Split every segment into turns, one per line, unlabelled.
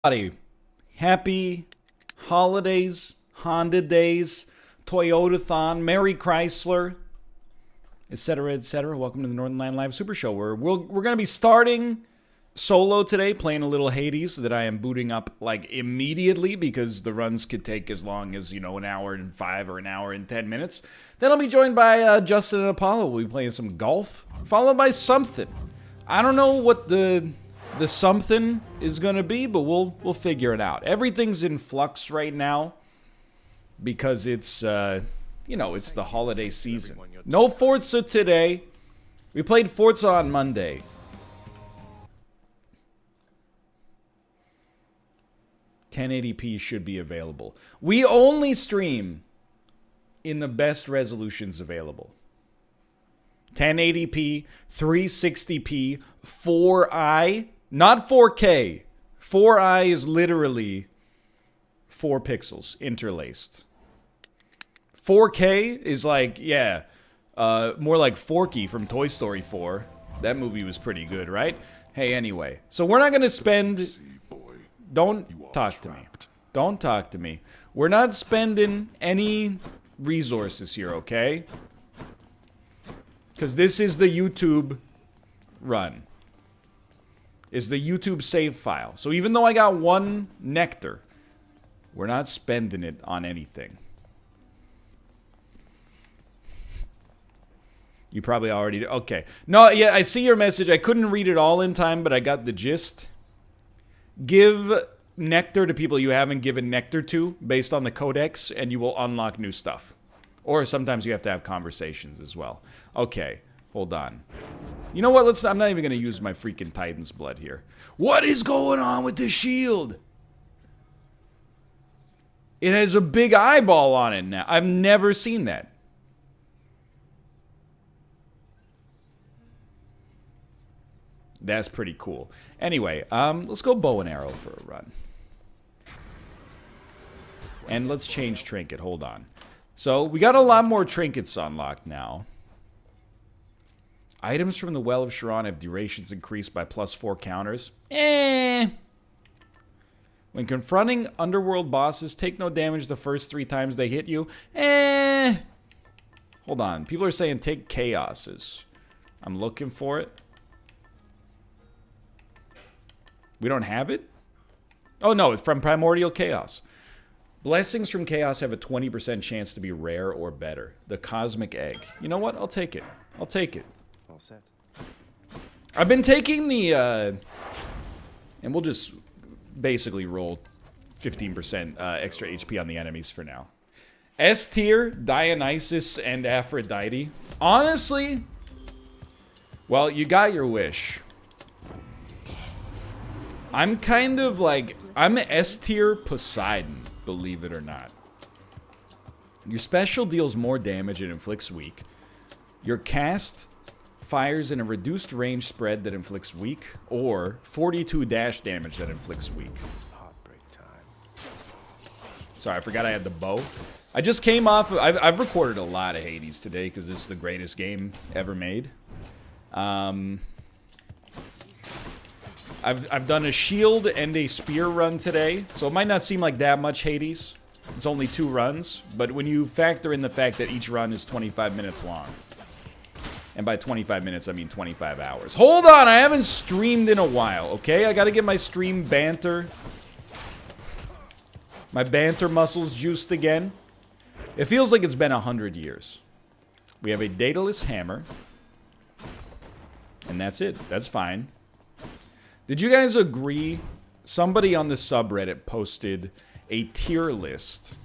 Everybody, happy holidays, Honda days, Toyota-thon, Merry Chrysler, etc., etc. Welcome to the Northernlion Live Super Show. We're going to be starting solo today, playing a little Hades that I am booting up like immediately because the runs could take as long as, you know, an hour and 5 or an hour and 10 minutes. Then I'll be joined by Justin and Apollo. We'll be playing some golf, followed by something. I don't know what the something is gonna be, but we'll figure it out. Everything's in flux right now because it's you know, it's the holiday season. No Forza today. We played Forza on Monday. $1080p should be available. We only stream in the best resolutions available. 1080p, 360p, 4i. Not 4K. 4i is literally 4 pixels interlaced. 4K is like, yeah, more like Forky from Toy Story 4. That movie was pretty good, right? Hey, anyway. So we're not going to spend... Don't talk to me. Don't talk to me. We're not spending any resources here, okay? Because this is the YouTube run. Is the YouTube save file. So even though I got 1 nectar, we're not spending it on anything. You probably already... Okay. No, yeah, I see your message. I couldn't read it all in time, but I got the gist. Give nectar to people you haven't given nectar to based on the codex, and you will unlock new stuff. Or sometimes you have to have conversations as well. Okay, hold on. You know what? I'm not even going to use my freaking Titan's blood here. What is going on with the shield? It has a big eyeball on it now. I've never seen that. That's pretty cool. Anyway, let's go bow and arrow for a run. And let's change trinket. Hold on. So, we got a lot more trinkets unlocked now. Items from the Well of Charon have durations increased by +4 counters. When confronting underworld bosses, take no damage the first 3 times they hit you. Hold on. People are saying take chaoses. I'm looking for it. We don't have it? Oh, no. It's from Primordial Chaos. Blessings from Chaos have a 20% chance to be rare or better. The Cosmic Egg. You know what? I'll take it. I'll take it.
All set.
I've been taking the, and we'll just basically roll 15% extra HP on the enemies for now. S tier, Dionysus and Aphrodite. Honestly, well, you got your wish. I'm kind of like, I'm S tier Poseidon, believe it or not. Your special deals more damage and inflicts weak. Your cast fires in a reduced range spread that inflicts weak, or 42 dash damage that inflicts weak.
Heartbreak time.
Sorry, I forgot I had the bow. I just came off, I've recorded a lot of Hades today because it's the greatest game ever made. I've done a shield and a spear run today, so it might not seem like that much Hades. It's only 2 runs, but when you factor in the fact that each run is 25 minutes long. And by 25 minutes, I mean 25 hours. Hold on, I haven't streamed in a while, okay? I gotta get my stream banter. My banter muscles juiced again. It feels like it's been 100 years. We have a dataless hammer. And that's it. That's fine. Did you guys agree? Somebody on the subreddit posted a tier list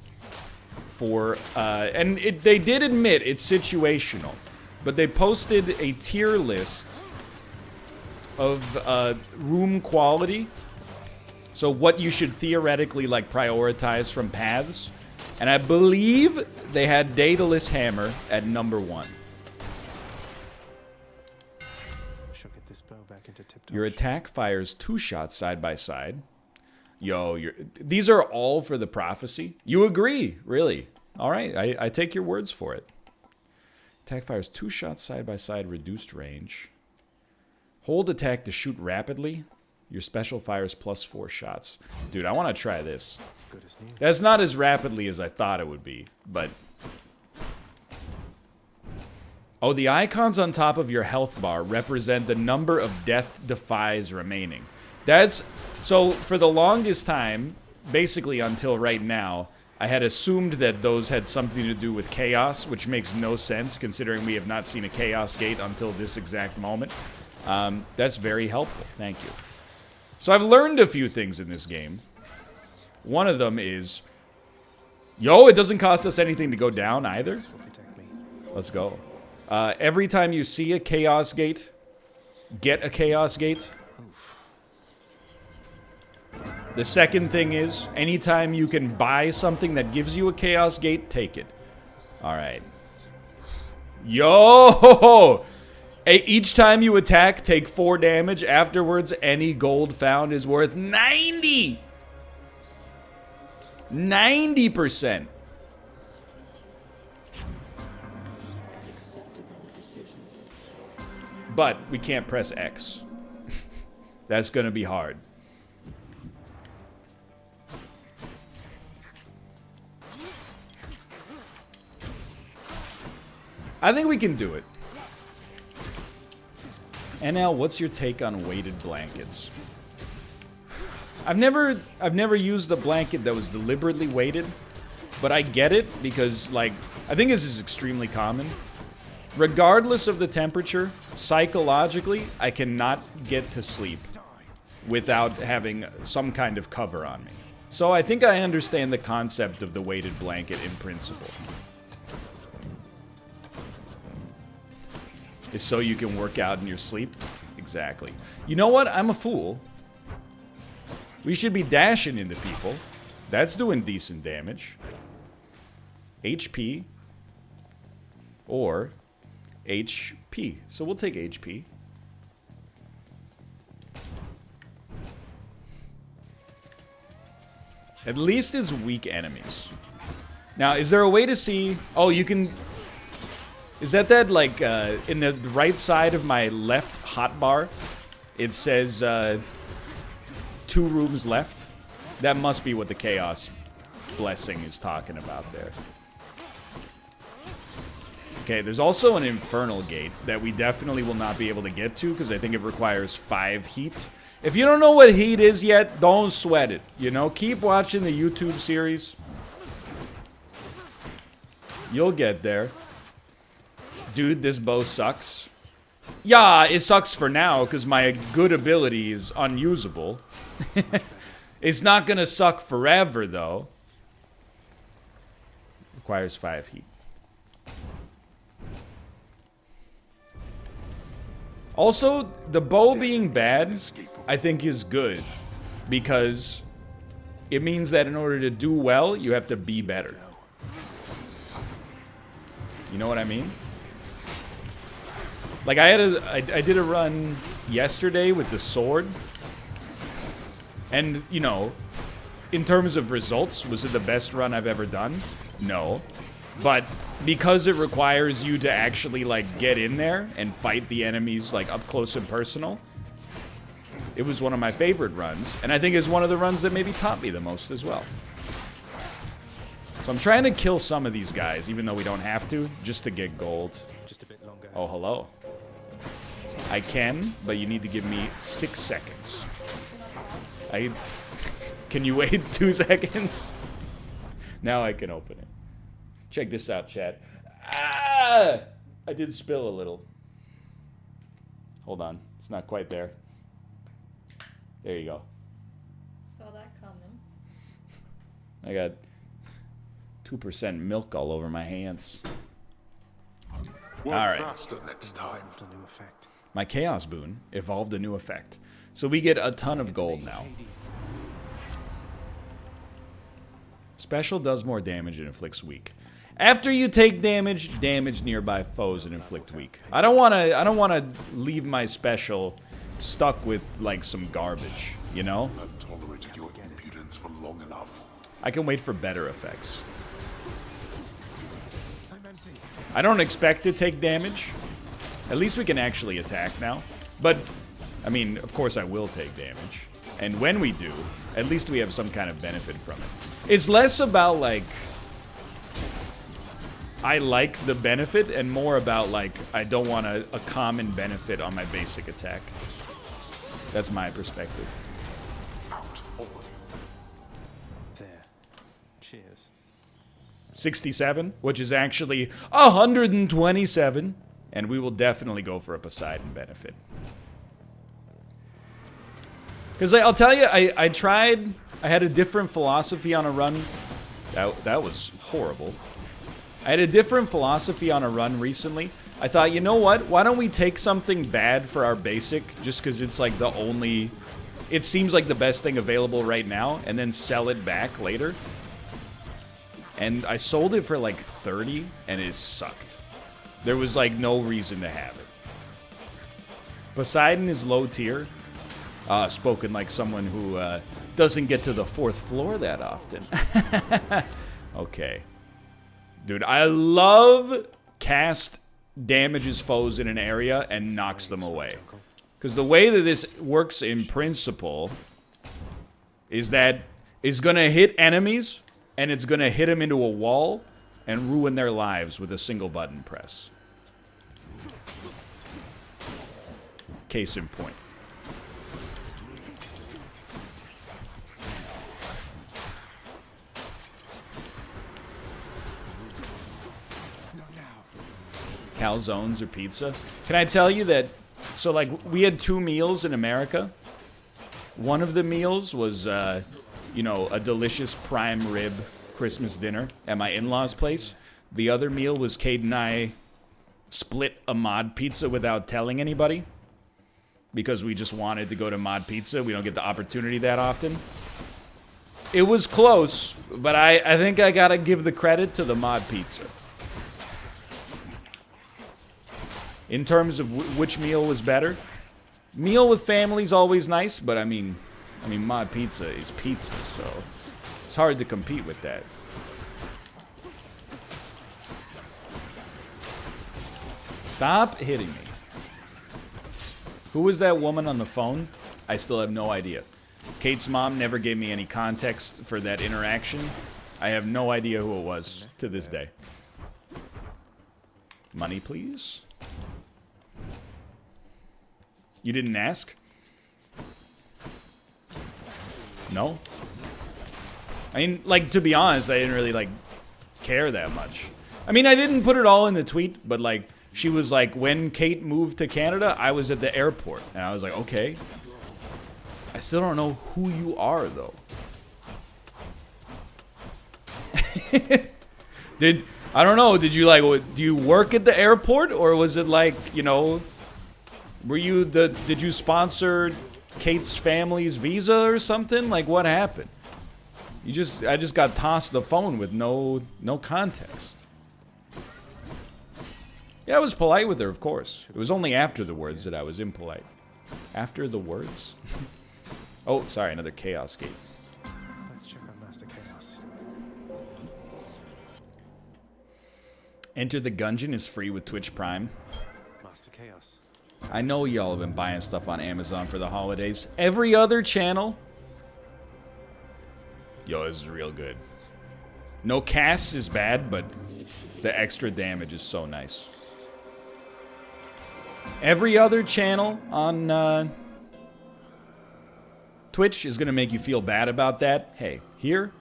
for, and they did admit it's situational, but they posted a tier list of room quality. So what you should theoretically like prioritize from paths. And I believe they had dataless hammer at number 1. Your attack fires 2 shots side by side. Yo, these are all for the prophecy. You agree, really? All right, I take your words for it. Attack fires 2 shots side by side, reduced range. Hold attack to shoot rapidly. Your special fires +4 shots. Dude, I want to try this.
Good as new.
That's not as rapidly as I thought it would be, but... Oh, the icons on top of your health bar represent the number of death defies remaining. That's... So, for the longest time, basically until right now, I had assumed that those had something to do with chaos, which makes no sense considering we have not seen a chaos gate until this exact moment. That's very helpful. Thank you. So I've learned a few things in this game. One of them is, yo, it doesn't cost us anything to go down either. Let's go. Every time you see a chaos gate, get a chaos gate. The second thing is, anytime you can buy something that gives you a chaos gate, take it. All right. Yo! Each time you attack, take 4 damage. Afterwards, any gold found is worth 90! 90%. But we can't press X. That's gonna be hard. I think we can do it. NL, what's your take on weighted blankets? I've never used a blanket that was deliberately weighted, but I get it because, like, I think this is extremely common. Regardless of the temperature, psychologically, I cannot get to sleep without having some kind of cover on me. So I think I understand the concept of the weighted blanket in principle. Is so you can work out in your sleep? Exactly. You know what? I'm a fool. We should be dashing into people. That's doing decent damage. HP. Or HP. So we'll take HP. At least it's weak enemies. Now, is there a way to see... Oh, you can... Is that like, in the right side of my left hotbar, it says, 2 rooms left? That must be what the Chaos Blessing is talking about there. Okay, there's also an Infernal Gate that we definitely will not be able to get to, because I think it requires 5 heat. If you don't know what heat is yet, don't sweat it. You know, keep watching the YouTube series. You'll get there. Dude, this bow sucks. Yeah, it sucks for now, because my good ability is unusable. It's not gonna suck forever, though. Requires 5 heat. Also, the bow being bad, I think is good. Because it means that in order to do well, you have to be better. You know what I mean? Like, I did a run yesterday with the sword. And, you know, in terms of results, was it the best run I've ever done? No. But because it requires you to actually, like, get in there and fight the enemies, like, up close and personal, it was one of my favorite runs. And I think it's one of the runs that maybe taught me the most as well. So I'm trying to kill some of these guys, even though we don't have to, just to get gold.
Just a bit longer.
Oh, hello. I can, but you need to give me 6 seconds. Can you wait 2 seconds? Now I can open it. Check this out, chat. Ah! I did spill a little. Hold on. It's not quite there. There you go.
Saw that coming.
I got 2% milk all over my hands. All right.
Next time. A new effect.
My Chaos Boon evolved a new effect. So we get a ton of gold now. Special does more damage and inflicts weak. After you take damage, damage nearby foes and inflict weak. I don't wanna leave my special stuck with like some garbage, you know?
I've tolerated your impudence for long enough.
I can wait for better effects. I don't expect to take damage. At least we can actually attack now. But, I mean, of course I will take damage. And when we do, at least we have some kind of benefit from it. It's less about, like, I like the benefit, and more about, like, I don't want a common benefit on my basic attack. That's my perspective.
There. Cheers.
67, which is actually 127. And we will definitely go for a Poseidon benefit. Because I'll tell you, I tried, I had a different philosophy on a run. That was horrible. I had a different philosophy on a run recently. I thought, you know what? Why don't we take something bad for our basic, just because it's like the only... It seems like the best thing available right now, and then sell it back later. And I sold it for like 30, and it sucked. There was like no reason to have it. Poseidon is low tier. Spoken like someone who doesn't get to the 4th floor that often. Okay. Dude, I love cast damages foes in an area and knocks them away. Because the way that this works in principle is that it's going to hit enemies and it's going to hit them into a wall and ruin their lives with a single button press. Case in point. Calzones or pizza. Can I tell you that, so like, we had 2 meals in America. One of the meals was, you know, a delicious prime rib Christmas dinner at my in-laws' place. The other meal was Kate and I split a mod pizza without telling anybody. Because we just wanted to go to mod pizza. We don't get the opportunity that often. It was close, but I think I gotta give the credit to the mod pizza. In terms of which meal was better, meal with family's always nice, but I mean mod pizza is pizza, so it's hard to compete with that. Stop hitting me. Who was that woman on the phone? I still have no idea. Kate's mom never gave me any context for that interaction. I have no idea who it was to this day. Money, please. You didn't ask? No? I mean, like, to be honest, I didn't really, like, care that much. I mean, I didn't put it all in the tweet, but, like, she was like, when Kate moved to Canada, I was at the airport. And I was like, okay. I still don't know who you are, though. I don't know, did you, like, do you work at the airport? Or was it like, you know... did you sponsor Kate's family's visa or something? Like, what happened? I just got tossed the phone with no context. Yeah, I was polite with her, of course. It was only after the words that I was impolite. After the words? Oh, sorry, another Chaos Gate.
Let's check on Master Chaos.
Enter the Gungeon is free with Twitch Prime.
Master Chaos.
I know y'all have been buying stuff on Amazon for the holidays. Every other channel. Yo, this is real good. No casts is bad, but the extra damage is so nice. Every other channel on Twitch is going to make you feel bad about that. Hey, here,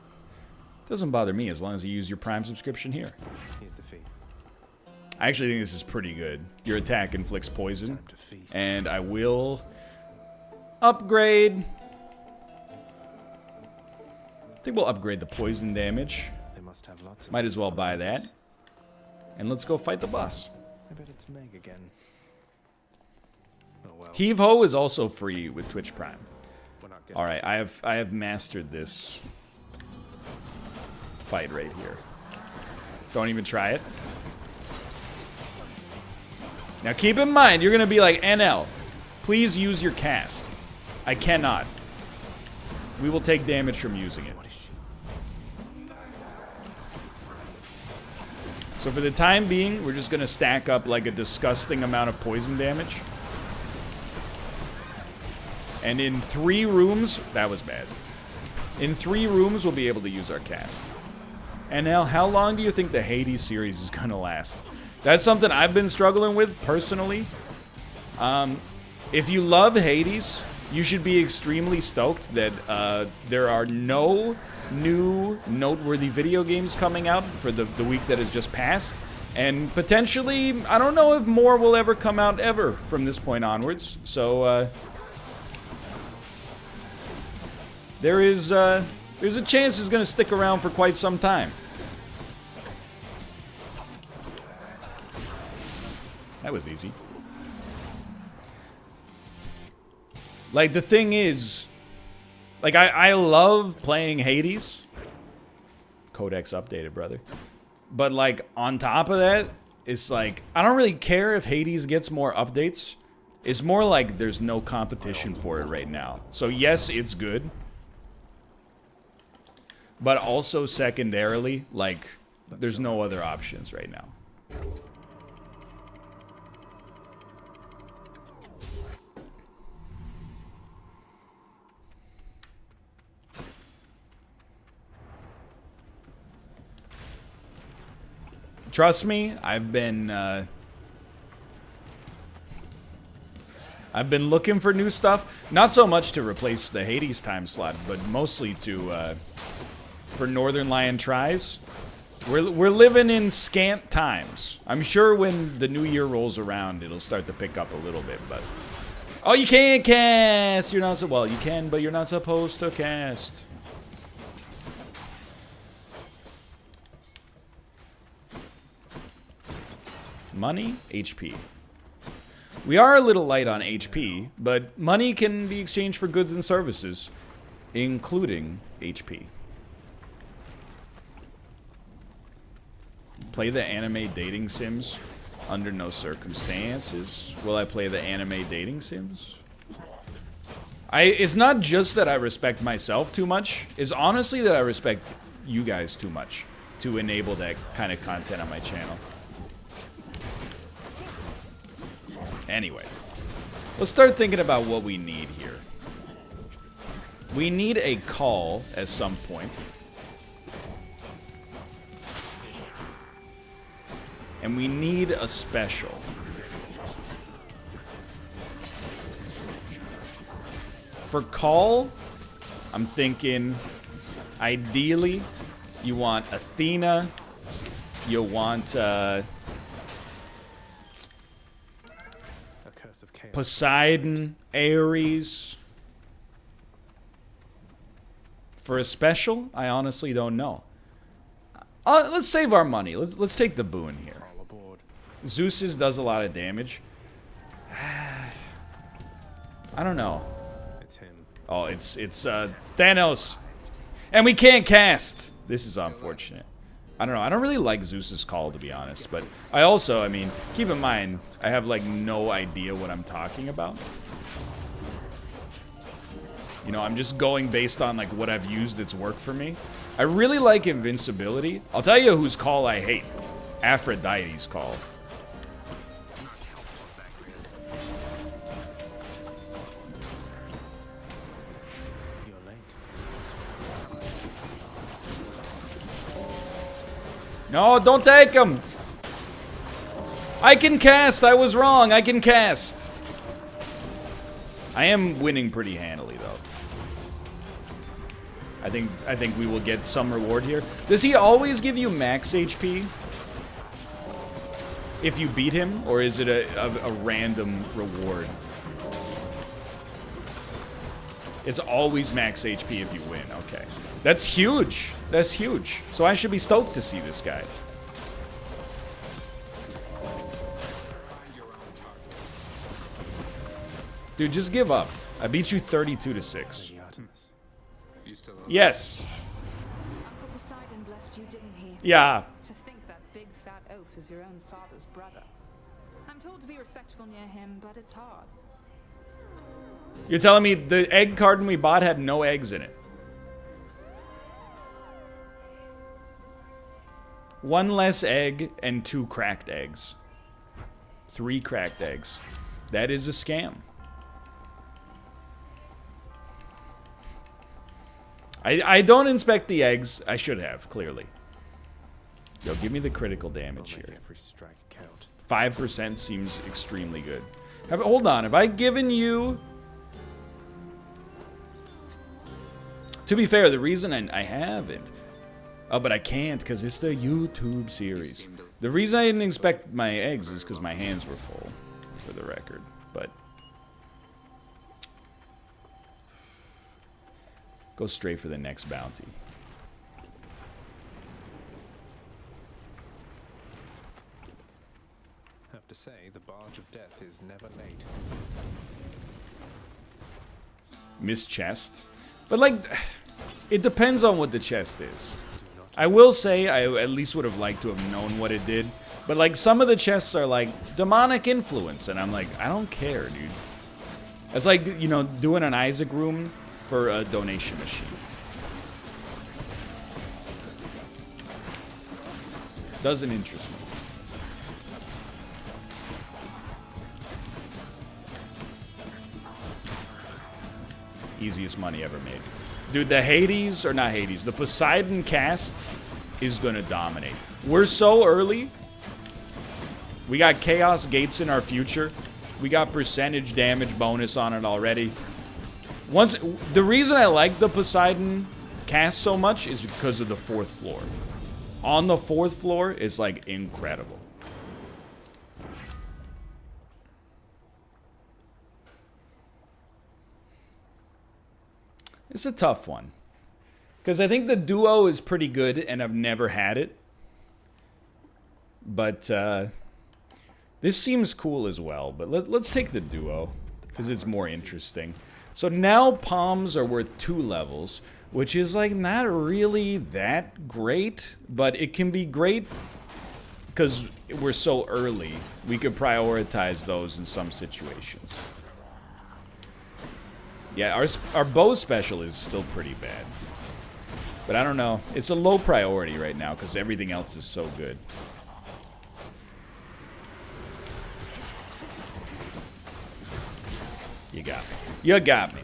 doesn't bother me as long as you use your Prime subscription here.
Here's the fee.
I actually think this is pretty good. Your attack inflicts poison, and I will upgrade. I think we'll upgrade the poison damage.
They must have lots of
Might as well buy that. And let's go fight the boss.
I bet it's Meg again. Oh well.
Heave Ho is also free with Twitch Prime.
We're not getting
Alright, I have mastered this fight right here. Don't even try it. Now keep in mind, you're gonna be like, NL, please use your cast. I cannot. We will take damage from using it. So for the time being, we're just gonna stack up like a disgusting amount of poison damage. And in 3 rooms, that was bad. In 3 rooms, we'll be able to use our cast. And now, how long do you think the Hades series is gonna last? That's something I've been struggling with personally. If you love Hades, you should be extremely stoked that there are no new noteworthy video games coming out for the week that has just passed. And potentially, I don't know if more will ever come out ever from this point onwards. So, there's a chance it's gonna stick around for quite some time. That was easy. Like, the thing is, like, I love playing Hades. Codex updated, brother. But, like, on top of that, it's like, I don't really care if Hades gets more updates. It's more like there's no competition for it right now. So, yes, it's good. But also, secondarily, like, there's no other options right now. Trust me, I've been looking for new stuff. Not so much to replace the Hades time slot, but mostly to for Northernlion tries. We're living in scant times. I'm sure when the new year rolls around, it'll start to pick up a little bit. But oh, you can't cast. You're not so well. You can, but you're not supposed to cast. Money, HP. We are a little light on HP, but money can be exchanged for goods and services, including HP. Play the anime dating sims? Under no circumstances will I play the anime dating sims. It's not just that I respect myself too much, it's honestly that I respect you guys too much to enable that kind of content on my channel. Anyway, let's start thinking about what we need here. We need a call at some point. And we need a special. For call, I'm thinking, ideally, you want Athena, you want, Poseidon, Ares. For a special, I honestly don't know. Let's save our money. Let's take the boon here. Zeus's does a lot of damage. I don't know.
It's him.
Oh, it's Thanos, and we can't cast. This is unfortunate. I don't know. I don't really like Zeus's call, to be honest. But I also, I mean, keep in mind, I have, like, no idea what I'm talking about. You know, I'm just going based on, like, what I've used that's worked for me. I really like invincibility. I'll tell you whose call I hate. Aphrodite's call. No, don't take him! I can cast! I was wrong! I can cast! I am winning pretty handily, though. I think we will get some reward here. Does he always give you max HP? If you beat him? Or is it a random reward? It's always max HP if you win. Okay. That's huge. That's huge. So I should be stoked to see this guy. Dude, just give up. I beat you 32-6. Yes.
Uncle Poseidon blessed you, didn't he?
Yeah.
To think that big fat oaf is your own father's brother. I'm told to be respectful near him, but it's hard.
You're telling me the egg carton we bought had no eggs in it? One less egg and 2 cracked eggs. 3 cracked eggs. That is a scam. I don't inspect the eggs. I should have, clearly. Yo, give me the critical damage here.
Every strike count.
5% seems extremely good. Hold on, have I given you... To be fair, the reason I haven't... Oh, but I can't, because it's the YouTube series. The reason I didn't inspect my eggs is because my hands were full, for the record. But... Go straight for the next bounty.
Have to say, the barge of death is never late.
Miss chest. But, like, it depends on what the chest is. I will say I at least would have liked to have known what it did. But, like, some of the chests are, like, demonic influence. And I'm like, I don't care, dude. It's like, you know, doing an Isaac room for a donation machine. Doesn't interest me. Easiest money ever made. Dude, the Hades, or not Hades, the Poseidon cast is gonna dominate. We're so early. We got Chaos Gates in our future. We got percentage damage bonus on it already. The reason I like the Poseidon cast so much is because of the 4th floor. On the 4th floor, it's like incredible. It's a tough one. Because I think the duo is pretty good, and I've never had it. But this seems cool as well. But let's take the duo, because it's more interesting. So now palms are worth 2 levels, which is like not really that great, but it can be great because we're so early. We could prioritize those in some situations. Yeah, our bow special is still pretty bad. But I don't know. It's a low priority right now because everything else is so good. You got me. You got me.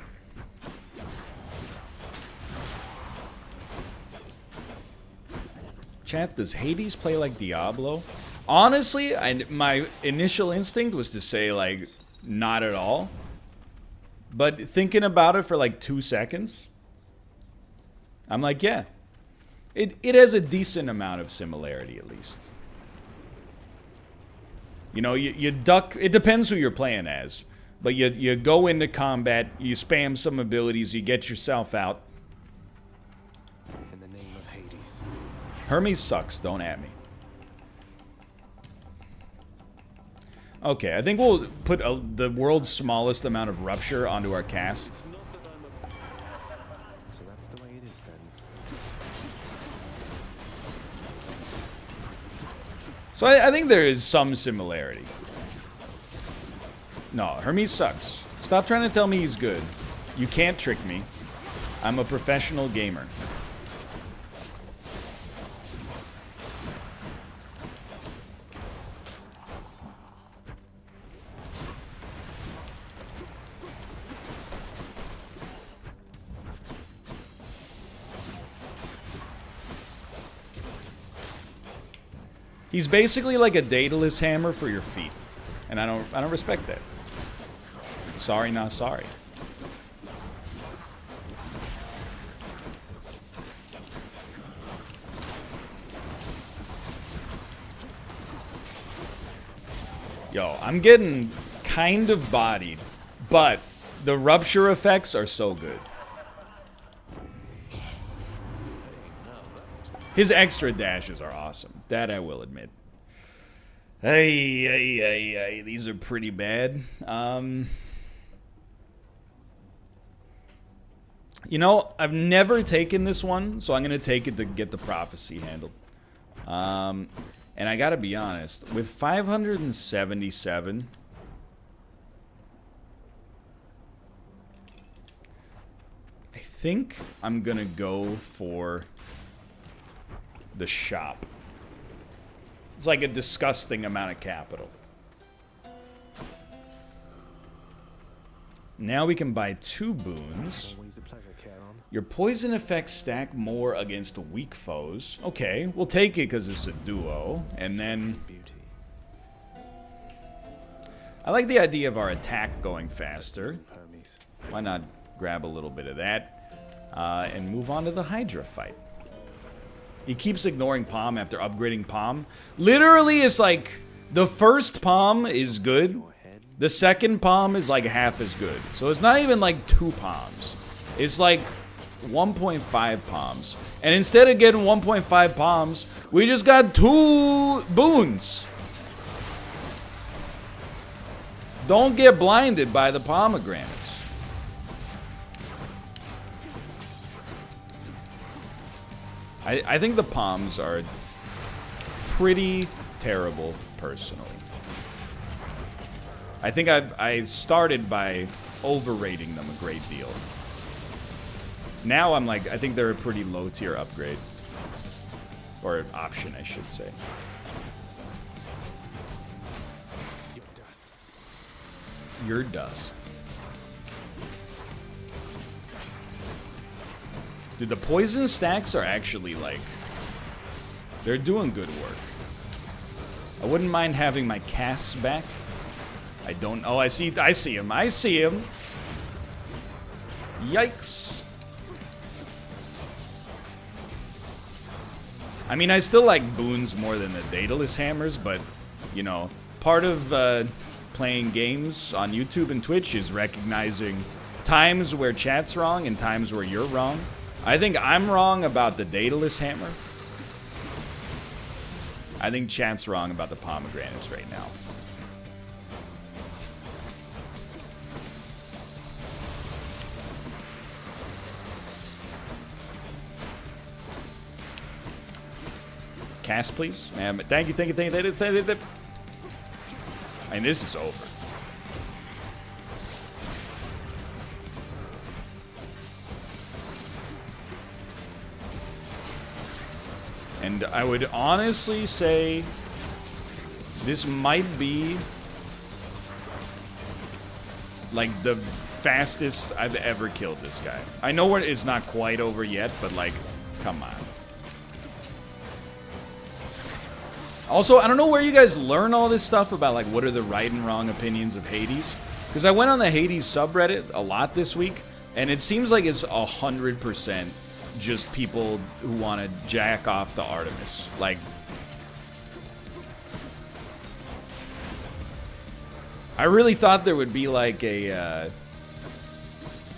Chat, does Hades play like Diablo? Honestly, my initial instinct was to say, like, not at all. But thinking about it for like 2 seconds, I'm like, yeah. It has a decent amount of similarity, at least. You know, you duck. It depends who you're playing as. But you go into combat, you spam some abilities, you get yourself out.
In the name of Hades.
Hermes sucks, don't at me. Okay, I think we'll put the world's smallest amount of rupture onto our cast.
So that's the way it is then.
So I think there is some similarity. No, Hermes sucks. Stop trying to tell me he's good. You can't trick me. I'm a professional gamer. He's basically like a Daedalus hammer for your feet. And I don't respect that. Sorry, not sorry. Yo, I'm getting kind of bodied, but the rupture effects are so good. His extra dashes are awesome. That I will admit. Hey, these are pretty bad. You know, I've never taken this one, so I'm going to take it to get the prophecy handled. And I got to be honest, with 577, I think I'm going to go for the shop. It's like a disgusting amount of capital. Now we can buy 2 boons.
Always a pleasure, Charon.
Your poison effects stack more against weak foes. Okay, we'll take it because it's a duo. And then
Beauty.
I like the idea of our attack going faster.
Hermes.
Why not grab a little bit of that and move on to the Hydra fight? He keeps ignoring Palm after upgrading Palm. Literally, it's like the first Palm is good. The second Palm is like half as good. So it's not even like 2 Palms. It's like 1.5 Palms. And instead of getting 1.5 Palms, we just got 2 boons. Don't get blinded by the pomegranates. I think the Palms are pretty terrible, personally. I think I started by overrating them a great deal. Now I'm like, I think they're a pretty low tier upgrade. Or option, I should say.
Your dust.
Your dust. Dude, the poison stacks are actually like, they're doing good work. I wouldn't mind having my casts back. I don't. Oh, I see him. I see him. Yikes. I mean, I still like boons more than the Daedalus hammers, but, you know, part of playing games on YouTube and Twitch is recognizing times where chat's wrong and times where you're wrong. I think I'm wrong about the Daedalus hammer. I think chat's wrong about the pomegranates right now. Cast, please. Thank you. I mean, this is over. And I would honestly say this might be like the fastest I've ever killed this guy. I know it's not quite over yet, but like, come on. Also, I don't know where you guys learn all this stuff about, like, what are the right and wrong opinions of Hades. Because I went on the Hades subreddit a lot this week, and it seems like it's 100% just people who want to jack off to Artemis. Like, I really thought there would be, like, there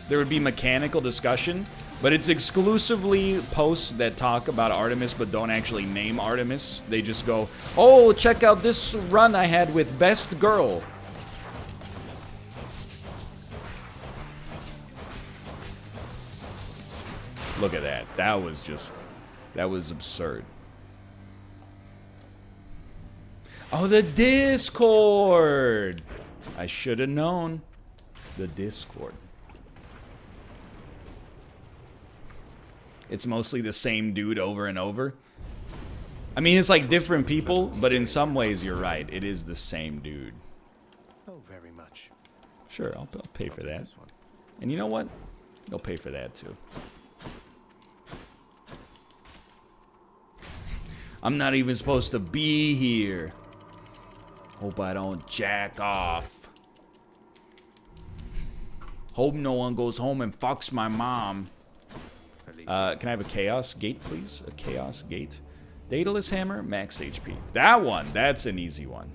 would be mechanical discussion. But it's exclusively posts that talk about Artemis but don't actually name Artemis. They just go, oh, check out this run I had with Best Girl. Look at that. That was absurd. Oh, the Discord. I should have known. The Discord. It's mostly the same dude over and over. I mean, it's like different people, but in some ways you're right. It is the same dude.
Oh, very much.
Sure, I'll pay for that. And you know what? I'll pay for that too. I'm not even supposed to be here. Hope I don't jack off. Hope no one goes home and fucks my mom. Can I have a Chaos Gate, please? A Chaos Gate. Daedalus Hammer, max HP. That one, that's an easy one.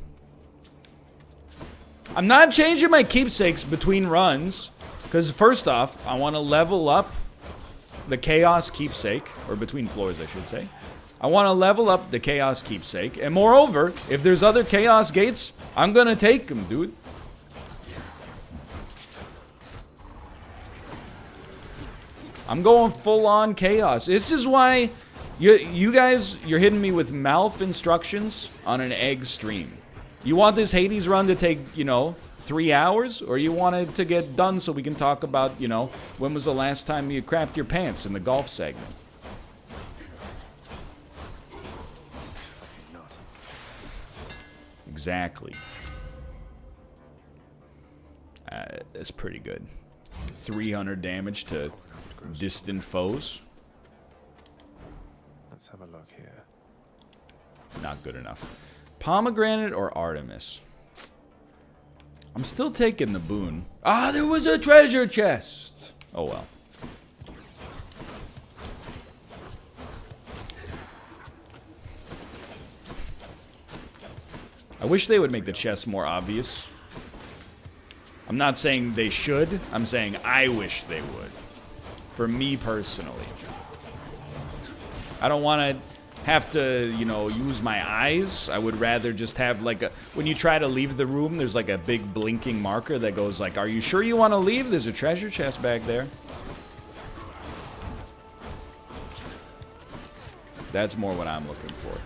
I'm not changing my keepsakes between runs, because first off, I want to level up the Chaos Keepsake, or between floors, I should say. I want to level up the Chaos Keepsake, and moreover, if there's other Chaos Gates, I'm going to take them, dude. I'm going full-on chaos. This is why you guys, you're hitting me with Malf instructions on an egg stream. You want this Hades run to take, you know, 3 hours? Or you want it to get done so we can talk about, you know, when was the last time you crapped your pants in the golf segment?
Not.
Exactly. That's pretty good. 300 damage to distant foes.
Let's have a look here.
Not good enough. Pomegranate or Artemis? I'm still taking the boon. Ah, there was a treasure chest! Oh well. I wish they would make the chest more obvious. I'm not saying they should. I'm saying I wish they would. For me personally. I don't want to have to, you know, use my eyes. I would rather just have like a... When you try to leave the room, there's like a big blinking marker that goes like, are you sure you want to leave? There's a treasure chest back there. That's more what I'm looking for.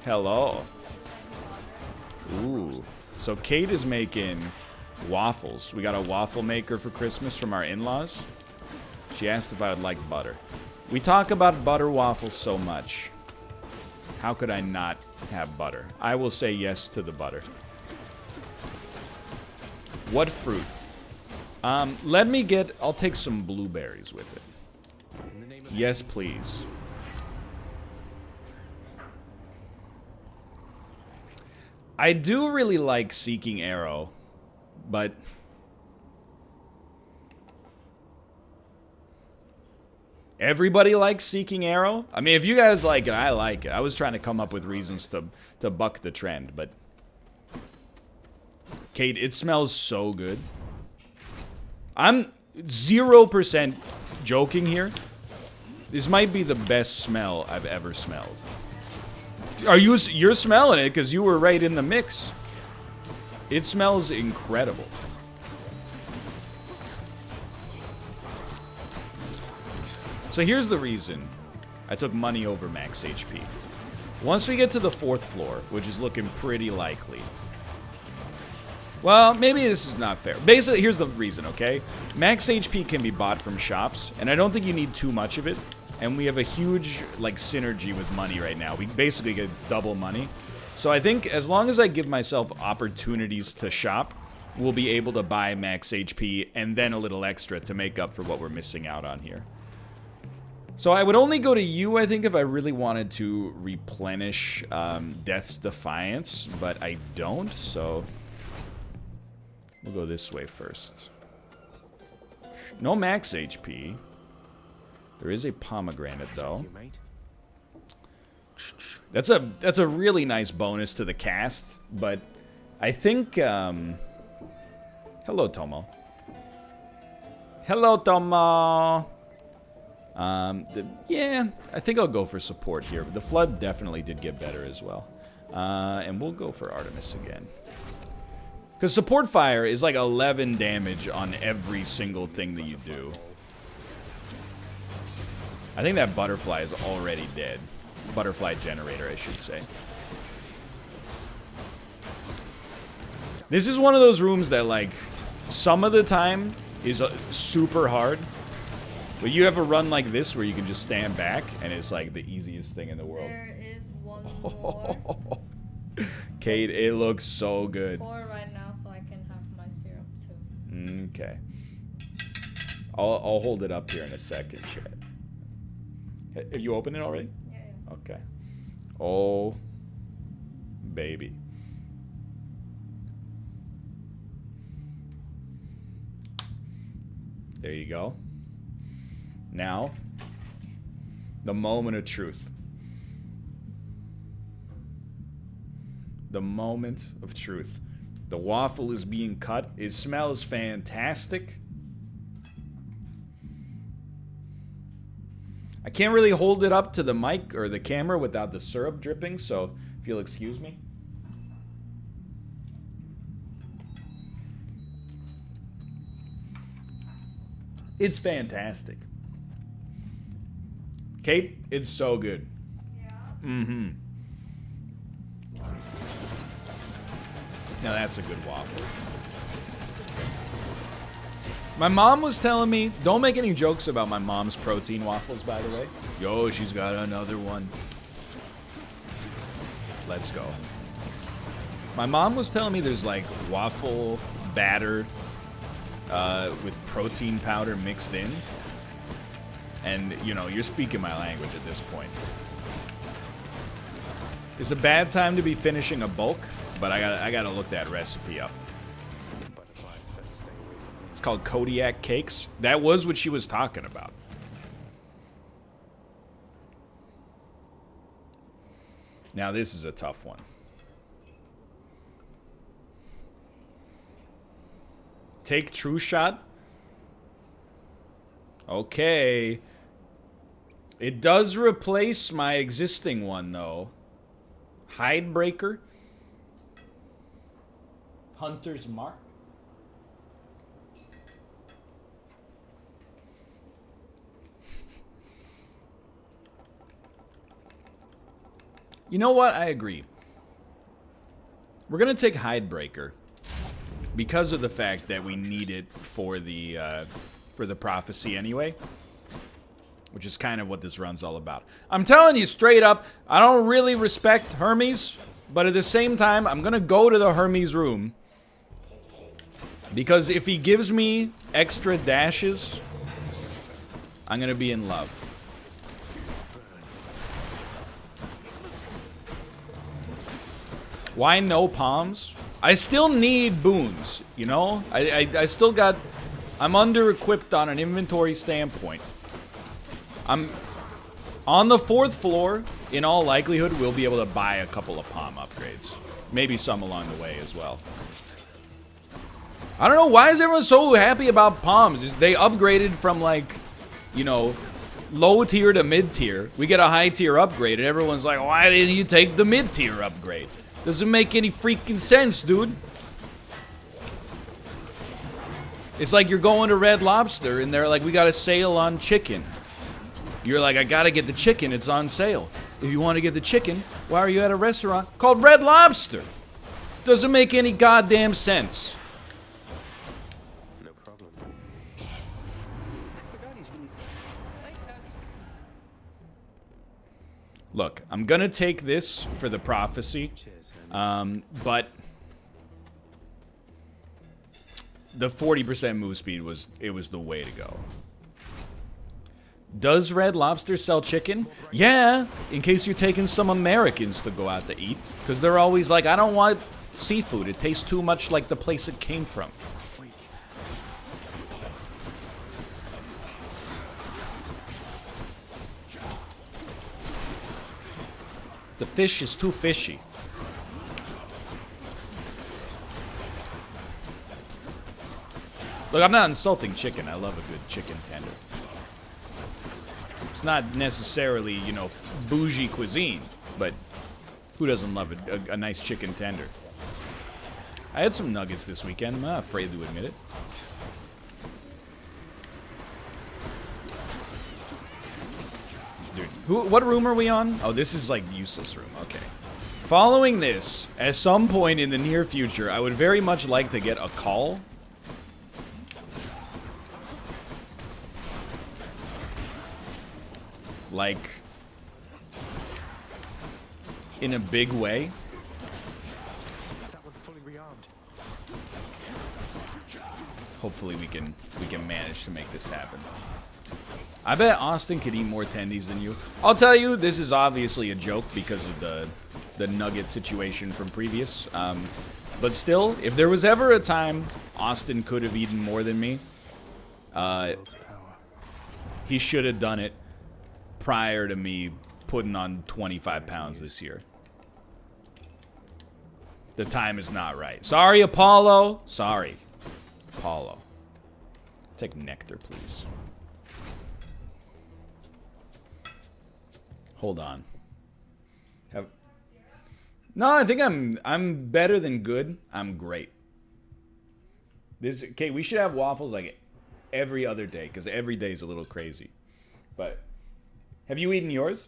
Hello. Ooh. So Kate is making waffles. We got a waffle maker for Christmas from our in-laws. She asked if I would like butter. We talk about butter waffles so much. How could I not have butter? I will say yes to the butter. What fruit? Let me get... I'll take some blueberries with it. Yes, please. I do really like Seeking Arrow, but... Everybody likes Seeking Arrow? I mean, if you guys like it, I like it. I was trying to come up with reasons to buck the trend, but... Kate, it smells so good. I'm 0% joking here. This might be the best smell I've ever smelled. You're smelling it because you were right in the mix. It smells incredible. So here's the reason I took money over max HP. Once we get to the 4th floor, which is looking pretty likely. Well, maybe this is not fair. Basically, here's the reason, okay? Max HP can be bought from shops, and I don't think you need too much of it. And we have a huge, like, synergy with money right now. We basically get double money. So I think as long as I give myself opportunities to shop, we'll be able to buy max HP and then a little extra to make up for what we're missing out on here. So I would only go to you, I think, if I really wanted to replenish Death's Defiance, but I don't, so we'll go this way first. No max HP. There is a pomegranate, though. That's a really nice bonus to the cast, but I think... Hello, Tomo. Hello, Tomo! Yeah, I think I'll go for support here. The Flood definitely did get better as well. And we'll go for Artemis again. Because Support Fire is like 11 damage on every single thing that you do. I think that butterfly is already dead. Butterfly generator, I should say. This is one of those rooms that, like, some of the time is super hard. But you have a run like this where you can just stand back, and it's, like, the easiest thing in the world.
There is one more.
Kate, it looks so good.
4 right now, so I can have my syrup too.
Okay. I'll hold it up here in a second, chat. Have you opened it already?
Yeah.
Okay. Oh, baby. There you go. Now, the moment of truth. The moment of truth. The waffle is being cut. It smells fantastic. I can't really hold it up to the mic or the camera without the syrup dripping, so if you'll excuse me. It's fantastic. Kate, it's so good.
Yeah.
Mm-hmm. Now that's a good waffle. My mom was telling me, don't make any jokes about my mom's protein waffles, by the way. Yo, she's got another one. Let's go. My mom was telling me there's like waffle batter with protein powder mixed in. And, you know, you're speaking my language at this point. It's a bad time to be finishing a bulk, but I gotta look that recipe up. It's called Kodiak Cakes. That was what she was talking about. Now this is a tough one. Take True Shot. Okay. It does replace my existing one, though. Hidebreaker. Hunter's Mark. You know what? I agree. We're going to take Hidebreaker because of the fact that we need it for the prophecy anyway, which is kind of what this run's all about. I'm telling you straight up, I don't really respect Hermes, but at the same time, I'm going to go to the Hermes room because if he gives me extra dashes, I'm going to be in love. Why no palms? I still need boons, you know? I still got... I'm under-equipped on an inventory standpoint. I'm... On the 4th floor, in all likelihood, we'll be able to buy a couple of palm upgrades. Maybe some along the way as well. I don't know, why is everyone so happy about palms? They upgraded from, like, you know, low tier to mid tier. We get a high tier upgrade, and everyone's like, why didn't you take the mid tier upgrade? Doesn't make any freaking sense, dude. It's like you're going to Red Lobster and they're like, we got a sale on chicken. You're like, I gotta get the chicken, it's on sale. If you want to get the chicken, why are you at a restaurant called Red Lobster? Doesn't make any goddamn sense.
No problem.
Look, I'm gonna take this for the prophecy.
Cheers,
But the 40% move speed was the way to go. Does Red Lobster sell chicken? Yeah, in case you're taking some Americans to go out to eat, because they're always like, I don't want seafood. It tastes too much like the place it came from. The fish is too fishy. Look, I'm not insulting chicken. I love a good chicken tender. It's not necessarily, you know, bougie cuisine, but who doesn't love a nice chicken tender? I had some nuggets this weekend. I'm not afraid to admit it. Dude, what room are we on? Oh, this is like the useless room. Okay. Following this, at some point in the near future, I would very much like to get a call. Like, in a big way.
That one fully rearmed.
Hopefully we can manage to make this happen. I bet Austin could eat more tendies than you. I'll tell you, this is obviously a joke because of the nugget situation from previous. But still, if there was ever a time Austin could have eaten more than me, he should have done it prior to me putting on 25 pounds this year. The time is not right. Sorry, Apollo. Sorry, Apollo. Take nectar, please. Hold on. No, I think I'm better than good. I'm great. Okay, we should have waffles like every other day because every day is a little crazy. But have you eaten yours?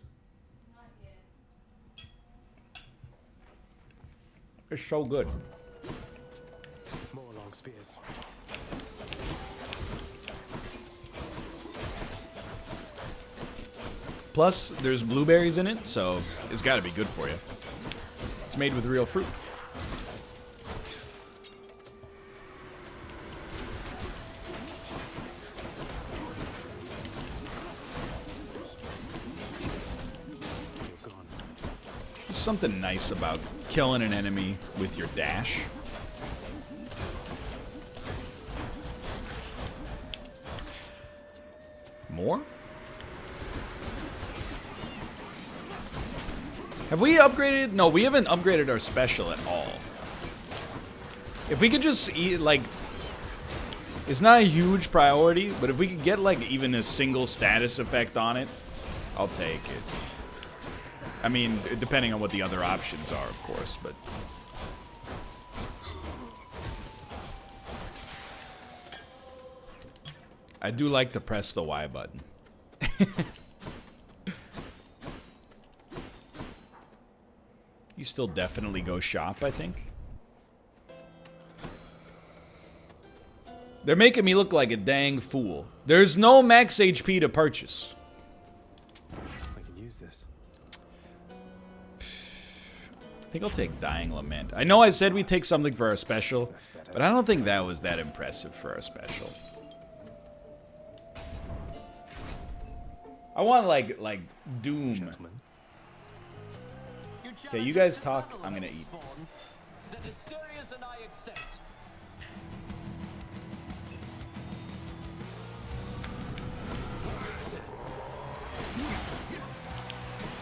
Not yet.
It's so good.
More long spears.
Plus, there's blueberries in it, so it's got to be good for you. It's made with real fruit. There's something nice about killing an enemy with your dash. More? Have we upgraded? No, we haven't upgraded our special at all. If we could just eat, like, it's not a huge priority, but if we could get, like, even a single status effect on it, I'll take it. I mean, depending on what the other options are, of course, but... I do like to press the Y button. You still definitely go shop, I think. They're making me look like a dang fool. There's no max HP to purchase.
I can use this.
I think I'll take Dying Lament. I know I said we'd take something for our special, but I don't think that was that impressive for our special. I want like Doom.
Gentlemen.
Okay, you guys talk. I'm gonna eat.
The Mysterious and I accept.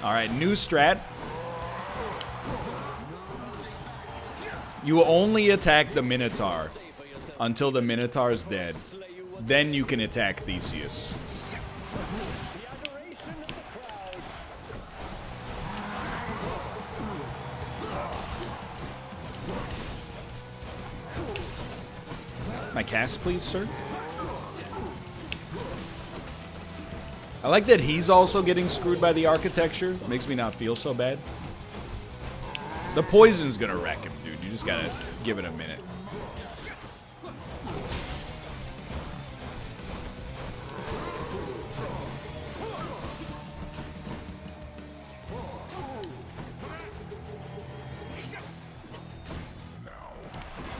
All right, new strat. You only attack the Minotaur until the Minotaur's dead. Then you can attack Theseus. My cast, please, sir. I like that he's also getting screwed by the architecture. Makes me not feel so bad. The poison's gonna wreck him, dude. You just gotta give it a minute.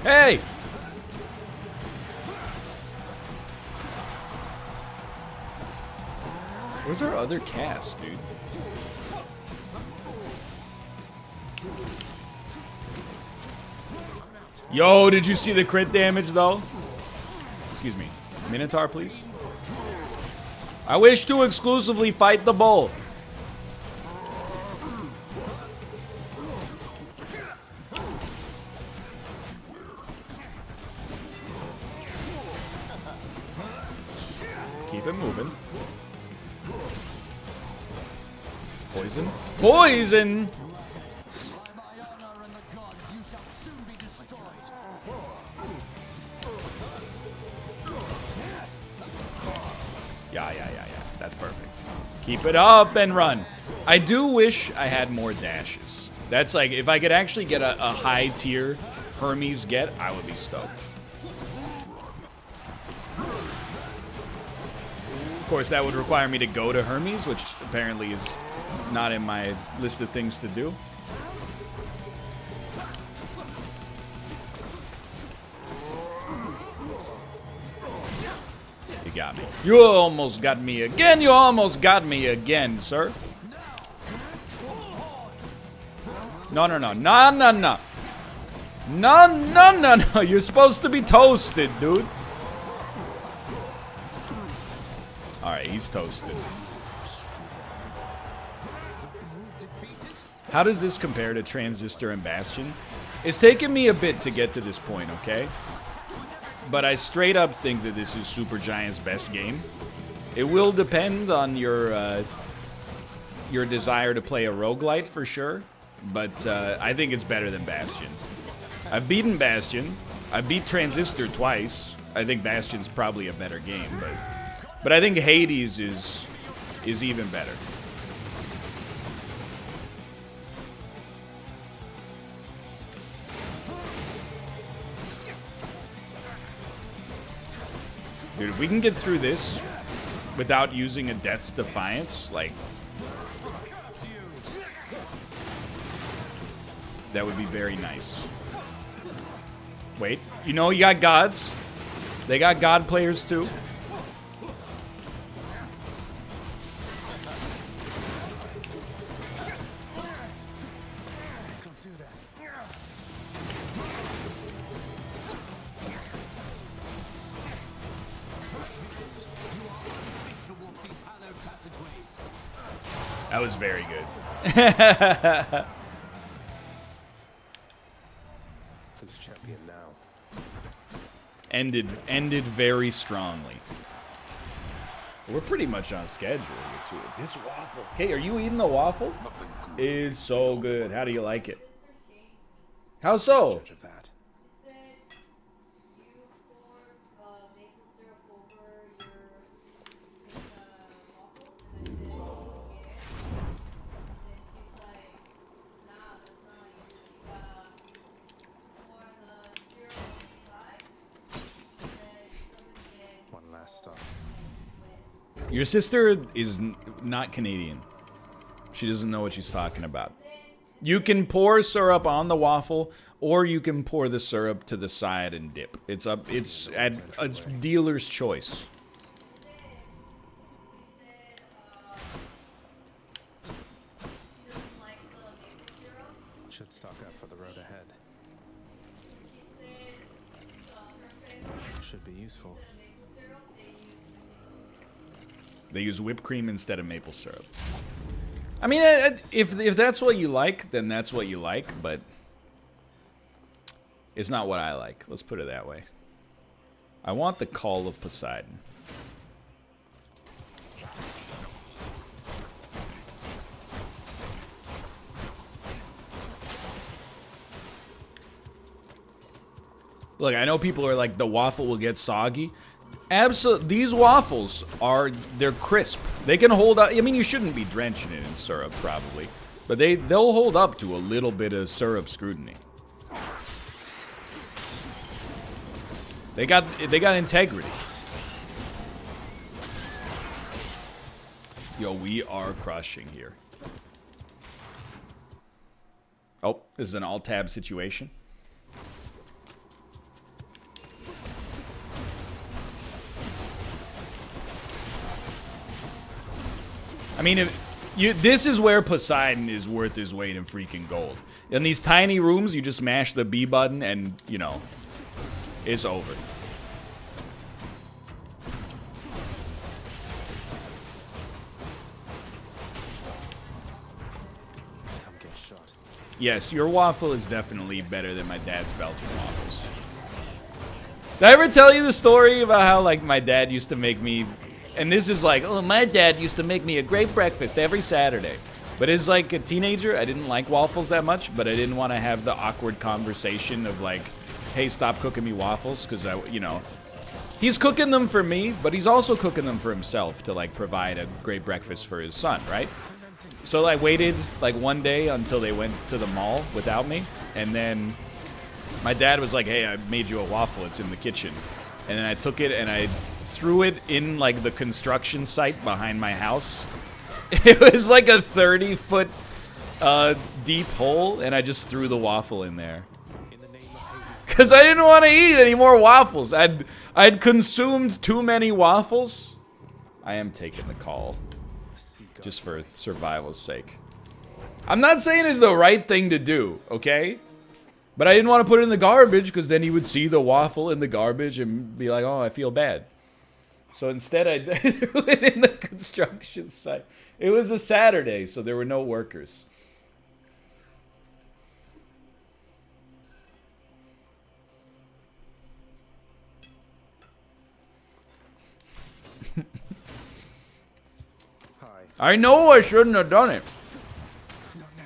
Hey! Where's our other cast, dude? Yo, did you see the crit damage, though? Excuse me. Minotaur, please. I wish to exclusively fight the bull. Keep it moving. Poison. Poison! Yeah. That's perfect. Keep it up and run. I do wish I had more dashes. That's like, if I could actually get a high tier Hermes get, I would be stoked. Of course, that would require me to go to Hermes, which apparently is not in my list of things to do. You got me. You almost got me again. You almost got me again, sir. No. No. You're supposed to be toasted, dude. Alright, he's toasted. How does this compare to Transistor and Bastion? It's taken me a bit to get to this point, okay? But I straight up think that this is Supergiant's best game. It will depend on your desire to play a roguelite for sure, but I think it's better than Bastion. I've beaten Bastion. I beat Transistor twice. I think Bastion's probably a better game, but I think Hades is even better. Dude, if we can get through this without using a Death's Defiance, like... That would be very nice. Wait, you know you got gods. They got god players too. That was very good.
Who's champion now?
Ended very strongly. We're pretty much on schedule to it. This waffle. Okay, are you eating the waffle?
Nothing good.
Is so good. How do you like it? How so?
Judge of that. One last stop.
Your sister is not Canadian. She doesn't know what she's talking about. You can pour syrup on the waffle, or you can pour the syrup to the side and dip. It's dealer's choice.
Should stock up for the road ahead. Should be useful.
They use whipped cream instead of maple syrup. I mean, if that's what you like, then that's what you like, but it's not what I like. Let's put it that way. I want the call of Poseidon. Look, I know people are like, the waffle will get soggy. Absolutely, these waffles they're crisp. They can hold up. I mean, you shouldn't be drenching it in syrup, probably, but they'll hold up to a little bit of syrup scrutiny. They got integrity. Yo, we are crushing here. Oh, this is an alt-tab situation. I mean, this is where Poseidon is worth his weight in freaking gold. In these tiny rooms, you just mash the B button and, you know, it's over.
Come get shot.
Yes, your waffle is definitely better than my dad's Belgian waffles. Did I ever tell you the story about how, like, my dad used to make me... And this is like, oh, my dad used to make me a great breakfast every Saturday. But as like a teenager, I didn't like waffles that much, but I didn't want to have the awkward conversation of like, hey, stop cooking me waffles, because you know, he's cooking them for me, but he's also cooking them for himself to like provide a great breakfast for his son, right? So I waited like one day until they went to the mall without me, and then my dad was like, hey, I made you a waffle, it's in the kitchen. And then I took it and I threw it in like the construction site behind my house. It was like a 30-foot deep hole, and I just threw the waffle in there. Because I didn't want to eat any more waffles. I'd consumed too many waffles. I am taking the call. Just for survival's sake. I'm not saying it's the right thing to do, okay? But I didn't want to put it in the garbage, because then he would see the waffle in the garbage and be like, oh, I feel bad. So instead, I threw it in the construction site. It was a Saturday, so there were no workers.
Hi.
I know I shouldn't have done it.
Not now.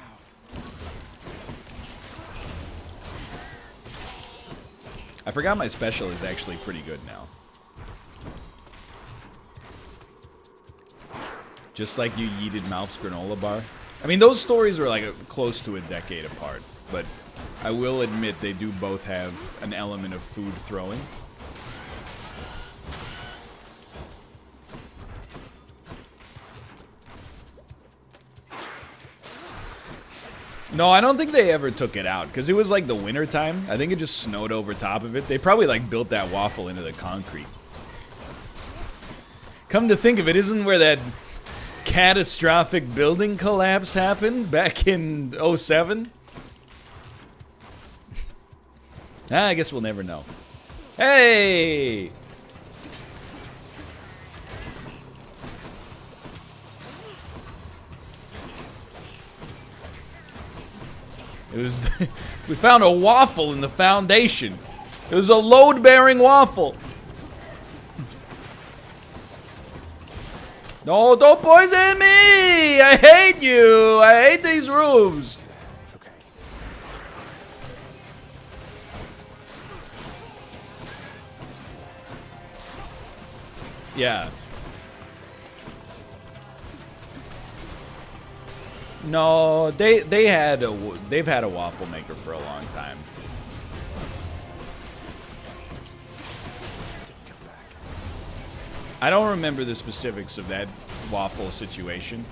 I forgot my special is actually pretty good now. Just like you yeeted Mouth's granola bar. I mean, those stories were like close to a decade apart, but I will admit they do both have an element of food throwing. No, I don't think they ever took it out because it was like the winter time. I think it just snowed over top of it. They probably like built that waffle into the concrete. Come to think of it, isn't where that catastrophic building collapse happened back in 07? I guess we'll never know. Hey! It was we found a waffle in the foundation. It was a load-bearing waffle. No, don't poison me! I hate you! I hate these rooms!
Okay.
Yeah. No, they've had a waffle maker for a long time. I don't remember the specifics of that waffle situation.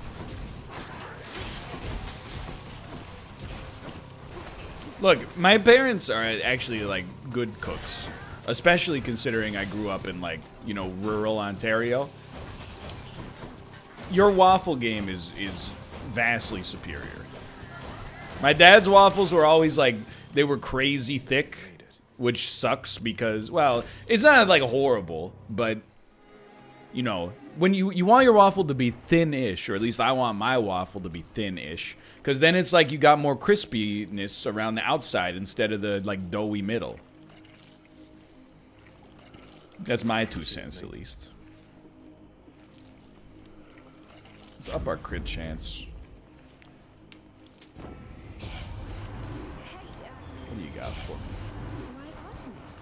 Look, my parents are actually like good cooks, especially considering I grew up in like, you know, rural Ontario. Your waffle game is vastly superior. My dad's waffles were always like, they were crazy thick, which sucks because, well, it's not like horrible, but you know, when you want your waffle to be thin-ish, or at least I want my waffle to be thin-ish, because then it's like you got more crispiness around the outside instead of the like doughy middle. That's my 2 cents at least. Let's up our crit chance. What do you got for me?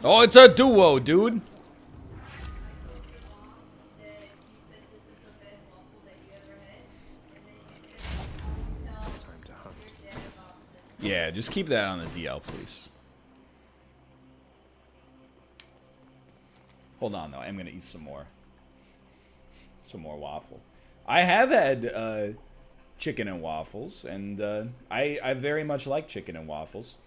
Oh, it's a duo, dude.
Time to hunt.
Yeah, just keep that on the DL, please. Hold on, though. I'm gonna eat some more waffle. I have had chicken and waffles, and I very much like chicken and waffles.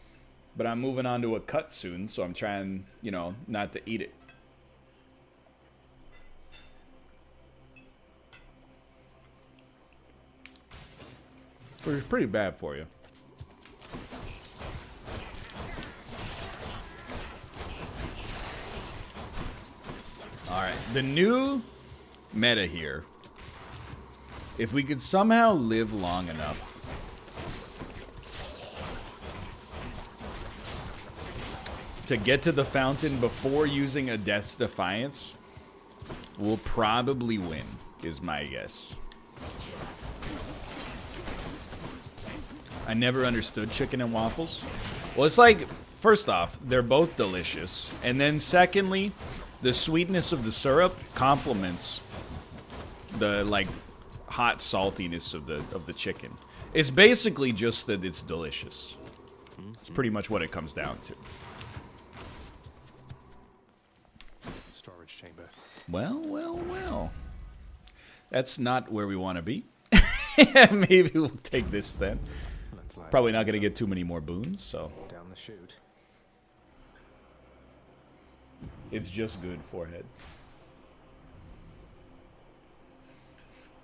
But I'm moving on to a cut soon, so I'm trying, you know, not to eat it. Which is pretty bad for you. Alright, the new meta here. If we could somehow live long enough to get to the fountain before using a Death's Defiance, we'll probably win, is my guess. I never understood chicken and waffles. Well, it's like, first off, they're both delicious. And then secondly, the sweetness of the syrup complements the, like, hot saltiness of the chicken. It's basically just that it's delicious. It's pretty much what it comes down to.
Storage chamber.
Well, well, well. That's not where we want to be. Maybe we'll take this then. Probably not going to get too many more boons, so.
Down the chute.
It's just good forehead.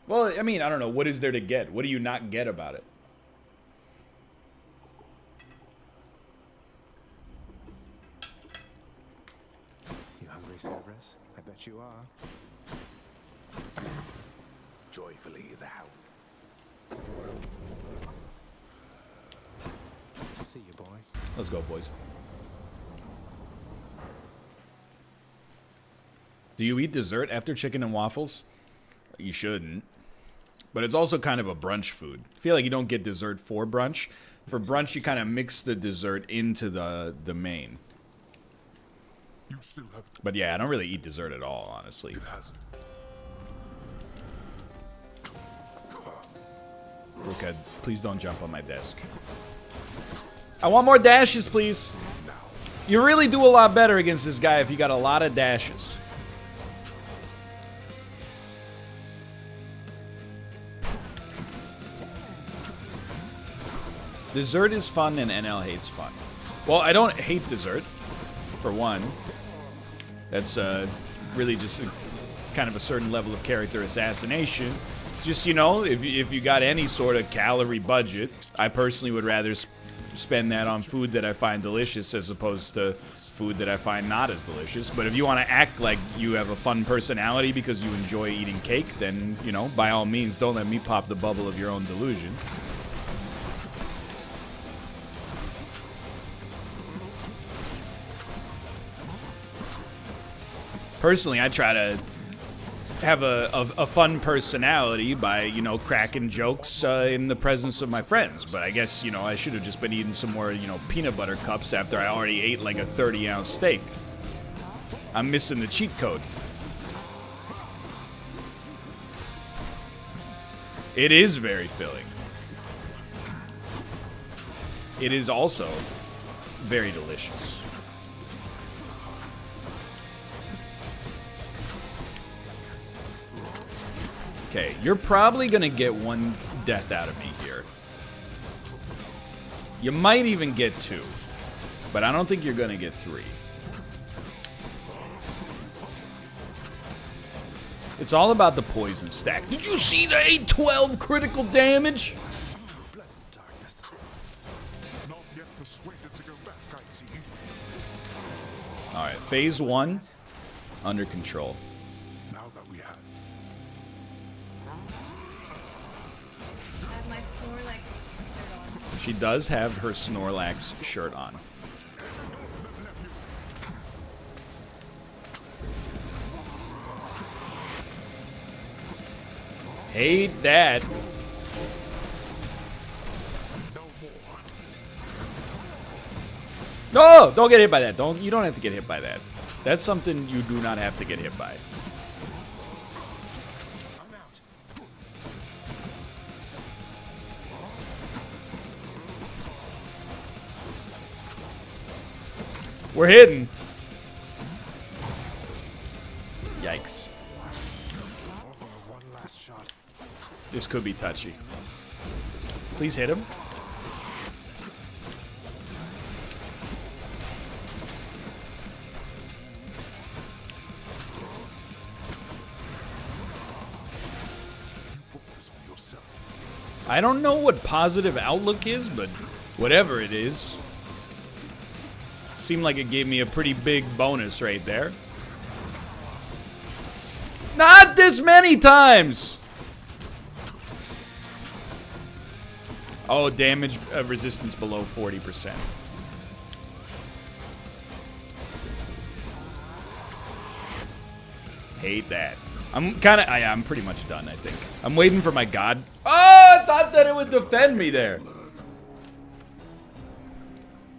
Well, I mean, I don't know. What is there to get? What do you not get about it?
You hungry, Cerberus? I bet you are.
Joyfully thou.
See you, boy.
Let's go, boys. Do you eat dessert after chicken and waffles? You shouldn't. But it's also kind of a brunch food. I feel like you don't get dessert for brunch. For brunch, you kind of mix the dessert into the main.
You still have
But yeah, I don't really eat dessert at all, honestly.
it hasn't.
Okay, please don't jump on my desk. I want more dashes, please. You really do a lot better against this guy if you got a lot of dashes. Dessert is fun and NL hates fun. Well, I don't hate dessert, for one. That's really just kind of a certain level of character assassination. It's just, you know, if you got any sort of calorie budget, I personally would rather spend that on food that I find delicious as opposed to food that I find not as delicious. But if you want to act like you have a fun personality because you enjoy eating cake, then, you know, by all means, don't let me pop the bubble of your own delusion. Personally, I try to have a fun personality by, you know, cracking jokes in the presence of my friends. But I guess, you know, I should have just been eating some more, you know, peanut butter cups after I already ate like a 30-ounce steak. I'm missing the cheat code. It is very filling. It is also very delicious. Okay, you're probably gonna get one death out of me here. You might even get two, but I don't think you're gonna get three. It's all about the poison stack. Did you see the 812 critical damage?
Darkness. Not yet persuaded to go back, I see.
All right, phase one, under control.
Now that we have
I have my Snorlax shirt on.
She does have her Snorlax shirt on. Hate that. No, don't get hit by that. You don't have to get hit by that. That's something you do not have to get hit by. We're hidden. Yikes.
one last shot.
This could be touchy. Please hit him.
Focus on yourself.
I don't know what positive outlook is, but whatever it is, seemed like it gave me a pretty big bonus right there. Not this many times! Oh, damage resistance below 40%. Hate that. I'm pretty much done, I think. I'm waiting for my god. Oh, I thought that it would defend me there.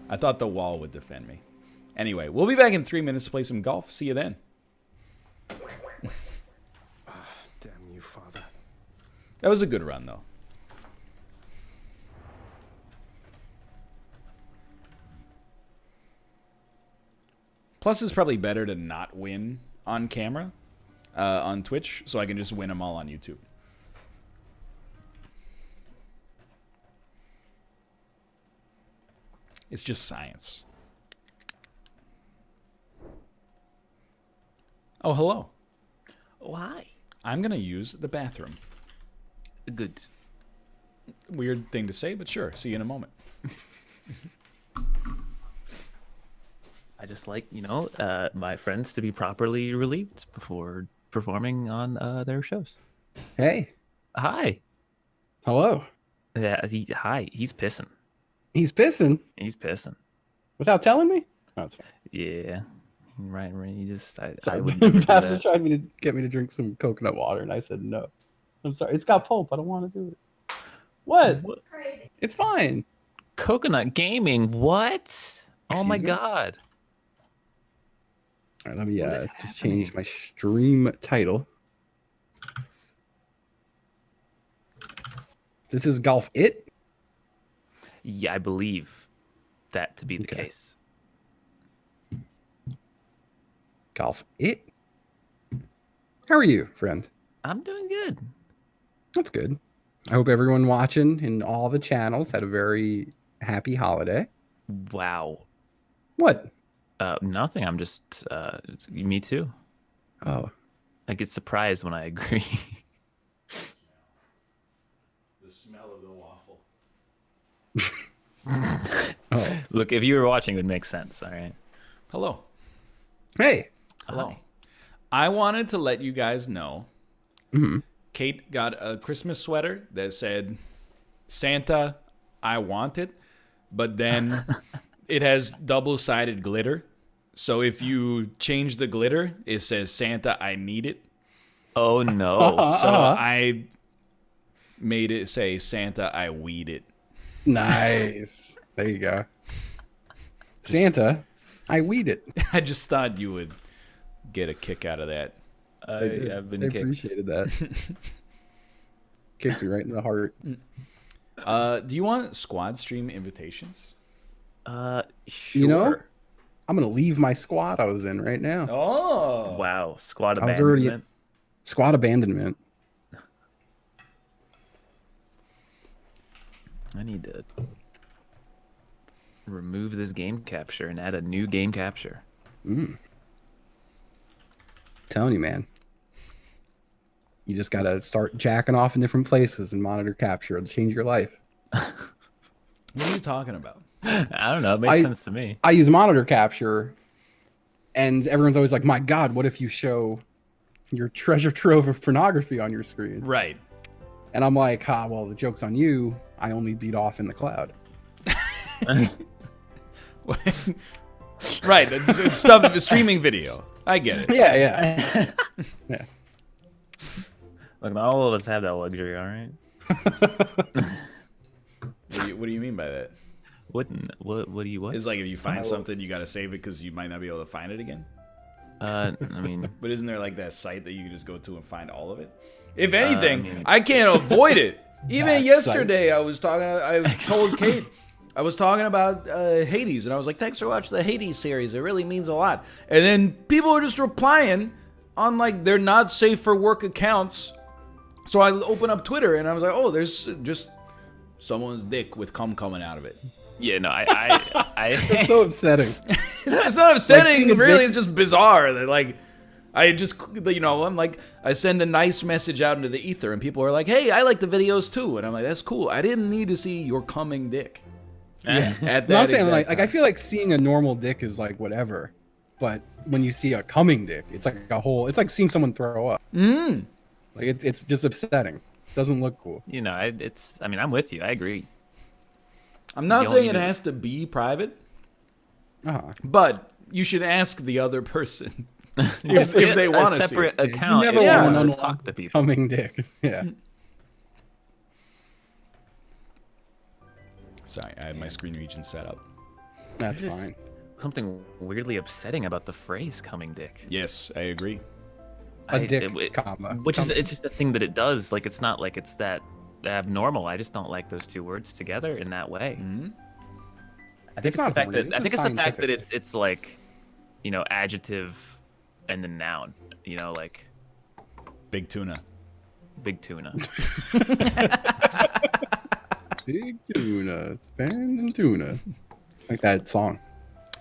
I thought the wall would defend me. Anyway, we'll be back in 3 minutes to play some golf. See you then.
Damn you, father.
That was a good run, though. Plus, it's probably better to not win on camera, on Twitch, so I can just win them all on YouTube. It's just science. Oh, hello.
Oh, hi.
I'm going to use the bathroom.
Good.
Weird thing to say, but sure. See you in a moment.
I just like, you know, my friends to be properly relieved before performing on their shows.
Hey.
Hi.
Hello.
Yeah. Hi. He's pissing.
He's pissing
He's pissing.
without telling me? Oh, it's fine.
Yeah. Right. You just. I
Sorry.
would never do
Pastor
that.
tried to get me to drink some coconut water, and I said no. I'm sorry. It's got pulp. I don't want to do it. What?
Crazy.
It's fine.
Coconut gaming. What? Oh my
Excuse me?
God.
All right, let me
What is
just change my stream title. This is Golf It?
Yeah, I believe that to be the
Okay.
case.
Golf It? How are you, friend?
I'm doing good.
That's good. I hope everyone watching in all the channels had a very happy holiday.
Wow.
What?
Nothing. I'm just. Me too.
Oh,
I get surprised when I agree.
The smell of the waffle.
oh.
Look, if you were watching, it would make sense. All right.
Hello.
Hey.
Hello.
Hi.
I wanted to let you guys know
Mhm.
Kate got a Christmas sweater that said, Santa, I want it. But then it has double-sided glitter. So if you change the glitter, it says, Santa, I need it.
Oh no.
So I made it say, Santa, I weed it.
Nice. There you go. Santa, I weed it.
I just thought you would get a kick out of that.
I've been
I
kicked.
appreciated that. Kicked me right in the heart.
Do you want squad stream invitations?
Sure.
You know, I'm gonna leave my squad I was in right now.
Oh.
Wow. Squad
I was already
abandonment.
squad abandonment.
I need to remove this game capture and add a new game capture.
Telling you, man. You just gotta start jacking off in different places and monitor capture. It'll change your life.
What are you talking about?
I don't know. It makes sense to me.
I use monitor capture, and everyone's always like, "My God, what if you show your treasure trove of pornography on your screen?"
Right.
And I'm like, well, the joke's on you. I only beat off in the cloud.
Right. It's stuff in the streaming video. I get it.
Yeah. Yeah.
Look, not all of us have that luxury, all right?
What do you mean by that?
What do you what?
It's like if you find something, you got to save it because you might not be able to find it again.
I mean,
But isn't there like that site that you can just go to and find all of it? If anything, I
mean-
can't avoid it. Even
That
yesterday, I told Kate, I was talking about Hades, and I was like, thanks for watching the Hades series. It really means a lot. And then people are just replying on like they're not safe for work accounts. So I open up Twitter, and I was like, oh, there's just someone's dick with cum coming out of it.
yeah, no,
It's so upsetting.
It's not upsetting,
seeing a
really.
dick-
It's just bizarre. That like, I just, I'm like, I send a nice message out into the ether, and people are like, "Hey, I like the videos too," and I'm like, "That's cool." I didn't need to see your coming dick. At that
I'm saying
exact
like I
time.
feel like seeing a normal dick is like whatever, but when you see a coming dick, it's like a whole. It's like seeing someone throw up. Like it's just upsetting. Doesn't look cool.
you know, I mean, I'm with you. I agree.
I'm not
you
saying
don't
it
need to-
has to be private,
Uh-huh.
but you should ask the other person if they want
a
to see
separate
it.
account.
You never
if you
want
wanna
an
talk to people.
coming dick. Yeah.
Sorry, I had my screen region set up.
That's
Just-
fine.
Something weirdly upsetting about the phrase "coming dick."
Yes, I agree.
A dick, comma.
Which is it's just a thing that it does. Like it's not like it's that abnormal. I just don't like those two words together in that way. I think
It's
it's, the
not
fact
weird,
that I
it's
think
a
it's the fact that
scientific
it's like, you know, adjective and then noun. You know, like
Big tuna.
big tuna.
Big tuna, spans and tuna. Like that song.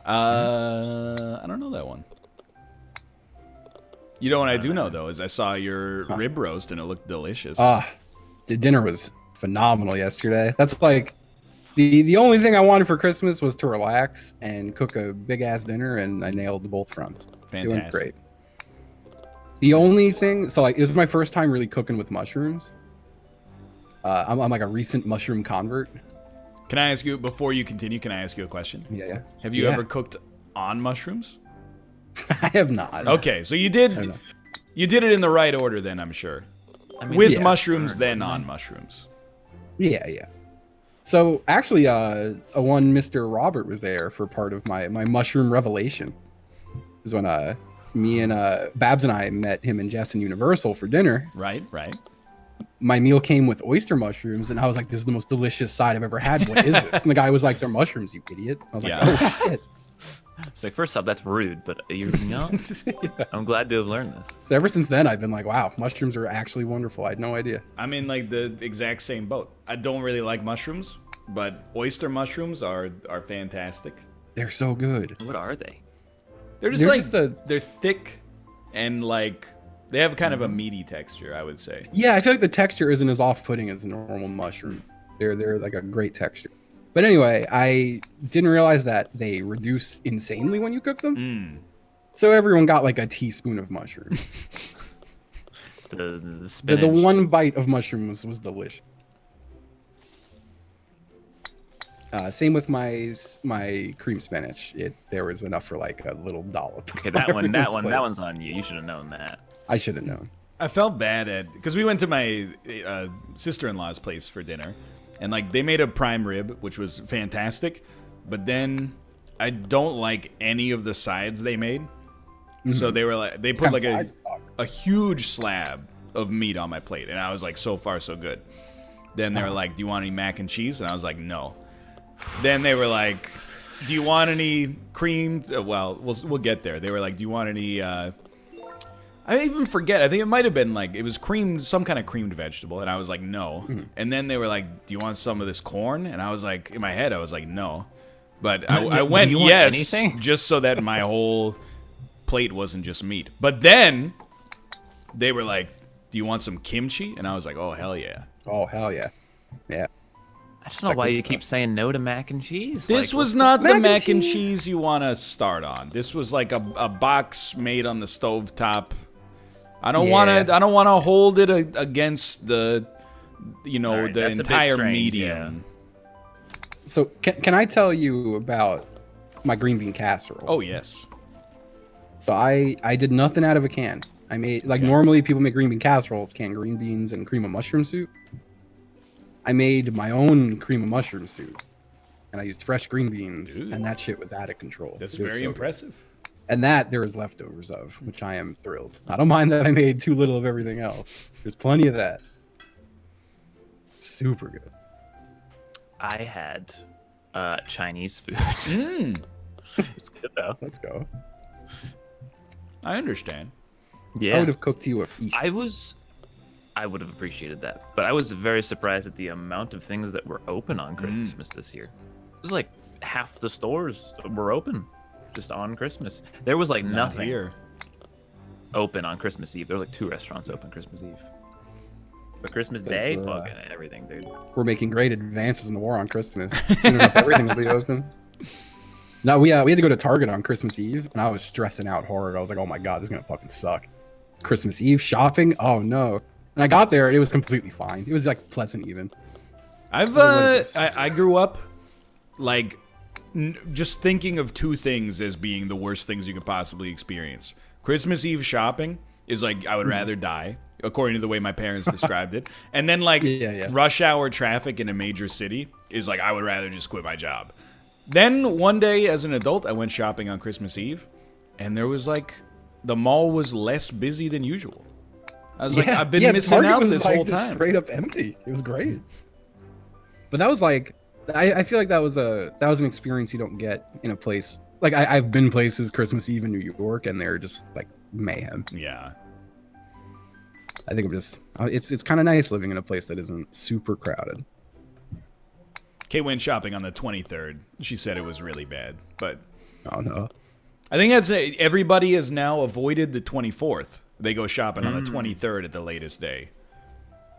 I don't know that one. You know what I do know though is I saw your rib roast and it looked delicious.
The dinner was phenomenal yesterday. That's like the only thing I wanted for Christmas was to relax and cook a big ass dinner, and I nailed both fronts. Doing
Fantastic.
great. The only thing, so like, it was my first time really cooking with mushrooms. I'm like a recent mushroom convert.
Can I ask you before you continue? Can I ask you a question?
Yeah.
Have you
Yeah.
ever cooked on mushrooms?
I have not.
Okay, so you
I
did.
don't know.
You did it in the right order then, I'm sure.
I mean,
With
yeah.
mushrooms, then on mushrooms.
Yeah. So actually, one Mr. Robert was there for part of my mushroom revelation. Is when me and Babs and I met him and Jess in Universal for dinner.
Right.
My meal came with oyster mushrooms, and I was like, "This is the most delicious side I've ever had. What is this?" And the guy was like, "They're mushrooms, you idiot." I was like,
Yeah.
"Oh shit!"
It's like first off, that's rude, but you know, I'm glad to have learned this.
So ever since then, I've been like, "Wow, mushrooms are actually wonderful." I had no idea.
I'm in like the exact same boat. I don't really like mushrooms, but oyster mushrooms are fantastic.
They're so good.
What are they?
They're just
They're
like
just a-
they're thick and like they have kind of a meaty texture, I would say.
Yeah, I feel like the texture isn't as off-putting as a normal mushroom. They're like a great texture. But anyway, I didn't realize that they reduce insanely when you cook them. So everyone got like a teaspoon of mushroom.
The
the
spinach.
one bite of mushrooms was delicious. Same with my cream spinach. There was enough for like a little dollop.
Okay,
on
that
everyone's plate.
one's on you. You should have known that.
I should have known.
I felt bad because we went to my sister-in-law's place for dinner, and like they made a prime rib, which was fantastic, but then I don't like any of the sides they made. So they were like they put like a huge slab of meat on my plate, and I was like, so far so good. Then they were like, do you want any mac and cheese? And I was like, no. Then they were like, do you want any creamed? Well, we'll get there. They were like, do you want any? I even forget. I think it might have been like it was creamed, some kind of creamed vegetable, and I was like, no. And then they were like, do you want some of this corn? And I was like, in my head, I was like, no. But I went
you want
yes,
anything?
just so that my whole plate wasn't just meat. But then they were like, do you want some kimchi? And I was like, oh hell yeah.
Oh hell yeah, yeah.
I don't know why you keep saying no to mac and cheese.
This
Like,
was not the
Mac
mac
and
and cheese you want to start on. This was like a box made on the stovetop. I don't want to hold it against the
Alright,
the
that's a bit
entire
strange,
medium.
So can I tell you about my green bean casserole?
Oh yes.
So I did nothing out of a can. I made normally people make green bean casserole. It's canned green beans and cream of mushroom soup. I made my own cream of mushroom soup, and I used fresh green beans,
Dude.
and that shit was out of control.
That's
It was
very
so good.
impressive.
And that there is leftovers of, which I am thrilled. I don't mind that I made too little of everything else. There's plenty of that. Super good.
I had Chinese food. It's good though.
Let's go.
I understand.
Yeah.
I would have cooked you a feast.
I would have appreciated that, but I was very surprised at the amount of things that were open on Christmas this year. It was like half the stores were open just on Christmas. There was like
Not
nothing
here.
open on Christmas Eve. There was like 2 restaurants open Christmas Eve. But Christmas Day,
we're,
fucking everything, dude.
We're making great advances in the war on Christmas. Soon enough, everything will be open. No, we had to go to Target on Christmas Eve, and I was stressing out hard. I was like, oh my god, this is gonna fucking suck. Christmas Eve shopping? Oh no. And I got there, and it was completely fine. It was like pleasant even.
I've
What is this?
I grew up like just thinking of 2 things as being the worst things you could possibly experience. Christmas Eve shopping is like I would rather die, according to the way my parents described it. And then like
Yeah.
rush hour traffic in a major city is like I would rather just quit my job. Then one day as an adult, I went shopping on Christmas Eve, and there was like the mall was less busy than usual. I was like, I've been missing
Target
out
was,
this
like,
whole
just
time.
straight up empty. It was great. But that was like, I feel like that was an experience you don't get in a place like I've been places Christmas Eve in New York, and they're just like mayhem.
Yeah.
I think it's kind of nice living in a place that isn't super crowded.
Kate went shopping on the 23rd. She said it was really bad, but
Oh no.
I think everybody has now avoided the 24th. They go shopping on the 23rd at the latest day.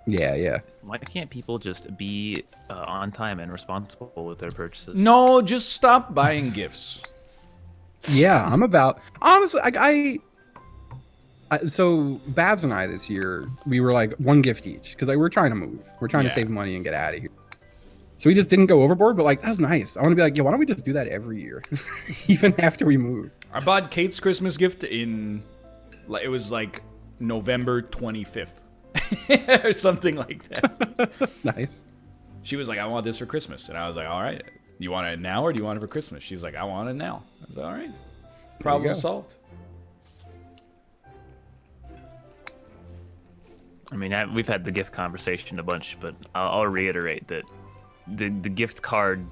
Yeah.
Why can't people just be on time and responsible with their purchases?
No, just stop buying gifts.
Yeah, I'm about honestly. So Babs and I this year, we were like 1 gift each because we're trying to move. We're trying to
Yeah.
save money and get out of here. So we just didn't go overboard, but like that was nice. I want to be like, yeah, why don't we just do that every year, even after we move?
I bought Kate's Christmas gift in, it was like November 25th or something like that.
Nice.
She was like, I want this for Christmas. And I was like, all right. You want it now or do you want it for Christmas? She's like, I want it now. I was like, all right. Problem
go.
solved.
I mean, we've had the gift conversation a bunch, but I'll reiterate that the gift card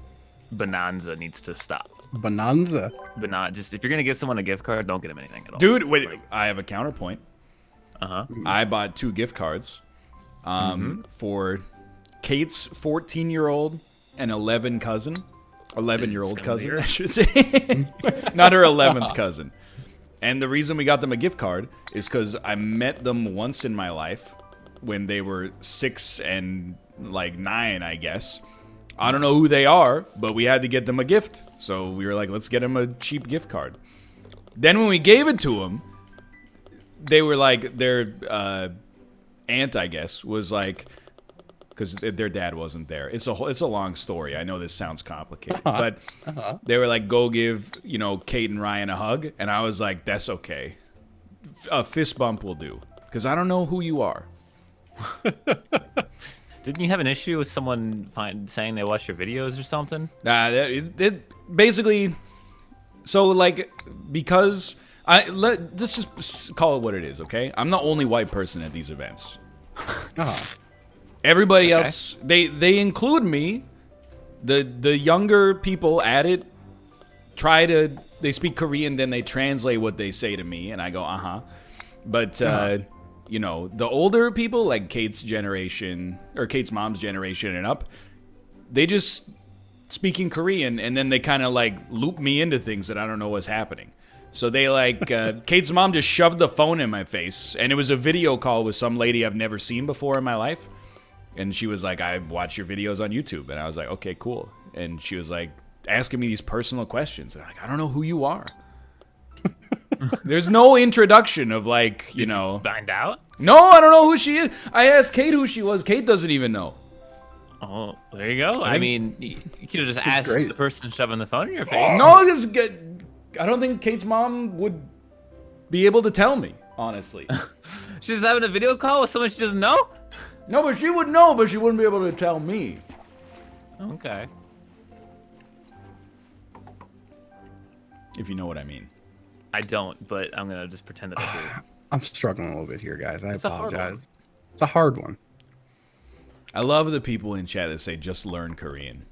bonanza needs to stop.
Bonanza.
But not just if you're gonna give someone a gift card, don't get them anything at all.
Dude, wait, I have a counterpoint.
Uh-huh.
I bought 2 gift cards for Kate's 14-year-old an 11-year-old cousin,
weird.
I should say. Not her 11th cousin. And the reason we got them a gift card is because I met them once in my life when they were 6 and like 9, I guess. I don't know who they are, but we had to get them a gift. So we were like, let's get them a cheap gift card. Then when we gave it to them, they were like, their aunt, I guess, was like, because their dad wasn't there. It's a long story. I know this sounds complicated, but they were like, go give, Kate and Ryan a hug. And I was like, that's okay. A fist bump will do. Because I don't know who you are.
Didn't you have an issue with someone saying they watched your videos or something?
It basically, so like, because let's just call it what it is, okay? I'm the only white person at these events. Everybody else, they include me. The younger people at it they speak Korean, then they translate what they say to me, and I go, But the older people, like Kate's generation, or Kate's mom's generation and up, they just speak in Korean, and then they kind of like loop me into things that I don't know what's happening. So they like, Kate's mom just shoved the phone in my face, and it was a video call with some lady I've never seen before in my life. And she was like, I watch your videos on YouTube. And I was like, okay, cool. And she was like, asking me these personal questions. And I'm like, I don't know who you are. There's no introduction of like,
Did you find out?
No, I don't know who she is. I asked Kate who she was. Kate doesn't even know.
Oh, there you go. I mean, you could have just asked
great.
the person shoving the phone in your face.
No, I don't think Kate's mom would be able to tell me, honestly.
She's having a video call with someone she doesn't know?
No, but she would know, but she wouldn't be able to tell me.
Okay.
If you know what I mean.
I don't, but I'm going to just pretend that I do.
I'm struggling a little bit here, guys. I
It's a hard
apologize. It's a hard one.
I love the people in chat that say just learn Korean.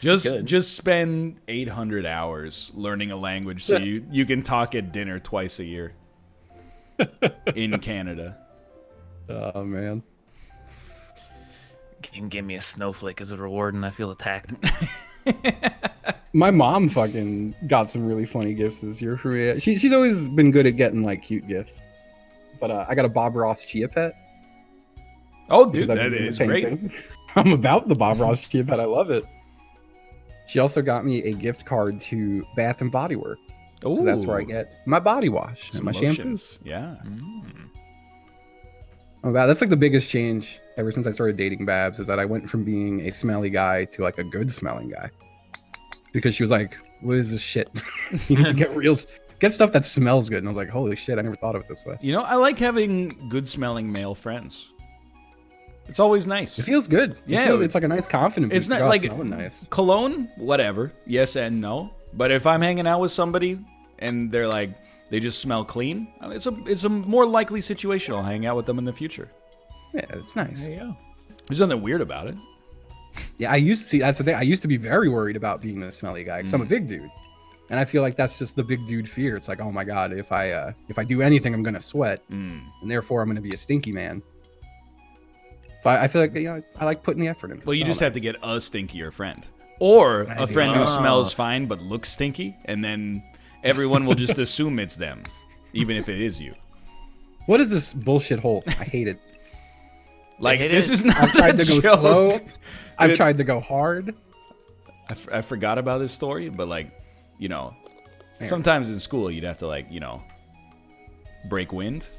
Just spend 800 hours learning a language so you can talk at dinner twice a year in Canada.
Oh man.
You can give me a snowflake as a reward and I feel attacked.
My mom fucking got some really funny gifts this year for me. She's always been good at getting like cute gifts. But I got a Bob Ross Chia Pet.
Oh, dude,
because I've
that
been
is
painting.
great.
I'm about the Bob Ross Chia Pet. I love it. She also got me a gift card to Bath and Body Works.
Oh,
That's where I get my body wash and my shampoos.
lotions. Yeah.
Oh, wow, that's like the biggest change ever since I started dating Babs, is that I went from being a smelly guy to like a good smelling guy. Because she was like, what is this shit? You need to get stuff that smells good. And I was like, holy shit, I never thought of it this way.
I like having good smelling male friends. It's always nice.
It feels good.
Yeah,
it's like a nice confidence.
It's
booster.
not
Oh,
like
smelling nice.
cologne, whatever. Yes and no. But if I'm hanging out with somebody and they're like, they just smell clean, it's a more likely situation I'll hang out with them in the future.
Yeah, it's nice.
There you go. There's nothing weird about it.
Yeah, that's the thing. I used to be very worried about being the smelly guy because I'm a big dude. And I feel like that's just the big dude fear. It's like, oh my God, if I do anything, I'm going to sweat. And therefore I'm going to be a stinky man. So I feel like, I like putting the effort into.
Well, you just have to get a stinkier friend. Or a friend who smells fine but looks stinky, and then everyone will just assume it's them, even if it is you.
What is this bullshit hole? I hate it.
Like, this is not
I've tried to go
joke.
slow. I've tried to go hard.
I forgot about this story, but like, sometimes in school you'd have to like, break wind.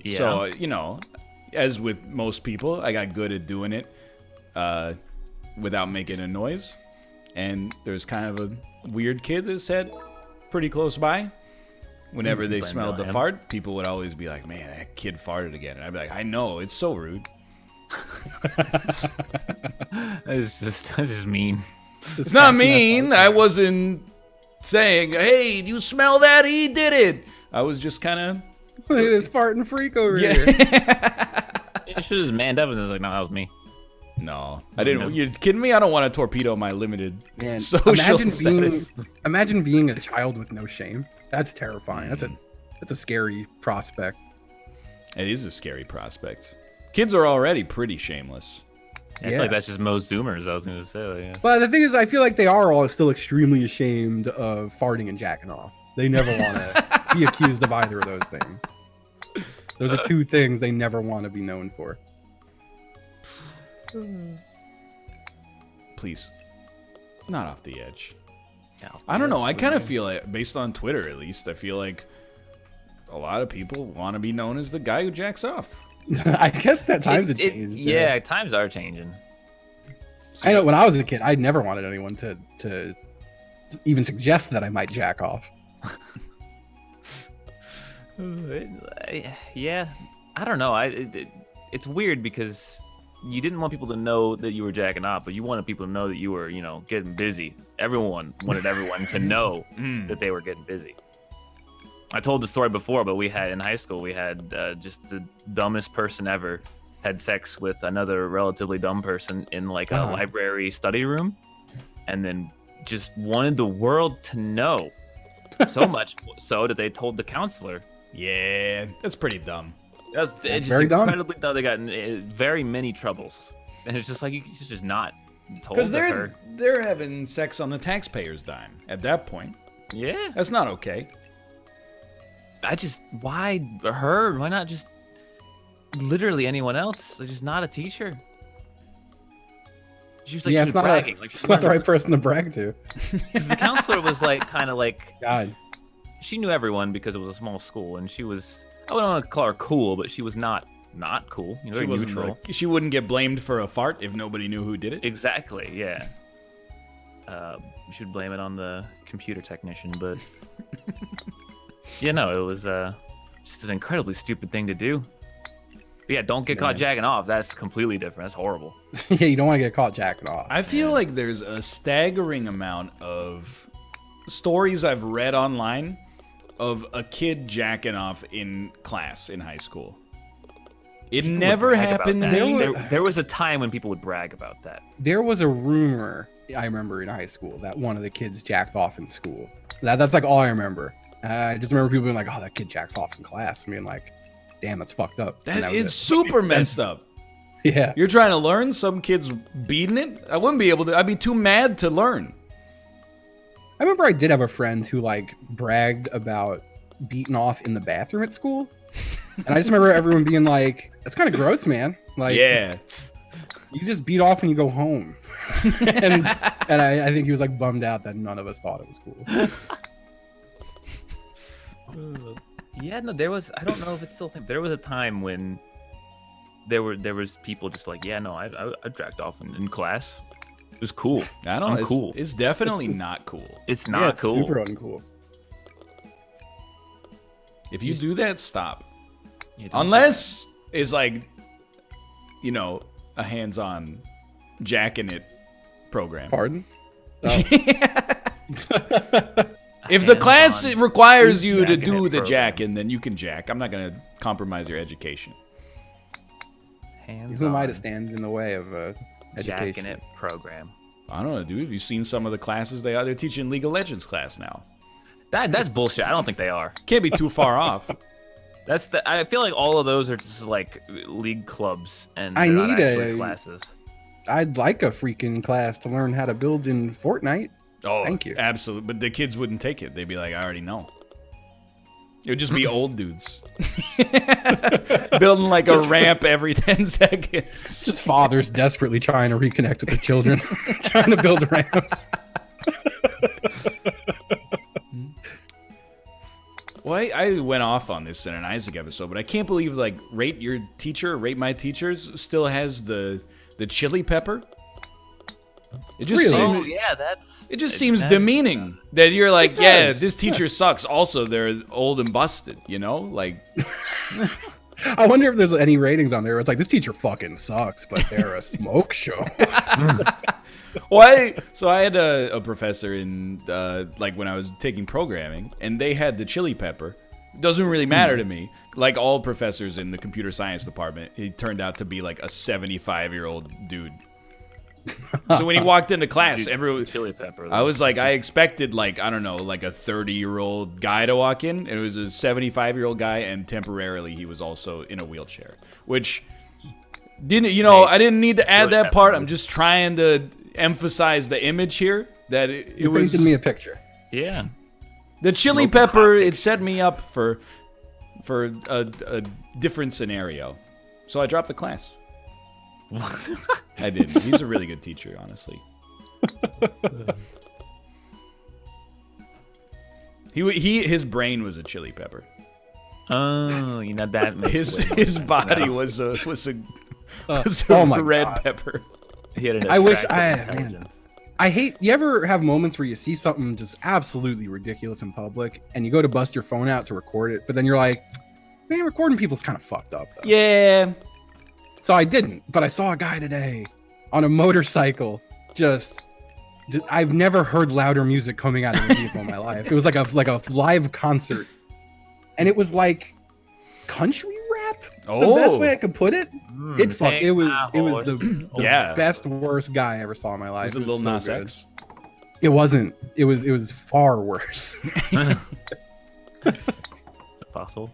Yeah.
So, as with most people, I got good at doing it without making a noise. And there's kind of a weird kid that sat pretty close by. Whenever they smelled the fart, people would always be like, man, that kid farted again. And I'd be like, I know, it's so rude.
That's just mean.
It's not mean. I wasn't saying, hey, do you smell that? He did it. I was just kind of...
Look at this farting freak over here.
You should have just manned up and was like, no, that was me.
No, I didn't. You're kidding me? I don't want to torpedo my limited
Man,
social status.
Imagine being a child with no shame. That's terrifying. That's a scary prospect.
It is a scary prospect. Kids are already pretty shameless.
I feel like that's just most Zoomers. I was gonna say, like, yeah.
But the thing is, I feel like they are all still extremely ashamed of farting and jacking off. They never want to be accused of either of those things. Those are two things they never want to be known for.
Please, not off the edge.
Yeah,
I don't know. I kind of feel like, based on Twitter at least, I feel like a lot of people want to be known as the guy who jacks off.
I guess that times have changed.
Yeah, times are changing.
I know when I was a kid, I never wanted anyone to even suggest that I might jack off.
Yeah, I don't know. It's weird because you didn't want people to know that you were jacking off, but you wanted people to know that you were, getting busy. Everyone wanted everyone to know that they were getting busy. I told the story before, but in high school, we had just the dumbest person ever had sex with another relatively dumb person in like a library study room, and then just wanted the world to know so much so that they told the counselor.
Yeah, that's pretty dumb.
It's just
very
incredibly dumb. They got in very many troubles, and it's just like you just not told
Because
her.
they're having sex on the taxpayer's dime at that point.
Yeah,
That's not okay.
why her? Why not just literally anyone else? They're just not a teacher. She was like,
Yeah,
she was bragging.
it's not the right person to brag to.
Because the counselor was like, kind of like,
God.
she knew everyone because it was a small school, and she was, I wouldn't want to call her cool, but she was not cool. Very neutral.
She wouldn't get blamed for a fart if nobody knew who did it.
Exactly, yeah. We should blame it on the computer technician, but yeah, no, it was just an incredibly stupid thing to do. But yeah, don't get caught jacking off. That's completely different. That's horrible.
Yeah, you don't want to get caught jacking off.
I feel like there's a staggering amount of stories I've read online of a kid jacking off in class in high school. It never happened to me.
There was a time when people would brag about that.
There was a rumor I remember in high school that one of the kids jacked off in school. That's like all I remember. I just remember people being like, "Oh, that kid jacks off in class," and being like, "Damn, that's fucked up."
That is super messed up.
Yeah.
You're trying to learn, some kid's beating it? I wouldn't be able to. I'd be too mad to learn.
I remember I did have a friend who like bragged about beating off in the bathroom at school. And I just remember everyone being like, "That's kind of gross, man." Like,
yeah.
You just beat off when you go home. and I think he was like bummed out that none of us thought it was cool.
Yeah, no, there was, I don't know if it's still, there was a time when there was people just like, yeah, no, I jacked off in class. It was cool.
I don't know.
Cool.
It's definitely not cool.
It's not
it's
cool.
Super uncool.
If you do that, stop.
Yeah, don't
Unless it's like, a hands-on jacking it program.
Pardon?
If the class
hands-on
requires you to
jacking
do
it
the
program.
jacking, then you can jack. I'm not going to compromise your education.
Who am I to stand in the way of education?
Jacking it program.
I don't know, dude. Have you seen some of the classes they are? They're teaching League of Legends class now.
That's bullshit. I don't think they are.
Can't be too far off.
I feel like all of those are just like league clubs and
I
they're not
need
actually
a-
classes.
I'd like a freaking class to learn how to build in Fortnite.
Oh,
Thank you.
Absolutely. But the kids wouldn't take it. They'd be like, I already know. It would just be old dudes. Building like a ramp every 10 seconds.
Just fathers desperately trying to reconnect with their children, trying to build ramps.
Well, I went off on this in an Isaac episode, but I can't believe, like, Rate Your Teacher, Rate My Teachers still has the chili pepper. It just
Really?
seems,
Yeah, that's.
it just seems demeaning that you're like,
It
yeah,
does.
this teacher sucks. Also, they're old and busted, Like,
I wonder if there's any ratings on there where it's like, this teacher fucking sucks, but they're a smoke show.
So I had a professor in, like, when I was taking programming, and they had the chili pepper. Doesn't really matter to me. Like all professors in the computer science department, he turned out to be like a 75-year-old dude. So when he walked into class, everyone,
chili pepper.
I was like, I expected like, I don't know, like a 30-year-old guy to walk in, and it was a 75-year-old guy, and temporarily he was also in a wheelchair, which Didn't you know?
Hey,
I didn't need to add
really
that part.
happy.
I'm just trying to emphasize the image here. That it
You
was
painted me a picture.
Yeah.
the chili
Smoking hot
pepper. It
picture.
set me up for a different scenario. So I dropped the class. I did. He's a really good teacher, honestly. His brain was a chili pepper.
Oh, you know that makes way more
His
sense
body
now.
was a
oh my
red
God.
pepper.
He had an
I wish
attractive
man.
intelligence.
I hate. You ever have moments where you see something just absolutely ridiculous in public, and you go to bust your phone out to record it, but then you're like, man, recording people's kind of fucked up. Though.
Yeah.
So I didn't, but I saw a guy today on a motorcycle. I've never heard louder music coming out of a vehicle in my life. It was like a live concert, and it was like country rap. It's the best way I could put it. It was the
Yeah.
best worst guy I ever saw in my life.
Was it
It
Lil
was so
Nas
good.
X?
It wasn't. It was far worse.
Possible.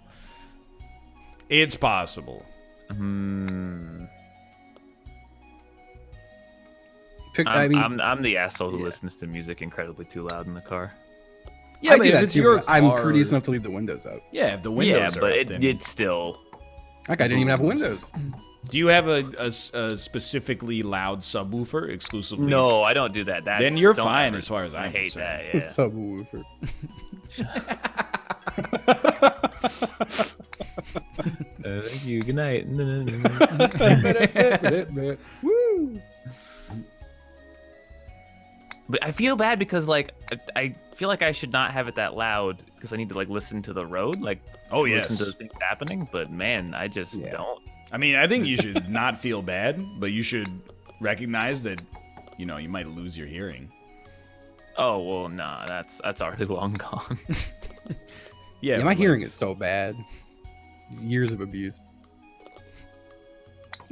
It's possible.
I'm the asshole who listens to music incredibly too loud in the car.
Yeah,
I
but
do
if
that
it's
too,
your
but I'm
car-
courteous enough to leave the windows up.
Yeah, if the windows
yeah,
are
but
up, then-
it's still.
That guy didn't even have windows.
Do you have a specifically loud subwoofer exclusively?
No, I don't do that.
Then you're
don't
fine
ever-
as far as
I
I'm
hate
concerned.
that. Yeah.
Subwoofer.
Thank you. Good night.
Woo!
But I feel bad because like I feel like I should not have it that loud because I need to like listen to the road, like
Oh, yes.
listen to the things happening. But man, I just don't.
I mean, I think you should not feel bad, but you should recognize that, you know, you might lose your hearing.
Oh well, nah, that's already long gone.
Yeah,
Yeah, my hearing is so bad. Years of abuse.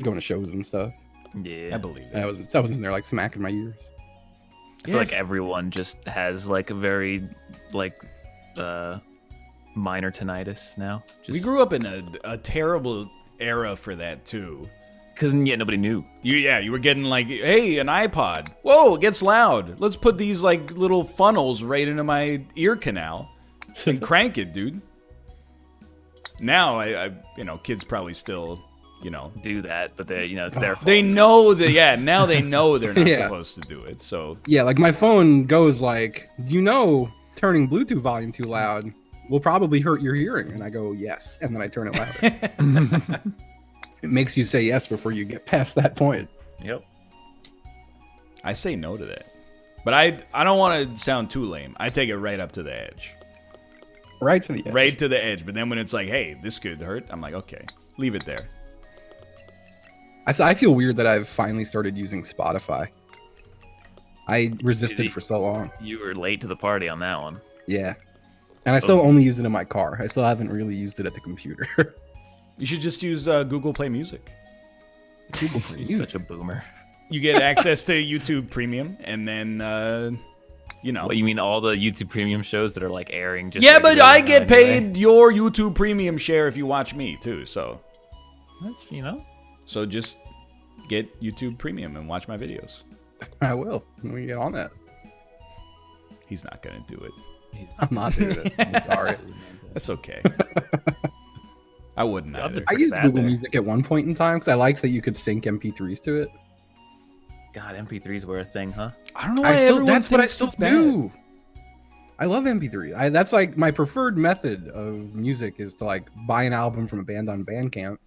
Going to shows and stuff.
Yeah,
I believe it.
I was in there like smacking my ears.
I feel like everyone just has like a very like minor tinnitus now.
We grew up in a terrible era for that too.
Because nobody knew.
You were getting like, hey, an iPod. Whoa, it gets loud. Let's put these like little funnels right into my ear canal and crank it, dude. Now, I kids probably still,
do that, but they, it's their fault.
they know that. Yeah, now they know they're not
Yeah.
supposed to do it. So
Yeah, like my phone goes like, turning Bluetooth volume too loud will probably hurt your hearing. And I go, yes. And then I turn it louder. It makes you say yes before you get past that point.
Yep.
I say no to that. But I don't want to sound too lame. I take it right up to the edge.
Right to the edge.
Right to the edge. But then when it's like, hey, this could hurt, I'm like, okay, leave it there.
I feel weird that I've finally started using Spotify. I resisted for so long.
You were late to the party on that one.
Yeah. And I still only use it in my car. I still haven't really used it at the computer.
You should just use Google Play Music.
You're such a boomer.
You get access to YouTube Premium, and then,
What, you mean all the YouTube Premium shows that are like airing just
Yeah, but
regularly
I get
anyway?
paid your YouTube Premium share if you watch me, too, so.
That's,
So just get YouTube Premium and watch my videos.
I will. When we get on that.
He's not going to do it.
I'm not doing it. I'm sorry.
That's okay. I wouldn't either.
I used
bad
Google
there.
Music at one point in time because I liked that you could sync MP3s to it.
God, MP3s were a thing, huh?
I don't know why everyone
That's what I
thinks
still
it's bad.
do. I love MP3. That's like my preferred method of music is to like buy an album from a band on Bandcamp.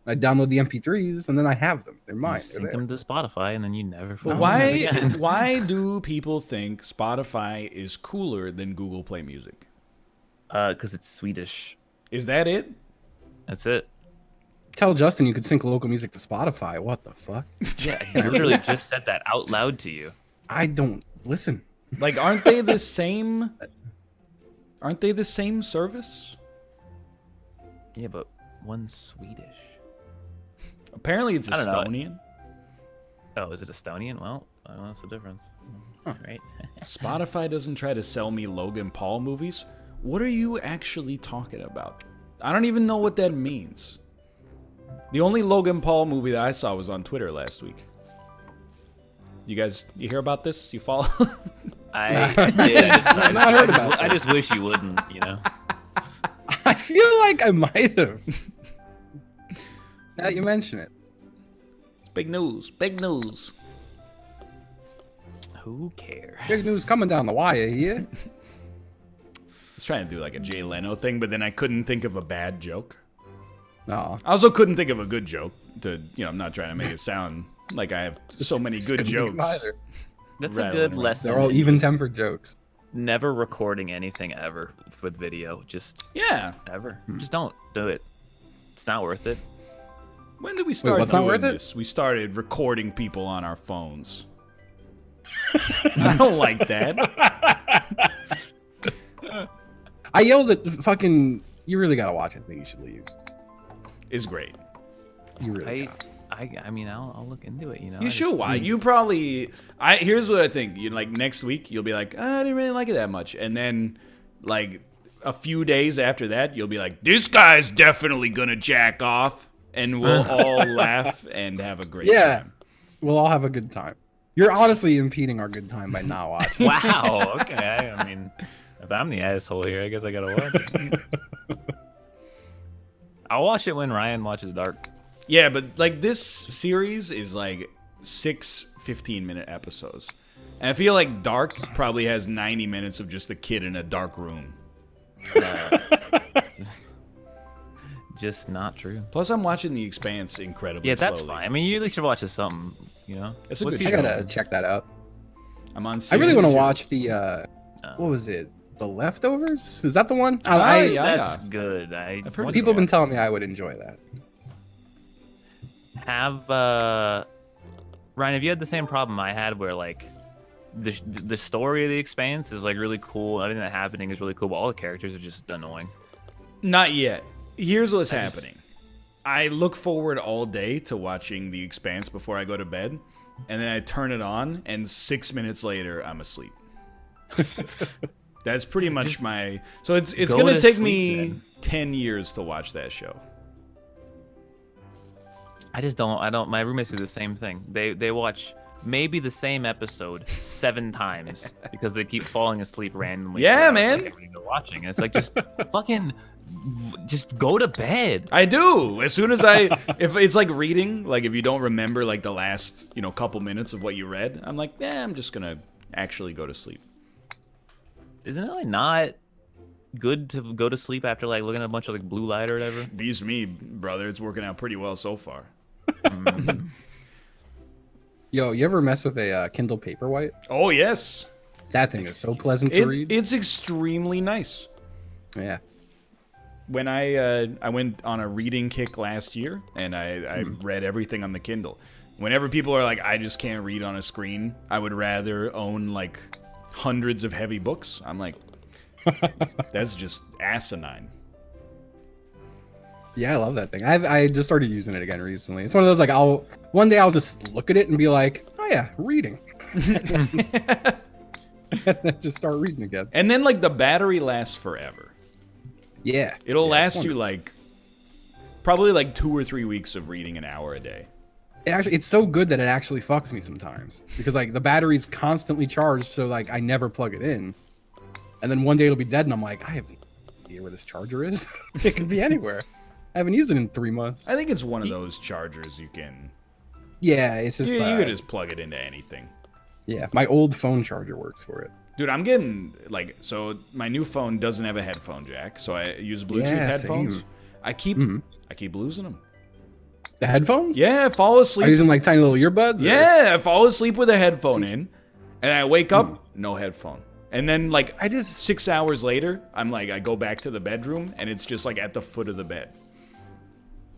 I download the MP3s and then I have them. They're mine.
You
They're
sync
there.
them to Spotify and then you never
But
find them again.
why do people think Spotify is cooler than Google Play Music?
Because it's Swedish.
Is that it?
That's it.
Tell Justin you could sync local music to Spotify. What the fuck?
Yeah, he literally just said that out loud to you.
I don't listen.
Like, aren't they the same? Aren't they the same service?
Yeah, but one's Swedish.
Apparently, it's
I don't know.
Estonian.
Oh, is it Estonian? Well, I don't know what's the difference. Right?
Spotify doesn't try to sell me Logan Paul movies. What are you actually talking about? I don't even know what that means. The only Logan Paul movie that I saw was on Twitter last week. You guys, you hear about this? You follow?
I just wish you wouldn't, you know.
I feel like I might have. Now that you mention it.
Big news. Big news.
Who cares?
Big news coming down the wire here.
I was trying to do like a Jay Leno thing, but then I couldn't think of a bad joke.
No.
I also couldn't think of a good joke. I'm not trying to make it sound like I have so many good jokes.
That's a good lesson.
They're all even-tempered jokes.
Never recording anything ever with video. Just ever. Just don't do it. It's not worth it.
When did we start
what's not
doing
worth it?
this? We started recording people on our phones. I don't like that.
I yelled at fucking. You really gotta watch it. I think you should leave.
It's great.
You really.
I mean, I'll look into it. You know.
You should watch. You probably. Here's what I think. Like next week, you'll be like, I didn't really like it that much, and then like a few days after that, you'll be like, this guy's definitely gonna jack off, and we'll all laugh and have a great time.
We'll all have a good time. You're honestly impeding our good time by not watching.
Wow. Okay. I mean, if I'm the asshole here, I guess I gotta watch it. I'll watch it when Ryan watches Dark.
Yeah, but like this series is like 6 15-minute episodes. And I feel like Dark probably has 90 minutes of just a kid in a dark room.
Just not true.
Plus, I'm watching The Expanse incredibly
that's
slowly.
fine. I mean, you at least should watch something, you know?
It's a
What's
good
I
show.
gotta check that out.
I'm on
I really
season
want to
2.
watch the, what was it? The Leftovers? Is that the one?
That's good.
I've heard
People have been telling me I would enjoy that.
Ryan, have you had the same problem I had where, like, the story of The Expanse is, like, really cool. Everything that's happening is really cool, but all the characters are just annoying.
Not yet. Here's what's happening. I look forward all day to watching The Expanse before I go to bed, and then I turn it on, and 6 minutes later, I'm asleep. That's pretty much my... So it's going to take me 10 years to watch that show.
I don't. My roommates do the same thing. They watch maybe the same episode 7 times because they keep falling asleep randomly.
Yeah, man.
They're watching. And it's like, just just go to bed.
I do. As soon as if it's like reading, like if you don't remember like the last, couple minutes of what you read, I'm like, I'm just gonna actually go to sleep.
Isn't it like not good to go to sleep after like looking at a bunch of like blue light or whatever?
Beats me, brother. It's working out pretty well so far.
Yo, you ever mess with a Kindle Paperwhite?
Oh yes.
That thing is so pleasant to read.
It's extremely nice.
Yeah.
When I went on a reading kick last year, and I read everything on the Kindle. Whenever people are like, I just can't read on a screen, I would rather own like hundreds of heavy books. I'm like, that's just asinine.
Yeah, I love that thing. I just started using it again recently. It's one of those like one day I'll just look at it and be like, oh yeah, reading. And then just start reading again.
And then like the battery lasts forever.
Yeah.
It'll last you like probably like 2 or 3 weeks of reading an hour a day.
It's so good that it actually fucks me sometimes because like the battery's constantly charged, so like I never plug it in. And then one day it'll be dead and I'm like, I have no idea where this charger is. It could be anywhere. I haven't used it in 3 months.
I think it's one of those chargers you can...
Yeah, it's just...
You could just plug it into anything.
Yeah, my old phone charger works for it.
Dude, I'm getting, like... So, my new phone doesn't have a headphone jack, so I use Bluetooth headphones.
Same.
I keep losing them.
The headphones?
Yeah, I fall asleep...
Are you using, like, tiny little earbuds?
Yeah, I fall asleep with a headphone in, and I wake up, no headphone. And then, like, 6 hours later, I'm like, I go back to the bedroom, and it's just, like, at the foot of the bed.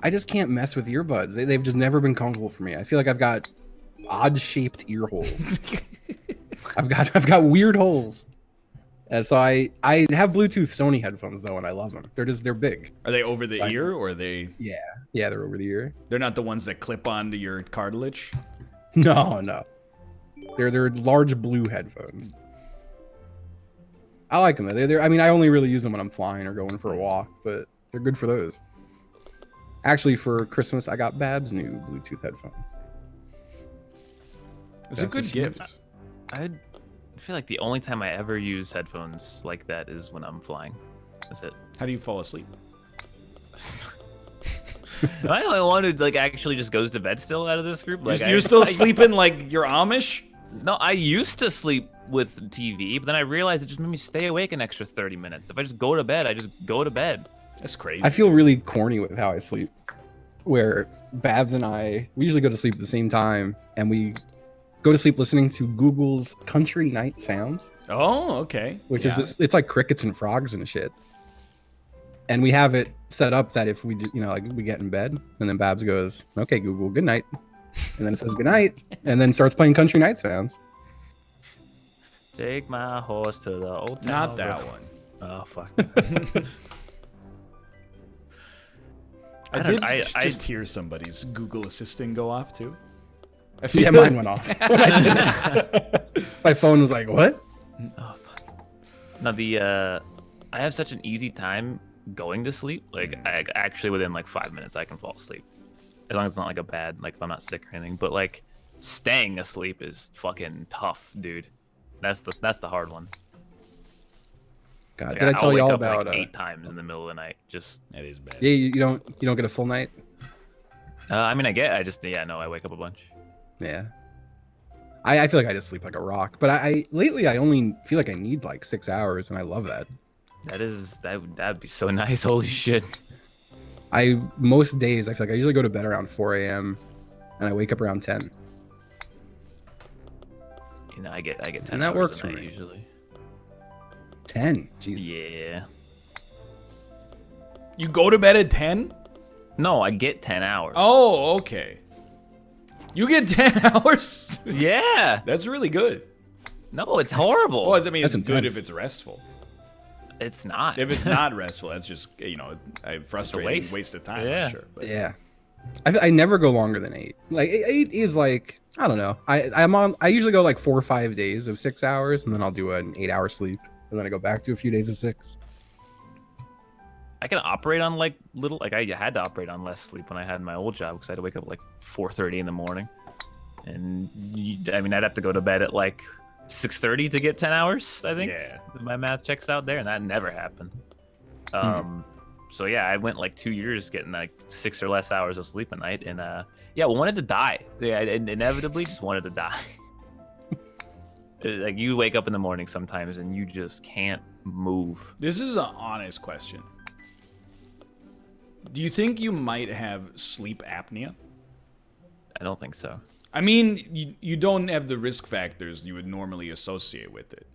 I just can't mess with earbuds. They've just never been comfortable for me. I feel like I've got odd-shaped ear holes. I've got weird holes. So I have Bluetooth Sony headphones though, and I love them. They're big.
Are they over the ear or are they?
Yeah, they're over the ear.
They're not the ones that clip onto your cartilage.
No. They're large blue headphones. I like them. I mean, I only really use them when I'm flying or going for a walk, but they're good for those. Actually, for Christmas, I got Babs new Bluetooth headphones.
It's a
That's
good
what she-
gift.
I feel like the only time I ever use headphones like that is when I'm flying. That's it.
How do you fall asleep?
Am I the only one who like actually just goes to bed still out of this group? Like
You're still sleeping like you're Amish?
No, I used to sleep with TV, but then I realized it just made me stay awake an extra 30 minutes. If I just go to bed, I just go to bed.
That's crazy.
I feel really corny with how I sleep. Where Babs and I, we usually go to sleep at the same time, and we go to sleep listening to Google's Country Night Sounds,
Oh, okay.
which
Yeah.
is this, it's like crickets and frogs and shit. And we have it set up that if we, like we get in bed, and then Babs goes, "Okay, Google, good night," and then it says good night, and then starts playing Country Night Sounds.
Take my horse to the old town.
Not that one.
Oh fuck.
I
don't-
did
I-
just hear somebody's Google Assistant go off too. I
Yeah,
feel-
mine went off. When I did it. My phone was like, "What?"
Oh fuck. Now I have such an easy time going to sleep. Like I actually within like 5 minutes I can fall asleep, as long as it's not like a bad like if I'm not sick or anything. But like staying asleep is fucking tough, dude. That's the hard one.
God,
Like,
did I
I'll
tell
wake
y'all
up,
about?
like 8 times in the middle of the night? Just
That is bad.
Yeah, you don't get a full night.
I mean I wake up a bunch.
Yeah. I feel like I just sleep like a rock, but lately I only feel like I need like 6 hours, and I love that.
That'd be so nice. Holy shit.
Most days I feel like I usually go to bed around 4 a.m. and I wake up around 10.
You know, I get 10
And that
hours
works
a
for
night
me.
usually.
10. Jesus.
Yeah.
You go to bed at 10?
No, I get 10 hours.
Oh, okay. You get 10 hours?
Yeah.
That's really good.
No, it's horrible.
Well, I mean,
That's
it's good
intense.
if it's restful.
It's not.
If it's not restful, that's just, a frustrating waste of time,
Yeah.
I'm sure. But
Yeah. I never go longer than 8. Like 8 is like, I don't know. I usually go like 4 or 5 days of 6 hours, and then I'll do an 8-hour sleep, and then I go back to a few days of 6.
I can operate on like little, like I had to operate on less sleep when I had my old job because I had to wake up at like 4:30 in the morning, and I'd have to go to bed at like 6:30 to get 10 hours. I think.
Yeah.
If my math checks out there, and that never happened. So yeah, I went like 2 years getting like 6 or less hours of sleep a night, and wanted to die. Yeah, I inevitably just wanted to die. Like you wake up in the morning sometimes and you just can't move.
This is an honest question. Do you think you might have sleep apnea?
I don't think so.
I mean, you don't have the risk factors you would normally associate with it.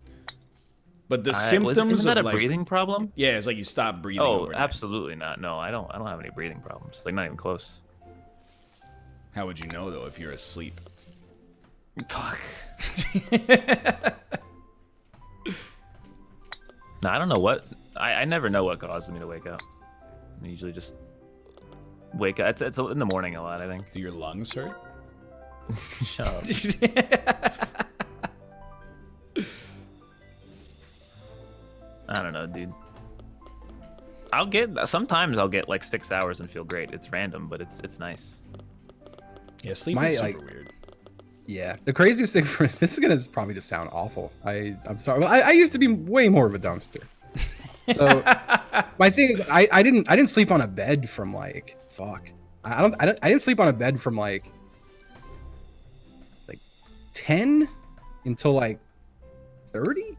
But the symptoms
isn't that
of
a
like,
breathing problem?
Yeah, it's like you stop breathing.
Oh,
overnight.
absolutely not. No, I don't have any breathing problems. Like not even close.
How would you know though if you're asleep?
Fuck. No, I don't know what. I never know what causes me to wake up. I usually just wake up. It's in the morning a lot, I think.
Do your lungs hurt?
Shut up. I don't know, dude. Sometimes I'll get like 6 hours and feel great. It's random, but it's nice.
Yeah, sleep
My,
is super
like-
weird.
Yeah, the craziest thing for this is gonna probably just sound awful. I'm sorry. Well, I used to be way more of a dumpster. So my thing is, I didn't sleep on a bed from like I didn't sleep on a bed from like 10 until like 30.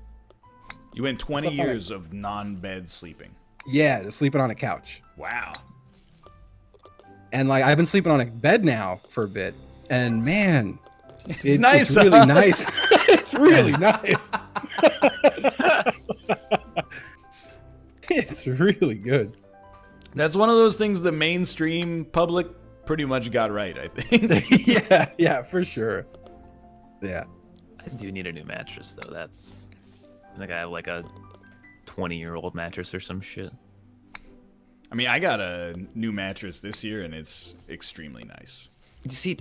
You went 20
Stuff like-
years of non-bed sleeping.
Yeah, just sleeping on a couch.
Wow.
And like I've been sleeping on a bed now for a bit, and man,
It's
it's
nice.
really
huh?
nice. It's really nice. It's really good.
That's one of those things the mainstream public pretty much got right, I think.
Yeah, for sure. Yeah.
I do need a new mattress though. I think I have like a 20-year-old mattress or some shit.
I mean, I got a new mattress this year, and it's extremely nice.
You see,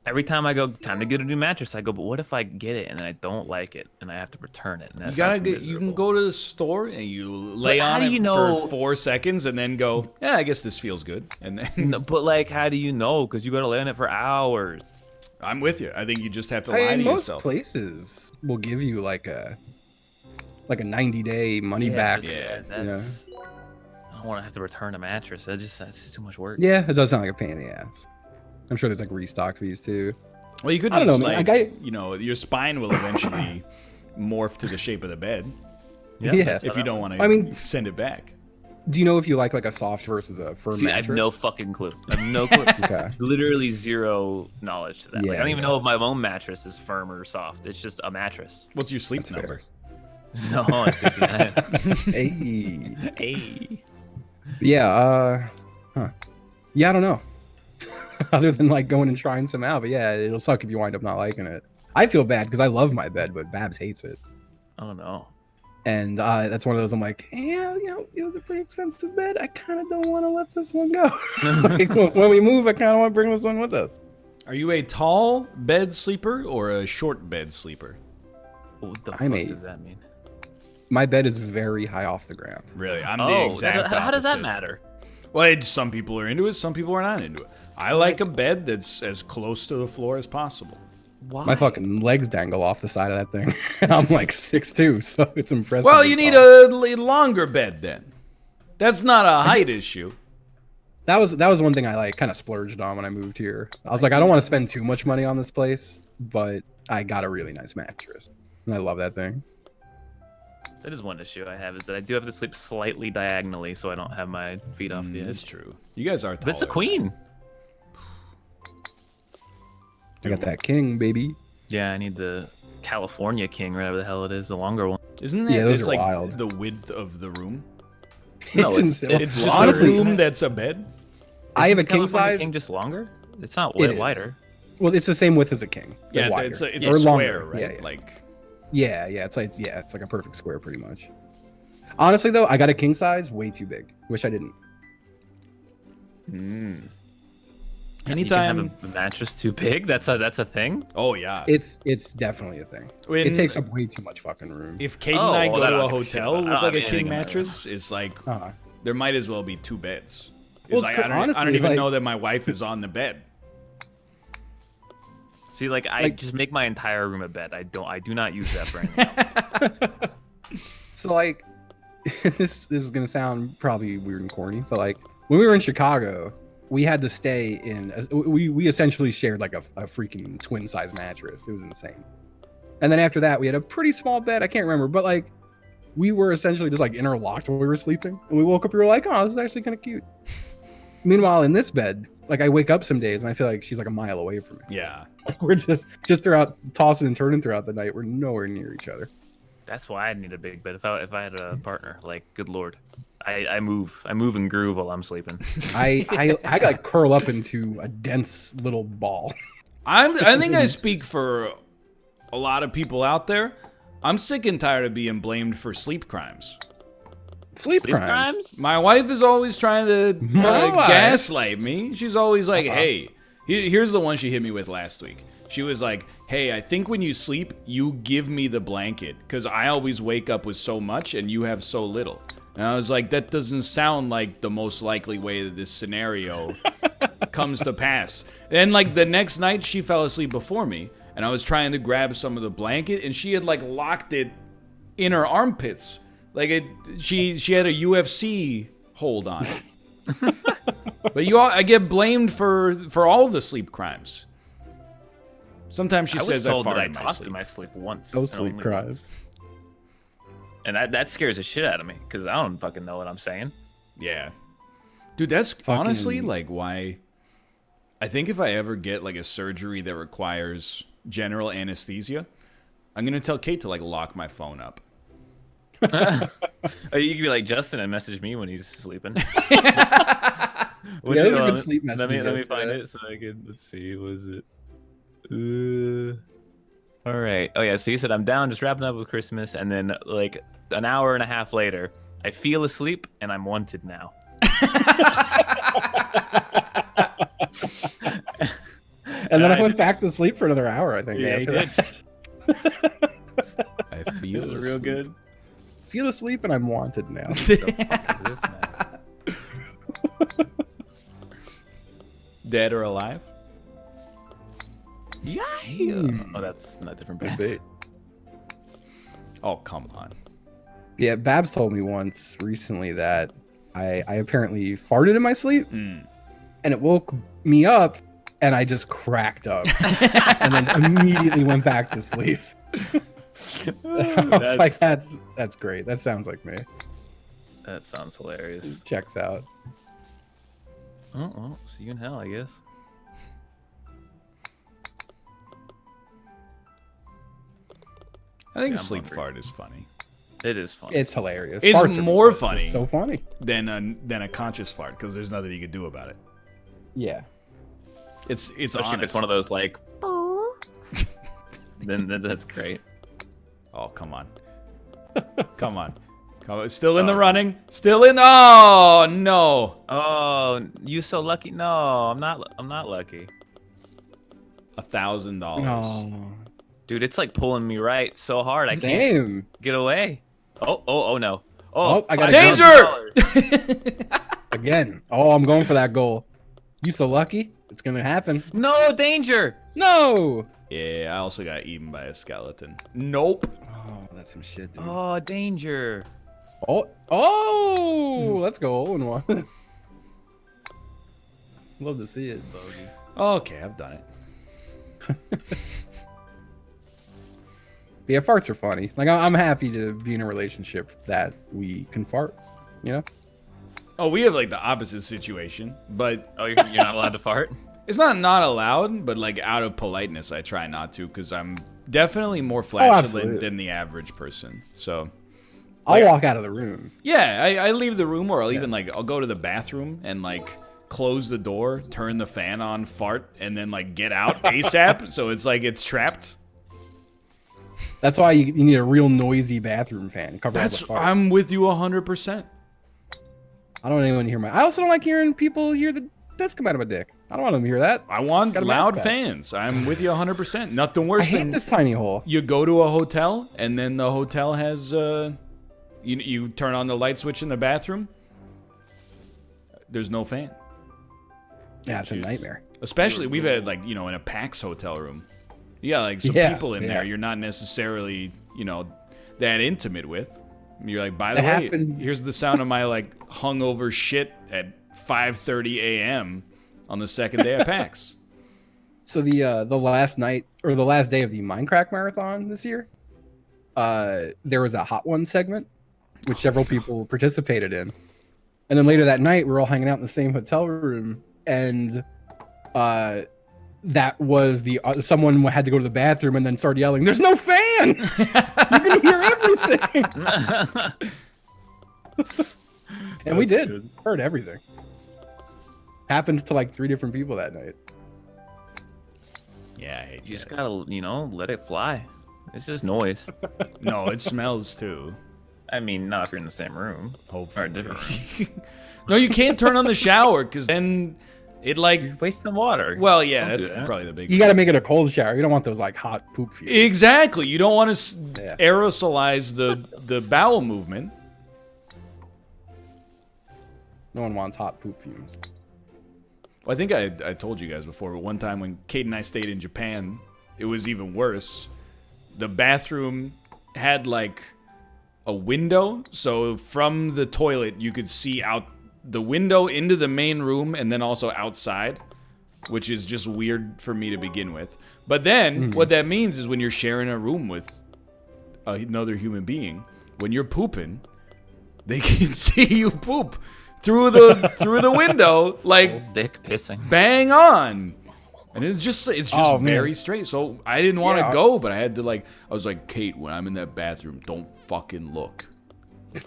Every time I go, time to get a new mattress, I go, but what if I get it and then I don't like it and I have to return it? And that
You gotta
sounds
get. You can
miserable.
go to the store and you lay
how
on
do
it
you know-
for 4 seconds and then go, yeah, I guess this feels good. And then
No, but like, how do you know? Because you gotta lay on it for hours.
I'm with you. I think you just have to lie to
most
yourself.
places will give you like a 90-day money back.
Yeah,
that's. I don't want to have to return a mattress. That's just too much work.
Yeah, it does sound like a pain in the ass. I'm sure there's like restock fees too.
Well, you could
I don't
just
know, man.
like, you know, your spine will eventually morph to the shape of the bed
Yeah.
if you don't want to.
I mean-
send it back.
Do you know if you like a soft versus a firm
See, I
mattress?
have no fucking clue. I have no clue.
Okay.
Literally zero knowledge to that. Like, I
Yeah,
don't even
yeah.
know if my own mattress is firm or soft. It's just a mattress.
What's your sleep
That's
number?
fair.
No, it's just that.
Hey.
Hey.
Yeah, Yeah, I don't know. Other than like going and trying some out, but yeah, it'll suck if you wind up not liking it. I feel bad because I love my bed, but Babs hates it.
Oh no.
And that's one of those I'm like, yeah, you know, it was a pretty expensive bed. I kind of don't want to let this one go. Like when we move, I kind of want to bring this one with us.
Are you a tall bed sleeper or a short bed sleeper?
What the
I'm
fuck
a-
does that mean?
My bed is very high off the ground.
Really, I'm the
Oh,
exact
how does that
opposite.
matter?
Well, some people are into it, some people are not into it. I like a bed that's as close to the floor as possible.
Why?
My fucking legs dangle off the side of that thing. And I'm like 6'2", so it's impressive.
Well, you need a longer bed then. That's not a height issue.
That was one thing I like kind of splurged on when I moved here. I was like, I don't want to spend too much money on this place, but I got a really nice mattress, and I love that thing.
That is one issue I have, is that I do have to sleep slightly diagonally so I don't have my feet off the
That's
edge.
true. You guys are
But it's the
taller.
queen.
I got that king, baby.
Yeah, I need the California king, whatever the hell it is, the longer one.
Isn't that
Yeah, those
it's
are
like
wild.
the width of the room?
No,
It's insane.
It's just
honestly,
a room that's a bed?
I have a
Isn't the
king
California
size.
king just longer? It's not
It is.
wider.
Well, it's the same width as a king. but
Yeah,
wider.
it's a
Or
square,
longer.
right?
Yeah, yeah.
Like,
It's like a perfect square, pretty much. Honestly, though, I got a king size way too big. Wish I didn't.
anytime.
You can have a mattress too big? That's a thing?
Oh yeah.
It's definitely a thing.
When-
It takes up way too much fucking room.
If Kate
Oh,
and I
well,
go
that
to
I
a
don't give a shit
hotel
about.
with
I don't
like a
have
king
anything in my
mattress, it's like
Uh-huh.
there might as well be 2 beds. It's
Well,
like,
it's
I don't
honestly,
even
like-
know that my wife is on the bed.
See, like I
Like-
just make my entire room a bed. I do not use that for anything else.
So like, this is gonna sound probably weird and corny, but like when we were in Chicago, we had to stay in. We essentially shared like a freaking twin size mattress. It was insane. And then after that, we had a pretty small bed. I can't remember, but like we were essentially just like interlocked while we were sleeping. And we woke up, we were like, oh, this is actually kind of cute. Meanwhile, in this bed, like I wake up some days and I feel like she's like a mile away from me.
Yeah.
We're just throughout tossing and turning throughout the night. We're nowhere near each other.
That's why I need a big bed. If I had a partner, like, good lord, I move and groove while I'm sleeping.
I like curl up into a dense little ball.
I think I speak for a lot of people out there. I'm sick and tired of being blamed for sleep crimes.
Sleep crimes.
My wife is always trying to
My wife?
gaslight me. She's always like, hey, here's the one she hit me with last week. She was like, hey, I think when you sleep, you give me the blanket because I always wake up with so much and you have so little. And I was like, that doesn't sound like the most likely way that this scenario comes to pass. And like the next night, she fell asleep before me and I was trying to grab some of the blanket and she had like locked it in her armpits. Like she had a UFC hold on it. But I get blamed for all the sleep crimes. Sometimes she
I was
says
told
I
that I
fart in my
talked
sleep.
in my sleep once.
No
and
sleep
only
crimes.
once. And that scares the shit out of me because I don't fucking know what I'm saying.
Yeah. Dude, that's honestly like why I think if I ever get like a surgery that requires general anesthesia, I'm going to tell Kate to like lock my phone up.
Oh, you could be like Justin and message me when he's sleeping.
Yeah, those are good sleep
Let me
messages,
find
yeah.
it so I can. Let's see. Was it? All right. Oh yeah. So you said I'm down, just wrapping up with Christmas, and then like an hour and a half later, I feel asleep and I'm wanted now.
And then I went back to sleep for another hour, I think.
Yeah, he did.
I feel
Real
asleep.
good.
Feel asleep and I'm wanted now.
What the fuck is this, man?
Dead or alive?
Yeah. Oh, that's not different.
That's
Band.
it.
Oh, come on.
Yeah, Babs told me once recently that I apparently farted in my sleep, and it woke me up, and I just cracked up, and then immediately went back to sleep. I was like, that's great. That sounds like me.
That sounds hilarious.
Checks out.
Oh, well, see you in hell, I guess.
I think
Yeah, I'm
sleep
hungry.
fart is funny.
It is fun.
It's hilarious.
It's
Farts are
more
just
funny.
so funny.
Than a conscious fart because there's nothing you can do about it.
Yeah.
It's
Especially if it's
honest.
one of those like. then that's great.
Oh, come on. Come on. Come on. Still in the running. Still in. Oh, no.
Oh, you so lucky? No, I'm not lucky.
$1,000.
Oh,
Dude, it's like pulling me right so hard. I can't
same.
get away. Oh no.
Oh, I got
Danger!
Again. Oh, I'm going for that goal. You so lucky? It's gonna happen.
No danger.
No.
Yeah, I also got eaten by a skeleton. Nope.
Oh, that's some shit, dude.
Oh, danger.
Oh, let's go 0-1. Love to see it.
Okay, I've done it.
Yeah, farts are funny. Like, I'm happy to be in a relationship that we can fart, you know?
Oh, we have like the opposite situation, but
Oh, you're not allowed to fart?
it's not allowed, but like out of politeness, I try not to because I'm definitely more flatulent
absolutely.
than the average person. So
I'll walk out of the room.
yeah, I leave the room, or I'll even like I'll go to the bathroom and like close the door, turn the fan on, fart, and then like get out ASAP. So it's like it's trapped.
That's why you need a real noisy bathroom fan. Cover all the farts.
I'm with you 100%.
I don't want anyone to hear I also don't like hearing people hear the piss come out of my dick. I don't want them to hear that.
I want
Got a
loud
mask back.
fans. I'm with you 100%. Nothing
I
worse
hate
than
this tiny hole.
you go to a hotel and then the hotel has you turn on the light switch in the bathroom. There's no fan.
Yeah, it's a nightmare.
Especially we've had like, in a PAX hotel room. You got like some
Yeah,
people in
yeah.
there you're not necessarily, that intimate with. You're like, by the
That
way,
happened-
here's the sound of my like hungover shit at 5:30 a.m. on the second day of PAX.
So the last night or the last day of the Minecraft marathon this year, there was a Hot One segment, which several people participated in, and then later that night we were all hanging out in the same hotel room, and that was someone had to go to the bathroom and then started yelling, "There's no fan! You can hear everything!" And we did heard everything. Happened to like 3 different people that night.
Yeah, I hate
You just
that.
gotta, let it fly. It's just noise.
No, it smells too.
I mean, not if you're in the same room.
Hopefully.
Or a different room.
No, you can't turn on the shower because then it like.
You're wasting water.
Well, yeah,
Don't do
that's
that.
probably the big.
You got to make it a cold shower. You don't want those like hot poop fumes.
Exactly. You don't want to
Yeah.
aerosolize the bowel movement.
No one wants hot poop fumes.
Well, I think I told you guys before, but one time when Kate and I stayed in Japan, it was even worse. The bathroom had like a window, so from the toilet you could see out the window into the main room and then also outside, which is just weird for me to begin with. But then what that means is when you're sharing a room with another human being, when you're pooping, they can see you poop through the window, like
Dick pissing.
bang on. And it's just
Oh, man.
very straight. So I didn't want to
Yeah.
go, but I had to I was like, Kate, when I'm in that bathroom, don't fucking look.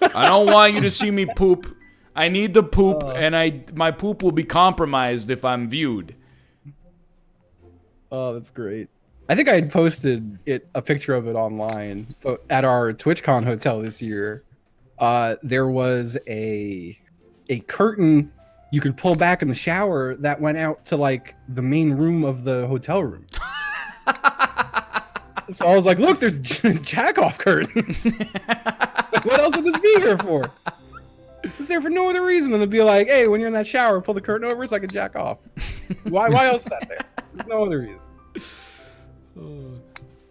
I don't want you to see me poop. I need the poop, and my poop will be compromised if I'm viewed.
Oh, that's great. I think I had posted a picture of it online. So at our TwitchCon hotel this year, there was a curtain you could pull back in the shower that went out to like the main room of the hotel room. So I was like, look, there's jack-off curtains. Like, what else would this be here for? It's there for no other reason than to be like, hey, when you're in that shower, pull the curtain over so I can jack off. Why else is that there? There's no other reason.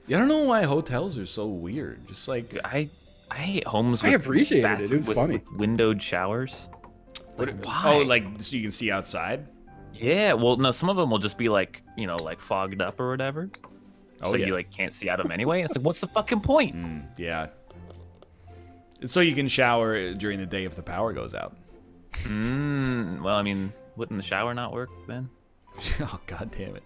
Yeah, I don't know why hotels are so weird. Just like
I hate homes.
I
with
appreciated it. It was funny.
with windowed showers.
why? Oh, like so you can see outside.
Yeah, well, no, some of them will just be like, you know, like fogged up or whatever.
Oh,
so
yeah.
you like can't see out of them anyway. It's like, what's the fucking point?
Yeah. It's so you can shower during the day if the power goes out.
Well, I mean, wouldn't the shower not work then?
Oh, god damn it.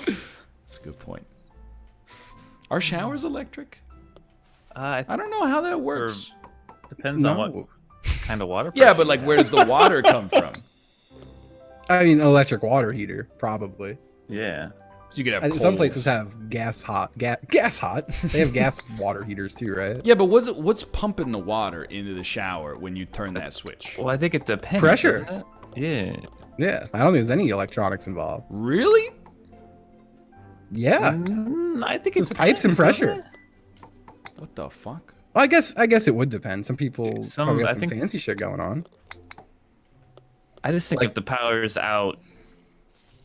That's a good point. Are showers electric? I don't know how that works.
Depends on what kind of water.
Yeah,
pressure
but
you
like,
have.
where does the water come from?
I mean, electric water heater, probably.
Yeah.
So you could have
Some
coals.
places have gas hot. They have gas water heaters too, right?
Yeah, but what's pumping the water into the shower when you turn that switch?
Well, I think it depends.
Pressure.
doesn't it? Yeah.
Yeah, I don't think there's any electronics involved.
Really?
Yeah,
I think it's
Just pipes and
depends, doesn't
pressure.
it?
What the fuck?
well, I guess it would depend. Some people probably got
I
some
think-
fancy shit going on.
I just think if the power's out,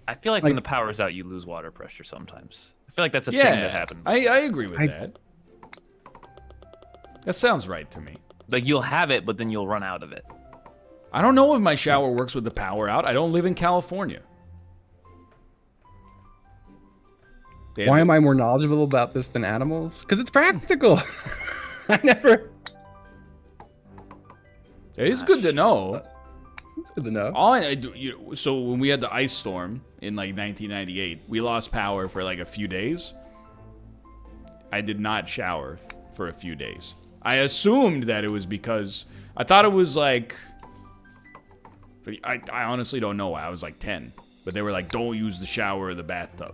I feel like when the
Like-
power's out, you lose water pressure sometimes. I feel like that's a
Yeah,
thing that happens.
I agree with that. That sounds right to me.
Like you'll have it, but then you'll run out of it.
I don't know if my shower works with the power out. I don't live in California.
Why am I more knowledgeable about this than animals? Because it's practical. I never.
It is good to know.
It's good to know.
All I do, so when we had the ice storm in like 1998, we lost power for like a few days. I did not shower for a few days. I assumed that it was because I thought it was like. I honestly don't know. I was like 10, but they were like, "Don't use the shower or the bathtub."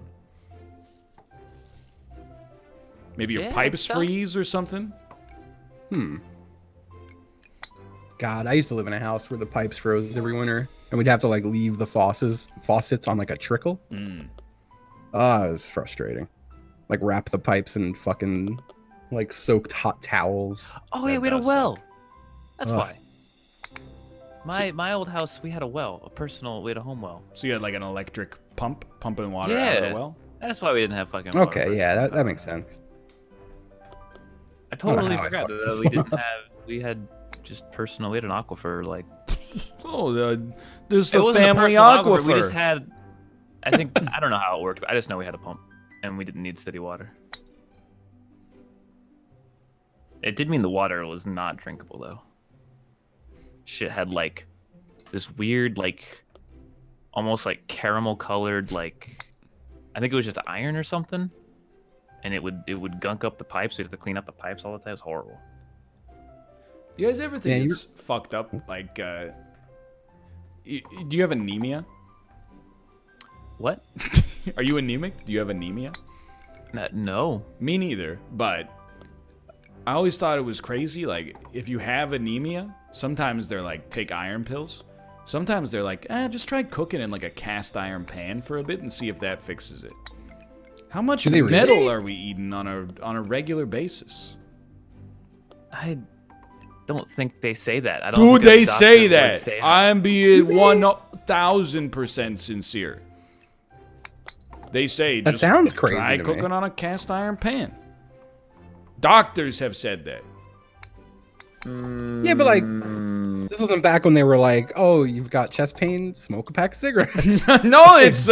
Maybe your
Yeah,
pipes
so-
freeze or something.
God, I used to live in a house where the pipes froze every winter, and we'd have to like leave the faucets on like a trickle. Ah, it was frustrating. Like wrap the pipes in fucking like soaked hot towels.
Oh
That
yeah, we had a
does
well.
suck.
That's
Ugh.
why. My old house, we had a well, we had a home well.
So you had like an electric pump pumping water out of the
Yeah.
well.
That's why we didn't have fucking water
Okay,
pressure.
yeah, that makes sense.
I
don't know
totally
how I
forgot
fucked
that
this
we didn't
one
have. We had just personal. We had an aquifer. Like
Oh, there's
it
the
wasn't a
family
personal
aquifer.
We just had. I think I don't know how it worked. But I just know we had a pump, and we didn't need city water. It did mean the water was not drinkable though. Shit had like this weird, like almost like caramel colored, like I think it was just iron or something, and it would gunk up the pipes. So you have to clean up the pipes all the time. It was horrible.
You guys ever think
Yeah,
it's fucked up? Like, do you have anemia?
What?
Are you anemic? Do you have anemia?
No.
Me neither, but I always thought it was crazy. Like, if you have anemia, sometimes they're like, take iron pills. Sometimes they're like, just try cooking in like a cast iron pan for a bit and see if that fixes it. How much
Do they
metal
really?
are we eating on a regular basis?
I don't think they say that. I don't
Dude,
think a
they
doctor
say
would
that.
say
I'm being 1000% sincere. They say
That
just
sounds crazy
try
to me.
cooking on a cast iron pan. Doctors have said that.
Yeah, but like, this wasn't back when they were like, "Oh, you've got chest pain, smoke a pack of cigarettes."
No, it's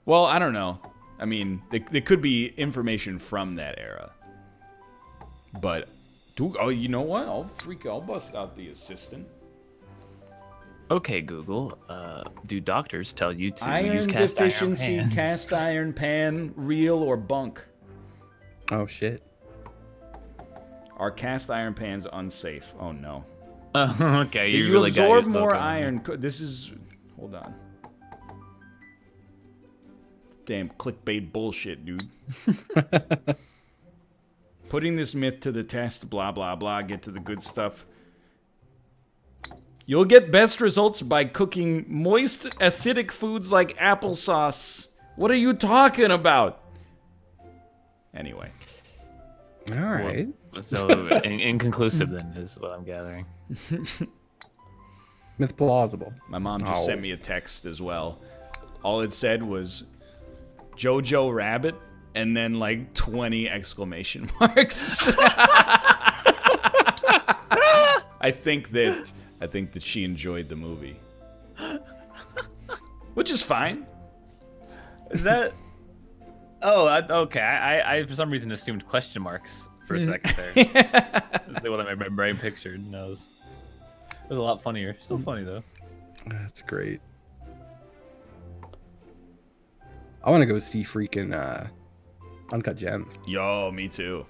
well, I don't know. I mean, there could be information from that era. But you know what? I'll bust out the assistant.
Okay, Google. Do doctors tell you to
Iron
use cast
deficiency,
iron pan?
cast iron pan, real or bunk?
Oh shit.
Are cast iron pans unsafe? Oh no.
Okay,
Do
you
you
really got
absorb
yourself
more
in there.
iron? This is. Hold on. Damn clickbait bullshit, dude. Putting this myth to the test, blah, blah, blah, get to the good stuff. You'll get best results by cooking moist, acidic foods like applesauce. What are you talking about? Anyway.
All right.
So inconclusive then is what I'm gathering.
Myth plausible.
My mom just sent me a text as well. All it said was Jojo Rabbit and then like 20 exclamation marks. I think that she enjoyed the movie. Which is fine.
Is that... Oh, okay. I for some reason assumed question marks for a second there. That's what my brain pictured. No, it was a lot funnier. Still funny, though.
That's great. I want to go see freaking Uncut Gems.
Yo, me too.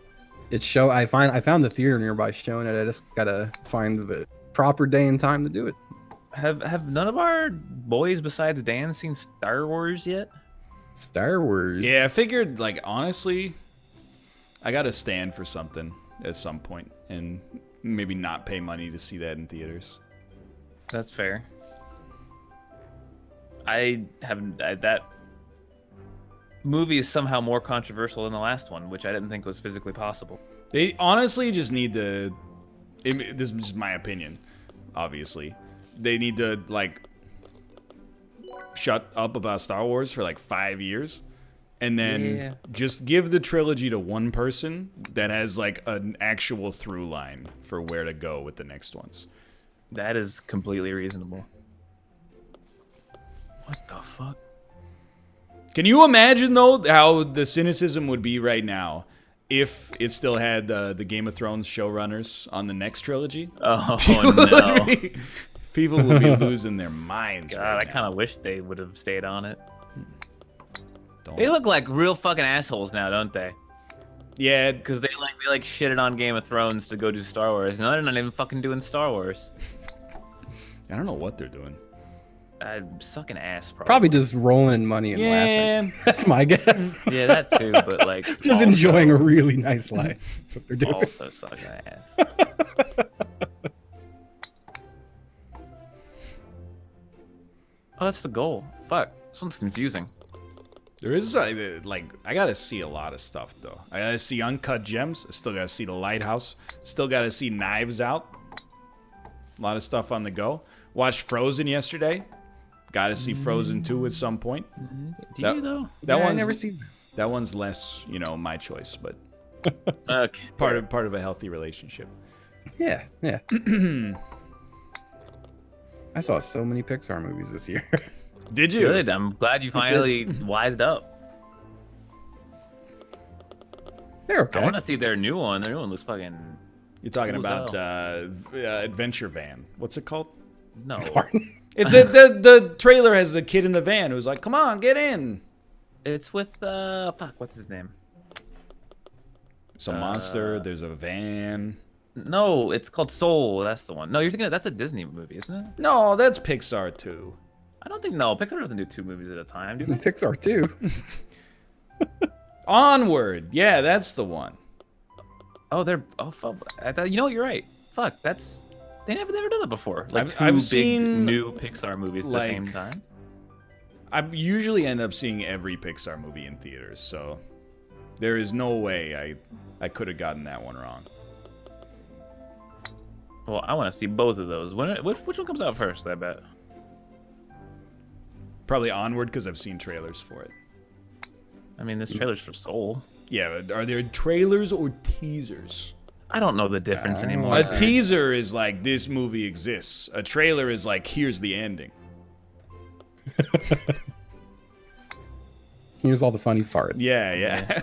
I found the theater nearby showing it. I just gotta find the proper day and time to do it.
Have none of our boys besides Dan seen Star Wars yet?
Star Wars.
Yeah, I figured, like, honestly, I gotta stand for something at some point and maybe not pay money to see that in theaters.
That's fair. That movie is somehow more controversial than the last one, which I didn't think was physically possible.
They honestly just need to... This is my opinion, obviously. They need to, like, shut up about Star Wars for, like, 5 years. And then just give the trilogy to one person that has, like, an actual through line for where to go with the next ones.
That is completely reasonable. What the fuck?
Can you imagine, though, how the cynicism would be right now if it still had the Game of Thrones showrunners on the next trilogy?
Oh, no.
People would be losing their minds.
God,
right
I kind of wish they would have stayed on it.
Don't.
They look like real fucking assholes now, don't they?
Yeah,
because they shitted on Game of Thrones to go do Star Wars. Now they're not even fucking doing Star Wars.
I don't know what they're doing.
Sucking ass,
Probably just rolling in money and laughing. That's my guess.
Yeah, that too, but like
just
also,
enjoying a really nice life. That's what they're doing.
Also sucking ass. Oh, that's the goal. Fuck, this one's confusing.
There is like I gotta see a lot of stuff though. I gotta see Uncut Gems. I still gotta see The Lighthouse. Still gotta see Knives Out. A lot of stuff on the go. Watched Frozen yesterday. Gotta see Frozen 2 at some point.
Do you though?
That one's
I never seen that.
That one's less, my choice, but
okay.
part of a healthy relationship.
Yeah. I saw so many Pixar movies this year.
Did you?
Good. I'm glad you finally wised up.
They're okay.
I want to see their new one. Their new one looks fucking.
You're talking
cool
about Adventure Van. What's it called?
No.
It's the trailer has the kid in the van who's like, "Come on, get in."
It's with fuck, what's his name?
It's a monster. There's a van.
No, it's called Soul. That's the one. No, you're thinking that's a Disney movie, isn't it?
No, that's Pixar too.
I don't think Pixar doesn't do 2 movies at a time, do they?
Pixar too.
Onward. Yeah, that's the one.
Oh, fuck. I thought, you know what? You're right. Fuck, they never done that before. Like
I've
two
seen
big new Pixar movies at the same time.
I usually end up seeing every Pixar movie in theaters, so there is no way I could have gotten that one wrong.
Well, I want to see both of those. Which one comes out first? I bet.
Probably Onward because I've seen trailers for it.
I mean, this trailer's for Soul.
Yeah, but are there trailers or teasers?
I don't know the difference anymore.
A teaser is like, this movie exists. A trailer is like, here's the ending.
Here's all the funny parts.
Yeah.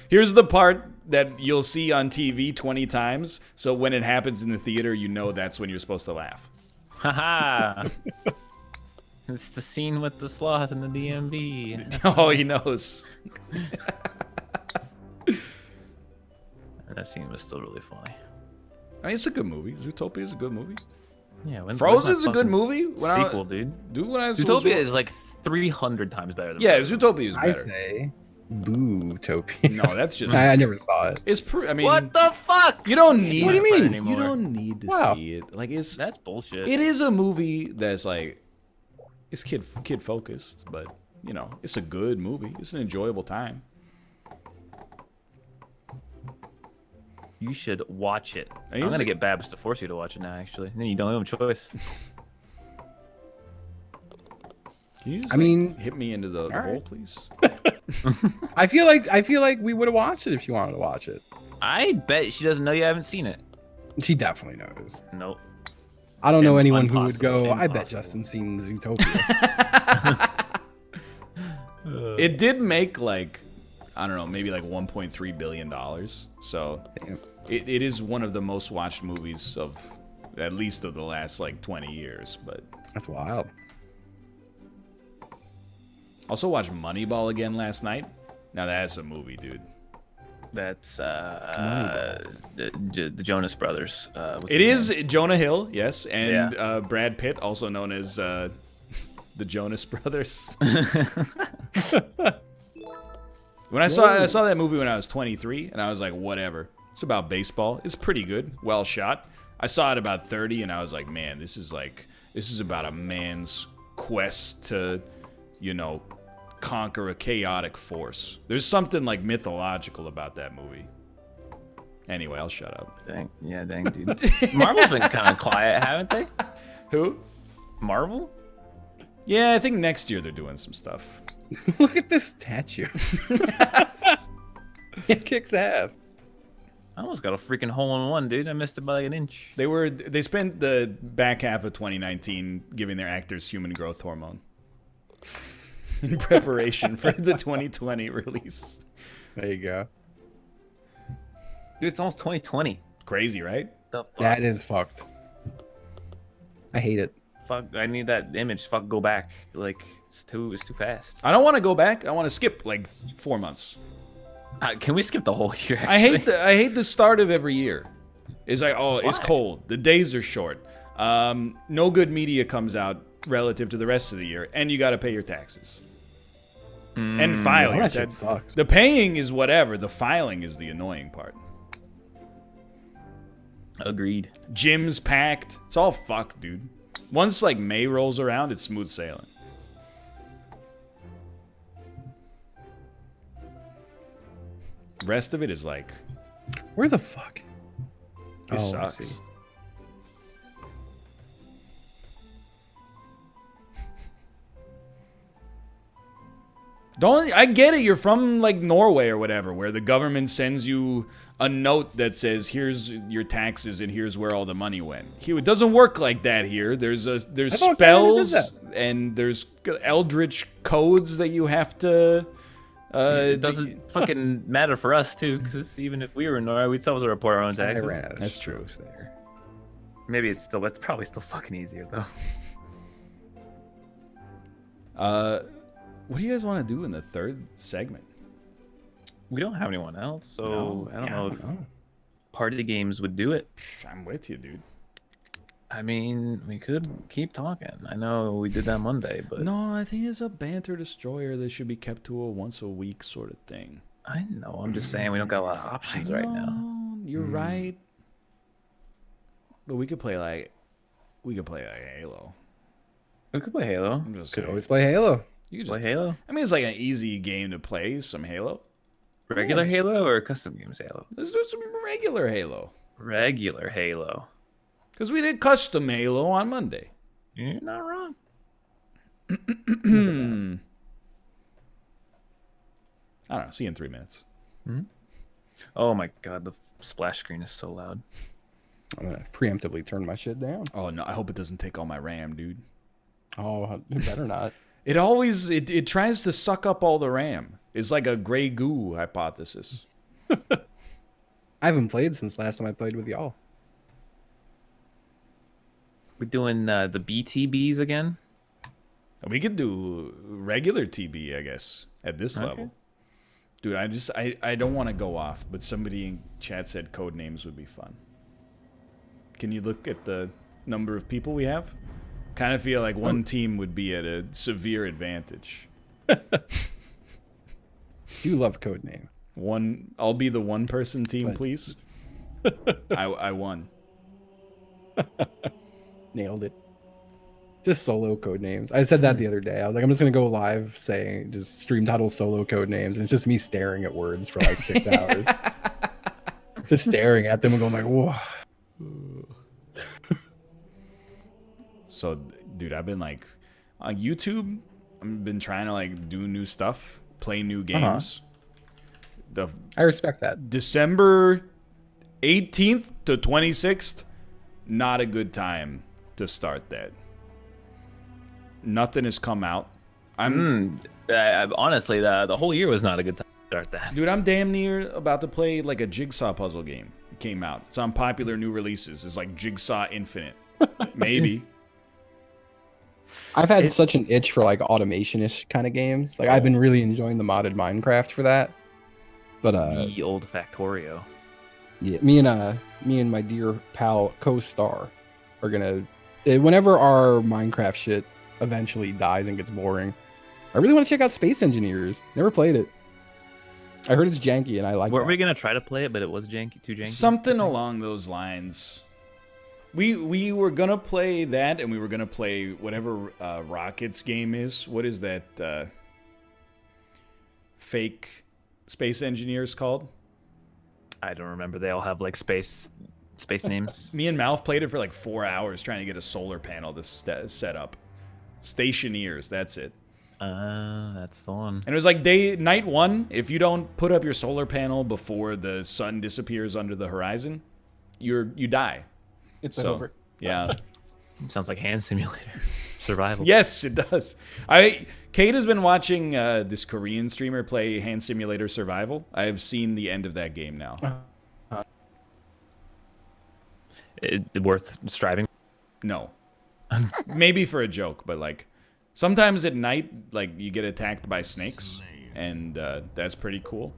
Here's the part that you'll see on TV 20 times, so when it happens in the theater, you know that's when you're supposed to laugh.
Haha. It's the scene with the sloth and the DMV.
Oh, he knows.
That scene was still really funny.
I mean, it's a good movie. Zootopia is a good movie.
Yeah,
Frozen's a good movie.
Sequel, dude.
Dude, when I
Zootopia is like 300 times better than
Yeah,
Frozen.
Zootopia is better.
I say Bootopia.
No, that's just.
I never saw it.
It's I mean,
What the fuck?
you don't need.
What do you mean?
Anymore.
You don't need to
Wow.
see it. Like it's.
That's bullshit.
It is a movie that's like, it's kid focused, but you know, it's a good movie. It's an enjoyable time.
You should watch it.
I
I'm
used
gonna
to-
get Babs to force you to watch it now. Actually, and then you don't have a choice.
Can you just,
I mean,
hit me into the
all
hole,
right.
please?
I feel like we would have watched it if she wanted to watch it.
I bet she doesn't know you haven't seen it.
She definitely knows.
Nope.
I don't know anyone who would go,
Impossible,
I bet
impossible."
Justin's seen Zootopia.
It did make like, I don't know, maybe like $1.3 billion. So
Damn.
it is one of the most watched movies of, at least of the last like 20 years. But
That's wild.
also watched Moneyball again last night. Now that's a movie, dude.
That's the Jonas Brothers. What's
It
his
is Jonah Hill, yes, and
Yeah.
Brad Pitt, also known as the Jonas Brothers. When I saw that movie when I was 23, and I was like, whatever. It's about baseball. It's pretty good, well shot. I saw it about 30, and I was like, man, this is about a man's quest to, you know, conquer a chaotic force. There's something like mythological about that movie. Anyway, I'll shut up.
Dang, yeah, dang, dude. Marvel's been kind of quiet, haven't they?
Who?
Marvel?
Yeah, I think next year they're doing some stuff.
Look at this statue. It kicks ass.
I almost got a freaking hole in one, dude. I missed it by like an inch.
They spent the back half of 2019 giving their actors human growth hormone in preparation for the 2020 release.
There you go.
Dude, it's almost 2020.
Crazy, right?
The fuck?
That is fucked. I hate it.
Fuck, I need that image. Fuck, go back. Like, it's too fast.
I don't want to go back. I want to skip like 4 months.
Can we skip the whole year? Actually?
I hate the start of every year. It's like, oh, it's cold. The days are short. No good media comes out relative to the rest of the year, and you got to pay your taxes and file.
That
your
shit sucks.
The paying is whatever. The filing is the annoying part.
Agreed.
Gym's packed. It's all fucked, dude. Once like May rolls around, it's smooth sailing. Rest of it is like,
Where the fuck?
it
I
sucks.
see.
I get it. You're from like Norway or whatever, where the government sends you a note that says, "Here's your taxes and here's where all the money went." Here, it doesn't work like that here. There's
thought Canada
spells
did
and there's eldritch codes that you have to.
It doesn't fucking matter for us too, because even if we were in Norway, we'd still have to report our own
I
taxes.
ran out of
That's true.
strokes there.
Maybe it's probably still fucking easier though.
What do you guys want to do in the third segment?
We don't have anyone else, so
No.
I don't
Yeah,
know
I
if
don't know.
party games would do it.
I'm with you, dude.
I mean, we could keep talking. I know we did that Monday, but
No, I think it's a banter destroyer that should be kept to a once a week sort of thing.
I know. I'm just saying we don't got a lot of options right now.
You're right. But we could play like Halo.
We could play Halo.
I'm just
Could
saying.
always play Halo.
You could
Play
just,
Halo.
I mean, it's like an easy game to play. Some Halo.
Regular Halo or custom games Halo?
Let's do some regular Halo.
Regular Halo.
Because we did custom Halo on Monday.
You're not wrong.
I don't know. See you in 3 minutes.
Oh my god, the splash screen is so loud.
I'm gonna preemptively turn my shit down.
Oh no! I hope it doesn't take all my RAM, dude.
Oh, it better not.
It always it tries to suck up all the RAM. It's like a gray goo hypothesis.
I haven't played since last time I played with y'all.
We're doing the BTBs again.
We could do regular TB, I guess, at this level. Dude, I don't want to go off, but somebody in chat said code names would be fun. Can you look at the number of people we have? Kind of feel like one team would be at a severe advantage.
Do do love Codename.
I'll be the one-person team,
But-
please. I won.
Nailed it. Just solo code names. I said that the other day. I was like, I'm just gonna go live saying just stream title solo code names, and it's just me staring at words for like 6 hours. Just staring at them and going like, whoa.
So, dude, I've been like on YouTube. I've been trying to like do new stuff, play new games.
I respect that.
December 18th to 26th, not a good time to start that. Nothing has come out.
Honestly, the whole year was not a good time to start that.
Dude, I'm damn near about to play like a Jigsaw puzzle game. It came out. It's on popular new releases. It's like Jigsaw Infinite. Maybe.
I've had such an itch for like automation-ish kind of games. Like I've been really enjoying the modded Minecraft for that. But
The old Factorio.
yeah, me and my dear pal Co-Star are gonna whenever our Minecraft shit eventually dies and gets boring, I really want to check out Space Engineers. Never played it. I heard it's janky and I like
Were
that.
we gonna try to play it, but it was janky, too janky?
Something along those lines. We were gonna play that, and we were gonna play whatever Rockets game is. What is that fake Space Engineers called?
I don't remember. They all have like space names.
Me and Malf played it for like 4 hours trying to get a solar panel to set up. Stationeers, that's it.
That's the one.
And it was like night one. If you don't put up your solar panel before the sun disappears under the horizon, you die.
It's
So,
over.
Yeah.
Sounds like Hand Simulator. Survival.
Yes, it does. Kate has been watching this Korean streamer play Hand Simulator Survival. I have seen the end of that game now.
Worth striving.
No. Maybe for a joke, but like sometimes at night, like you get attacked by snakes, and that's pretty cool.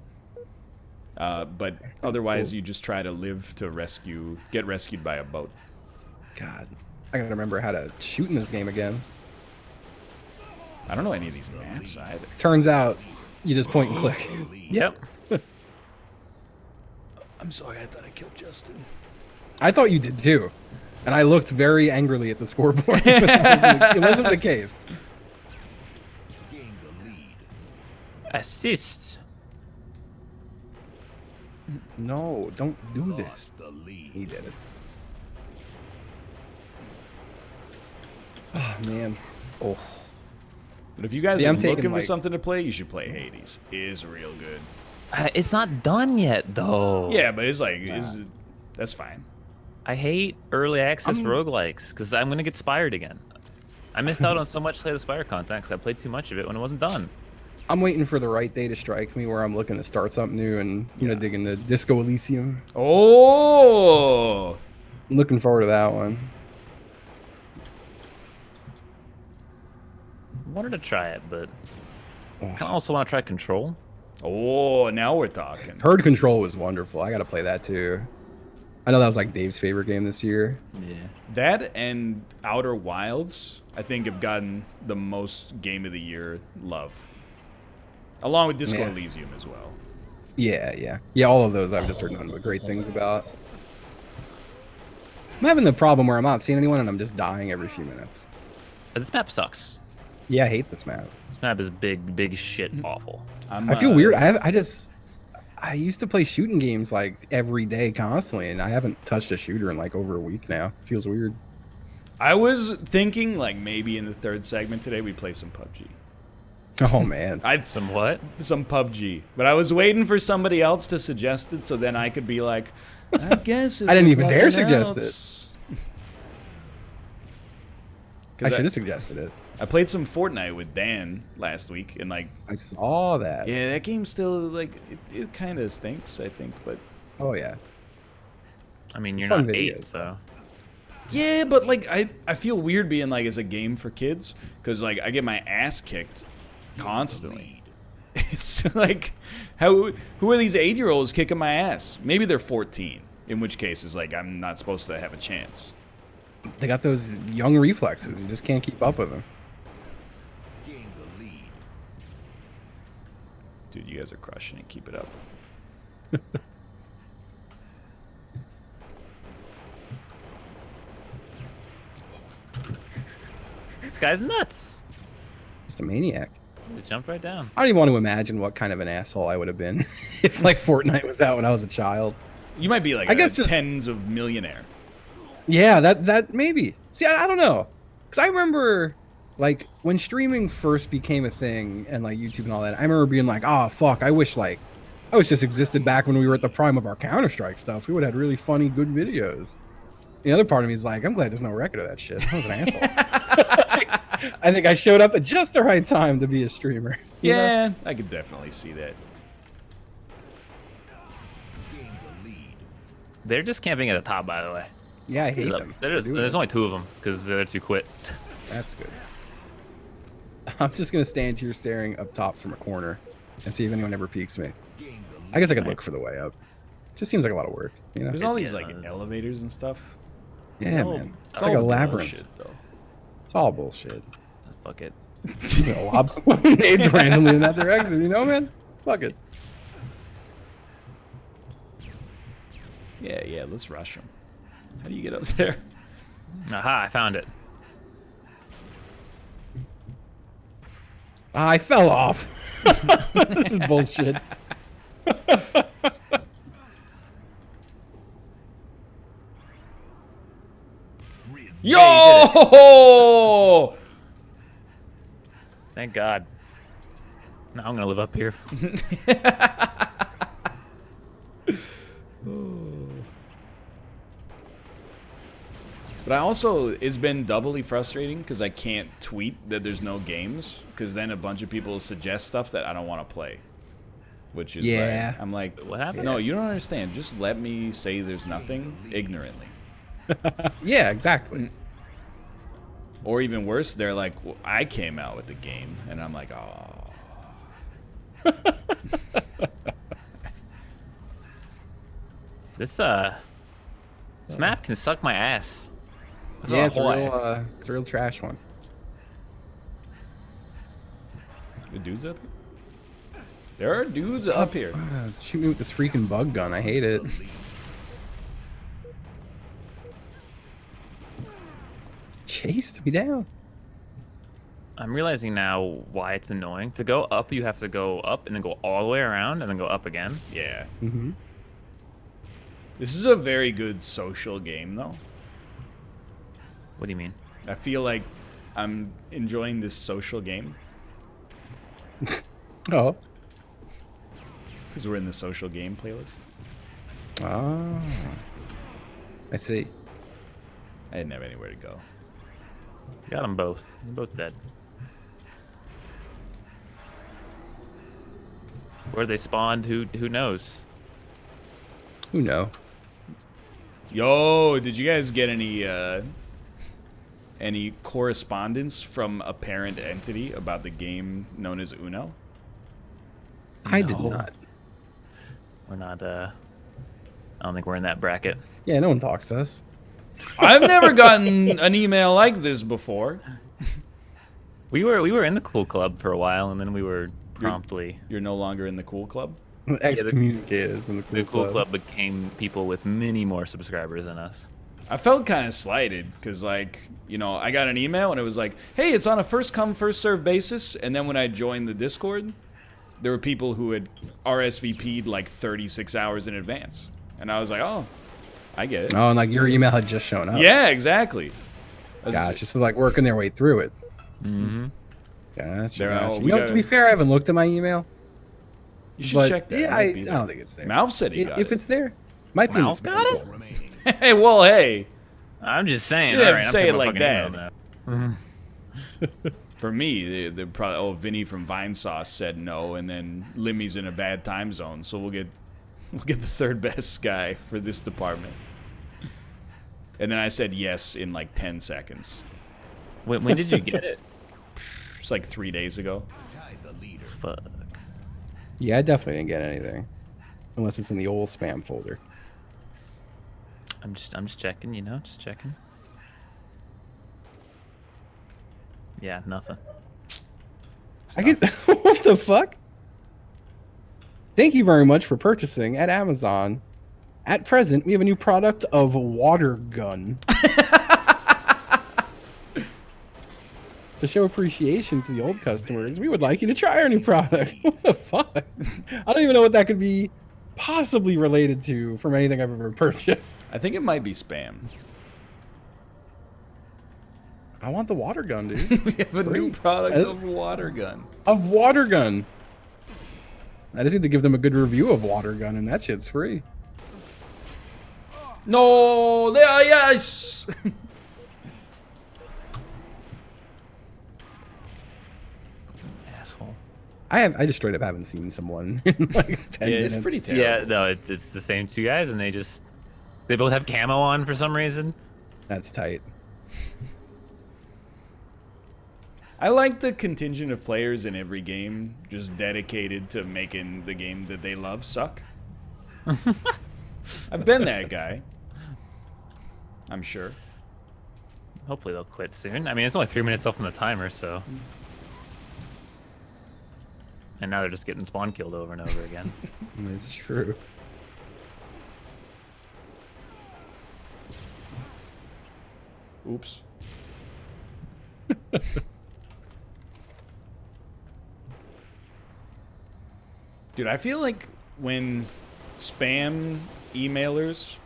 But otherwise, you just try to live to get rescued by a boat.
God, I gotta remember how to shoot in this game again.
I don't know any of these maps either.
Turns out, you just point and click.
Yep.
I'm sorry, I thought I killed Justin.
I thought you did too, and I looked very angrily at the scoreboard. But it wasn't the case.
Assist.
No, don't do this. He did it. Oh man. Oh.
But if you guys
Yeah,
are
I'm taking,
looking for
like-
something to play, you should play Hades. It is real good.
It's not done yet, though.
Yeah, but it's like that's fine.
I hate early access roguelikes because I'm gonna get Spired again. I missed out on so much Slay the Spire content because I played too much of it when it wasn't done.
I'm waiting for the right day to strike me where I'm looking to start something new and digging the Disco Elysium.
Oh,
I'm looking forward to that one.
Wanted to try it, but I kind of also want to try Control.
oh, now we're talking.
Herd Control was wonderful. I gotta play that too. I know that was like Dave's favorite game this year.
Yeah.
That and Outer Wilds, I think, have gotten the most Game of the Year love, along with Disco
Yeah.
Elysium as well.
Yeah. All of those I've just heard nothing but great things about. I'm having the problem where I'm not seeing anyone and I'm just dying every few minutes.
This map sucks.
Yeah, I hate this map.
This map is big shit awful.
I feel weird. I used to play shooting games like every day constantly, and I haven't touched a shooter in like over a week now. Feels weird.
I was thinking like maybe in the third segment today we play some PUBG.
Oh man.
Some what?
Some PUBG, but I was waiting for somebody else to suggest it, so then I could be like, I guess. If
I didn't
there's
even dare
nothing
suggest
else.
I
'Cause
should have suggested it.
I played some Fortnite with Dan last week, and like,
I saw that.
yeah, that game still like it kind of stinks, I think, but
Oh yeah.
I mean, you're
Fun
not
videos.
8, so.
yeah, but like I feel weird being like it's a game for kids because like I get my ass kicked constantly. It's like who are these 8-year-olds kicking my ass? Maybe they're 14, in which case it's like I'm not supposed to have a chance.
They got those young reflexes. You just can't keep up with them.
Dude, you guys are crushing it. Keep it up.
This guy's nuts.
He's a maniac.
Just jumped right down.
I don't even want to imagine what kind of an asshole I would have been if like Fortnite was out when I was a child.
You might be like
I guess just
tens of millionaire.
Yeah, that maybe. See, I don't know, because I remember like when streaming first became a thing and like YouTube and all that. I remember being like, oh fuck, I wish this existed back when we were at the prime of our Counter-Strike stuff. We would have had really funny, good videos. The other part of me is like, I'm glad there's no record of that shit. I was an asshole. I think I showed up at just the right time to be a streamer.
Yeah, I could definitely see that.
They're just camping at the top, by the way.
Yeah, I hate them.
There's only 2 of them because the other 2 quit.
That's good. I'm just gonna stand here staring up top from a corner and see if anyone ever peeks me. I guess I could look for the way up. Just seems like a lot of work, you know?
There's all these like elevators and stuff.
Yeah, man. It's like a labyrinth.
Bullshit, though.
It's all bullshit.
Fuck it.
You know, lob some grenades randomly in that direction, you know, man? Fuck it.
Yeah, let's rush them. How do you get up there?
Aha, I found it.
I fell off. This is bullshit.
Yo!
Thank God. Now I'm gonna live up here.
But I also, it's been doubly frustrating because I can't tweet that there's no games, because then a bunch of people suggest stuff that I don't want to play. Which is
yeah.
like, I'm like,
What happened?
No, you don't understand. Just let me say there's nothing ignorantly.
Yeah, exactly.
Or even worse, they're like, well, I came out with the game, and I'm like, oh.
This map can suck my ass. This
Yeah,
is a
it's a real trash one.
The dudes up here? There are dudes up here.
Shoot me with this freaking bug gun. I hate it. Chased me down.
I'm realizing now why it's annoying. To go up, you have to go up and then go all the way around and then go up again.
Yeah.
Mm-hmm.
This is a very good social game, though.
What do you mean?
I feel like I'm enjoying this social game
Oh.
because we're in the social game playlist.
Oh. I see.
I didn't have anywhere to go.
Got them both. They're both dead. Where they spawned, who knows?
Who know?
Yo, did you guys get any correspondence from a parent entity about the game known as Uno?
I did
No.
not.
We're not, I don't think we're in that bracket.
Yeah, no one talks to us.
I've never gotten an email like this before.
We were in the cool club for a while, and then we were promptly...
You're no longer in the cool club?
Excommunicated from
The cool club became people with many more subscribers than us.
I felt kind of slighted because, like, you know, I got an email and it was like, hey, it's on a first come, first served basis. And then when I joined the Discord, there were people who had RSVP'd like 36 hours in advance. And I was like, oh, I get it.
Oh, and like your email had just shown up.
Yeah, exactly.
Gotcha. So like working their way through it.
Mm-hmm.
Gotcha.
There are-
gotcha.
we
You know,
got-
to be fair, I haven't looked at my email.
You should
But,
check that.
Yeah,
It
I
might be there.
don't think it's there.
Mouth said he got
If
it.
it's there, might be in the
Mouth
spam
got it?
folder.
Hey, well, hey.
I'm just saying.
You didn't
alright,
have
I'm
to say
taking
it
my
like
fucking email now.
For me, they're probably, oh, Vinny from Vine Sauce said no, and then Limmy's in a bad time zone, so we'll get the third best guy for this department. And then I said yes in like 10 seconds.
When did you get it?
It's like 3 days ago.
Fuck.
Yeah, I definitely didn't get anything, unless it's in the old spam folder.
I'm just checking, you know, just checking. Yeah, nothing.
I get what the fuck? Thank you very much for purchasing at Amazon. At present, we have a new product of water gun. To show appreciation to the old customers, we would like you to try our new product. What the fuck? I don't even know what that could be possibly related to from anything I've ever purchased.
I think it might be spam.
I want the water gun, dude.
We have a new product of water gun.
Of water gun. I just need to give them a good review of water gun, and that shit's free.
No, yes.
Asshole.
I just straight up haven't seen someone in like 10 minutes.
It's pretty terrible.
Yeah, no, it's the same two guys, and they both have camo on for some reason.
That's tight.
I like the contingent of players in every game just dedicated to making the game that they love suck. I've been that guy. I'm sure.
Hopefully they'll quit soon. I mean, it's only 3 minutes left on the timer, so. And now they're just getting spawn killed over and over again.
This is true.
Oops. Dude, I feel like when spam emailers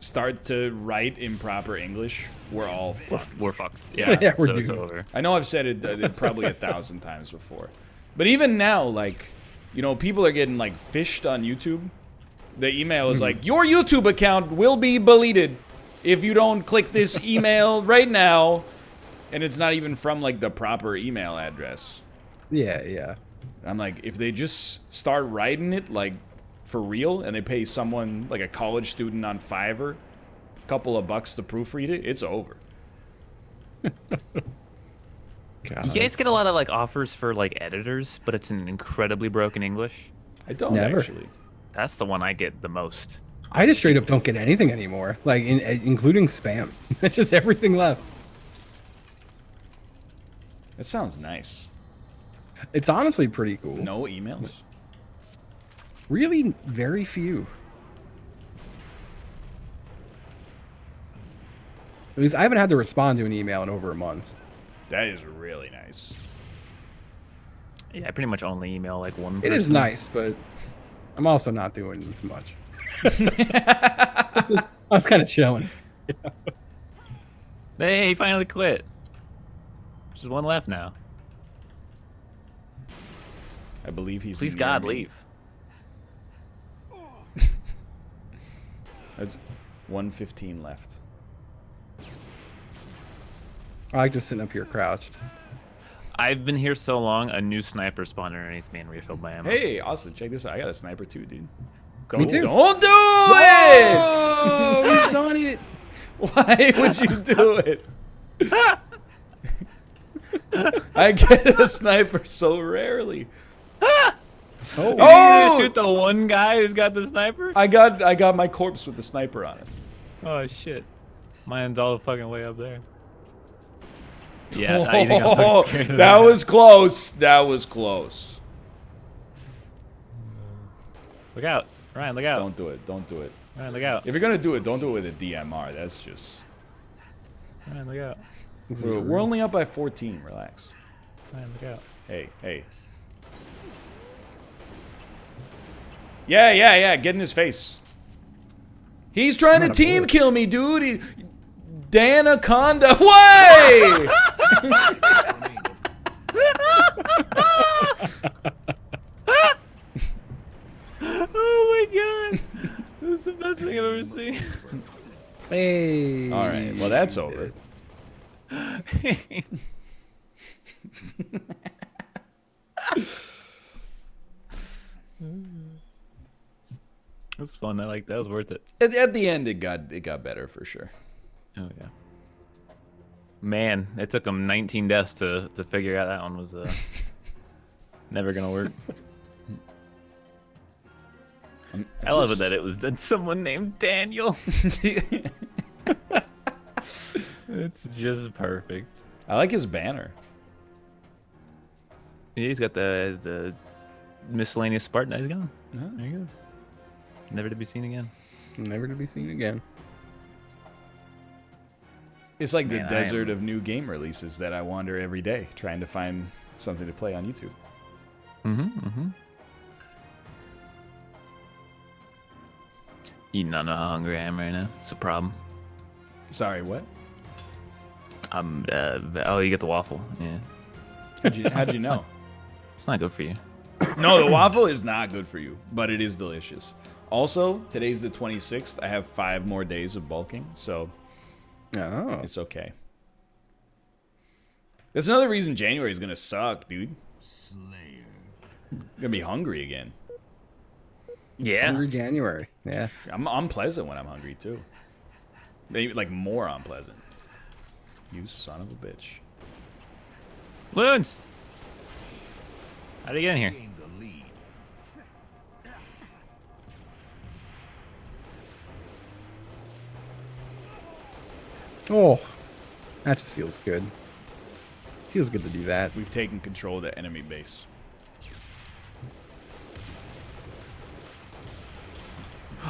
start to write improper English, we're all fucked.
We're fucked. Yeah,
Yeah, we're
so it's
doomed.
over.
I know I've said it probably 1,000 times before. But even now, like, you know, people are getting, like, fished on YouTube. The email is like, your YouTube account will be deleted if you don't click this email right now. And it's not even from, like, the proper email address.
Yeah, yeah.
I'm like, if they just start writing it, like, for real, and they pay someone, like a college student on Fiverr, a couple of bucks to proofread it, it's over.
God.
You guys get a lot of like offers for like editors, but it's in incredibly broken English.
I don't
Never.
actually.
That's the one I get the most.
I just straight up don't get anything anymore, like including spam. It's just everything left.
That sounds nice.
It's honestly pretty cool.
No emails?
Really, very few. At least I haven't had to respond to an email in over a month.
That is really nice.
Yeah, I pretty much only email like one
It
person.
is nice, but I'm also not doing much. I was kind of chilling.
Hey, he finally quit. There's one left now.
I believe he's
Please
near
God,
me.
leave.
That's 1:15 left.
I like just sitting up here crouched.
I've been here so long, a new sniper spawned underneath me and refilled my ammo.
Hey, Austin, check this out. I got a sniper too, dude. Go.
Me too.
Don't do
Oh,
it!
he's done it.
Why would you do it? I get a sniper so rarely.
Oh,
You
Oh!
shoot the one guy who's got the sniper?
I got my corpse with the sniper on it.
Oh shit. Mine's all the fucking way up there. Yeah, I think I'm fucking scared of
that was close. That was close.
Look out. Ryan, look out.
Don't do it. Don't do it.
Ryan, look out.
If you're gonna do it, don't do it with a DMR. That's just.
Ryan, look out.
We're only up by 14. Relax.
Ryan, look out.
Hey, hey. Yeah. Get in his face. He's trying to team kill me, dude. Danaconda. Way!
Oh my god. This is the best thing I've ever seen.
hey.
All right. Well, that's over.
That's fun. I like that. Was worth it.
At the end, it got better for sure.
Oh yeah. Man, it took them 19 deaths to figure out that one was never gonna work. I love it that it was someone named Daniel. It's just perfect.
I like his banner.
He's got the miscellaneous Spartan is gone.
Oh.
There he goes. Never to be seen again.
Never to be seen again.
It's like
Man,
the desert of new game releases that I wander every day trying to find something to play on YouTube.
You not know how hungry I am right now. It's a problem.
Sorry, what?
Oh, you get the waffle. Yeah.
How'd you know?
It's not good for you.
No, the waffle is not good for you, but it is delicious. Also, today's the 26th. I have 5 more days of bulking, so
Oh.
it's okay. That's another reason January is gonna suck, dude. Gonna be hungry again.
Yeah.
Hungry January. Yeah.
I'm unpleasant when I'm hungry too. Maybe like more unpleasant. You son of a bitch.
Loons! How'd he get in here?
Oh, that just feels good. Feels good to do that.
We've taken control of the enemy base.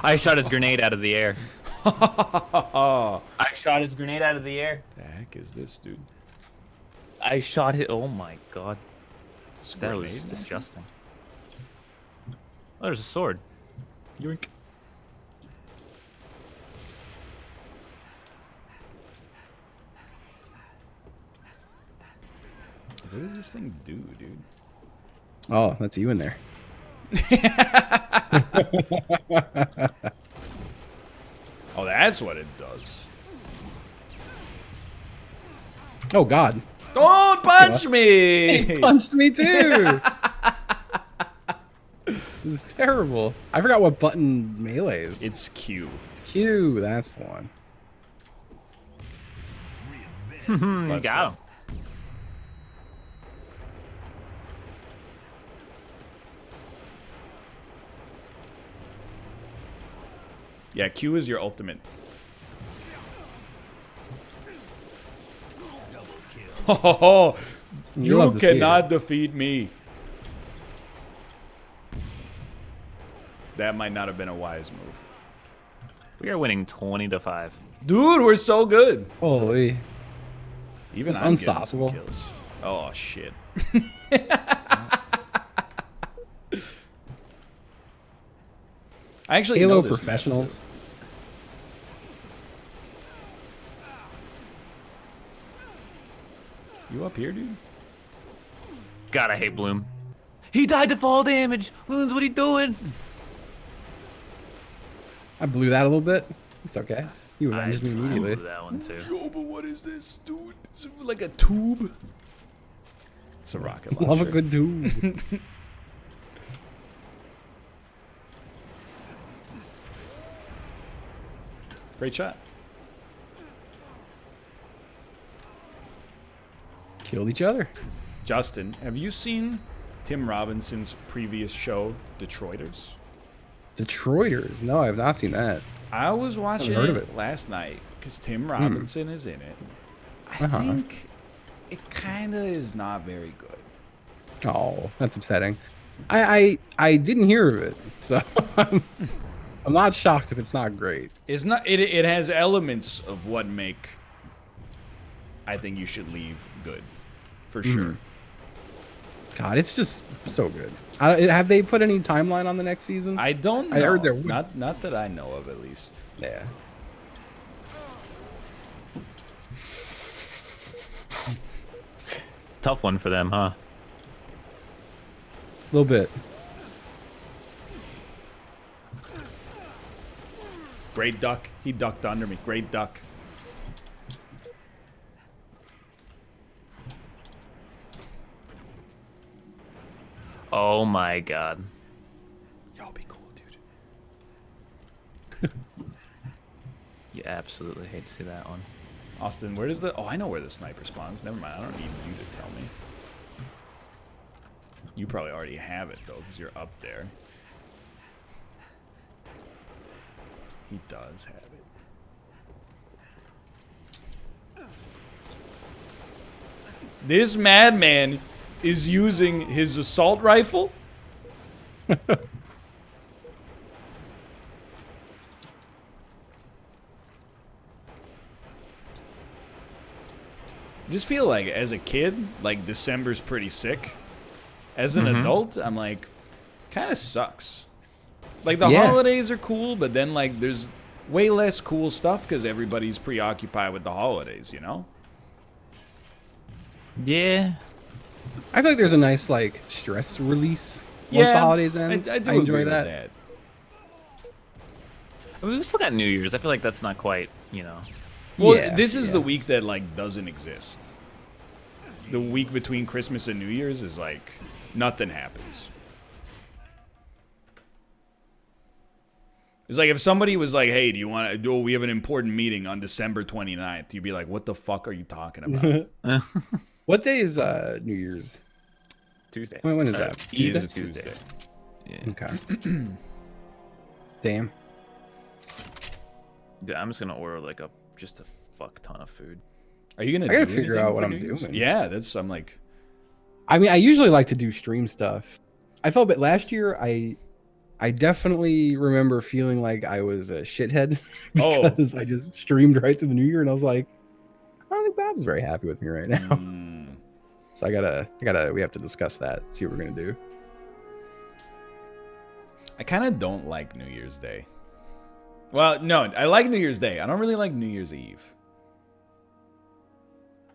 I shot his grenade out of the air. I shot his grenade out of the air.
The heck is this, dude?
I shot it. Oh my god.
It's a
That
grenade
was
launcher?
disgusting. Oh, there's a sword. Yoink.
What does this thing do, dude?
Oh, that's you in there.
Oh, that's what it does.
Oh God.
Don't punch me!
He punched me too. This is terrible. I forgot what button melee is.
It's Q.
It's Q. That's the one.
Let's
Got
go.
him.
Yeah, Q is your ultimate. Oh,
You love
you
to see
cannot
it.
defeat me. That might not have been a wise move.
We are winning 20-5.
Dude, we're so good.
Holy.
Even
It's
I'm getting some
unstoppable.
kills. Oh, shit. I actually
Halo
know this map,
professionals.
too. You up here, dude?
God, I hate Bloom. He died to fall damage. Loons, what are you doing?
I blew that a little bit. It's okay. You avenged me
blew
immediately.
that one too.
Yo, but what is this, dude? Is it like a tube? It's a rocket launcher.
Love a good dude.
Great shot.
Killed each other.
Justin, have you seen Tim Robinson's previous show, Detroiters?
Detroiters. No, I have not seen that.
I was watching
heard
it,
of it.
last night because Tim Robinson is in it. I
Uh-huh.
think it kind of is not very good.
Oh, that's upsetting. I didn't hear of it, so I'm not shocked if it's not great.
It's not. It has elements of what make. I think you should leave good, for sure.
God, it's just so good. Have they put any timeline on the next season?
I don't know.
I heard there would.
Not that I know of, at least.
Yeah.
Tough one for them, huh?
A little bit.
Great duck. He ducked under me. Great duck.
Oh my god.
Y'all be cool, dude.
You absolutely hate to see that one.
Austin, where does the... Oh, I know where the sniper spawns. Never mind. I don't need you to tell me. You probably already have it, though, because you're up there. He does have it. This madman is using his assault rifle Just feel like as a kid, like December's pretty sick. As an adult, I'm like, kind of sucks. Like the holidays are cool, but then like there's way less cool stuff because everybody's preoccupied with the holidays, you know?
Yeah.
I feel like there's a nice like stress release once the holidays end.
I do
enjoy
agree
that.
with that.
I mean, we still got New Year's. I feel like that's not quite, you know.
Well,
Yeah,
this is the week that like doesn't exist. The week between Christmas and New Year's is like nothing happens. It's like if somebody was like, "Hey, do you want to do? We have an important meeting on December 29th." You'd be like, "What the fuck are you talking about?"
What day is New Year's?
Tuesday.
When is that?
Eve
Tuesday?
is Tuesday. Yeah.
Okay. Damn.
Yeah, I'm just gonna order like just a fuck ton of food.
Are you gonna?
I gotta
do
figure
anything
out what
for
I'm
New Year's?
doing.
Yeah, that's. I'm like,
I mean, I usually like to do stream stuff. I felt, but last year I definitely remember feeling like I was a shithead because I just streamed right through the New Year, and I was like, I don't think Bob's very happy with me right now. So we have to discuss that, see what we're gonna do.
I kind of don't like New Year's Day. Well, no, I like New Year's Day. I don't really like New Year's Eve.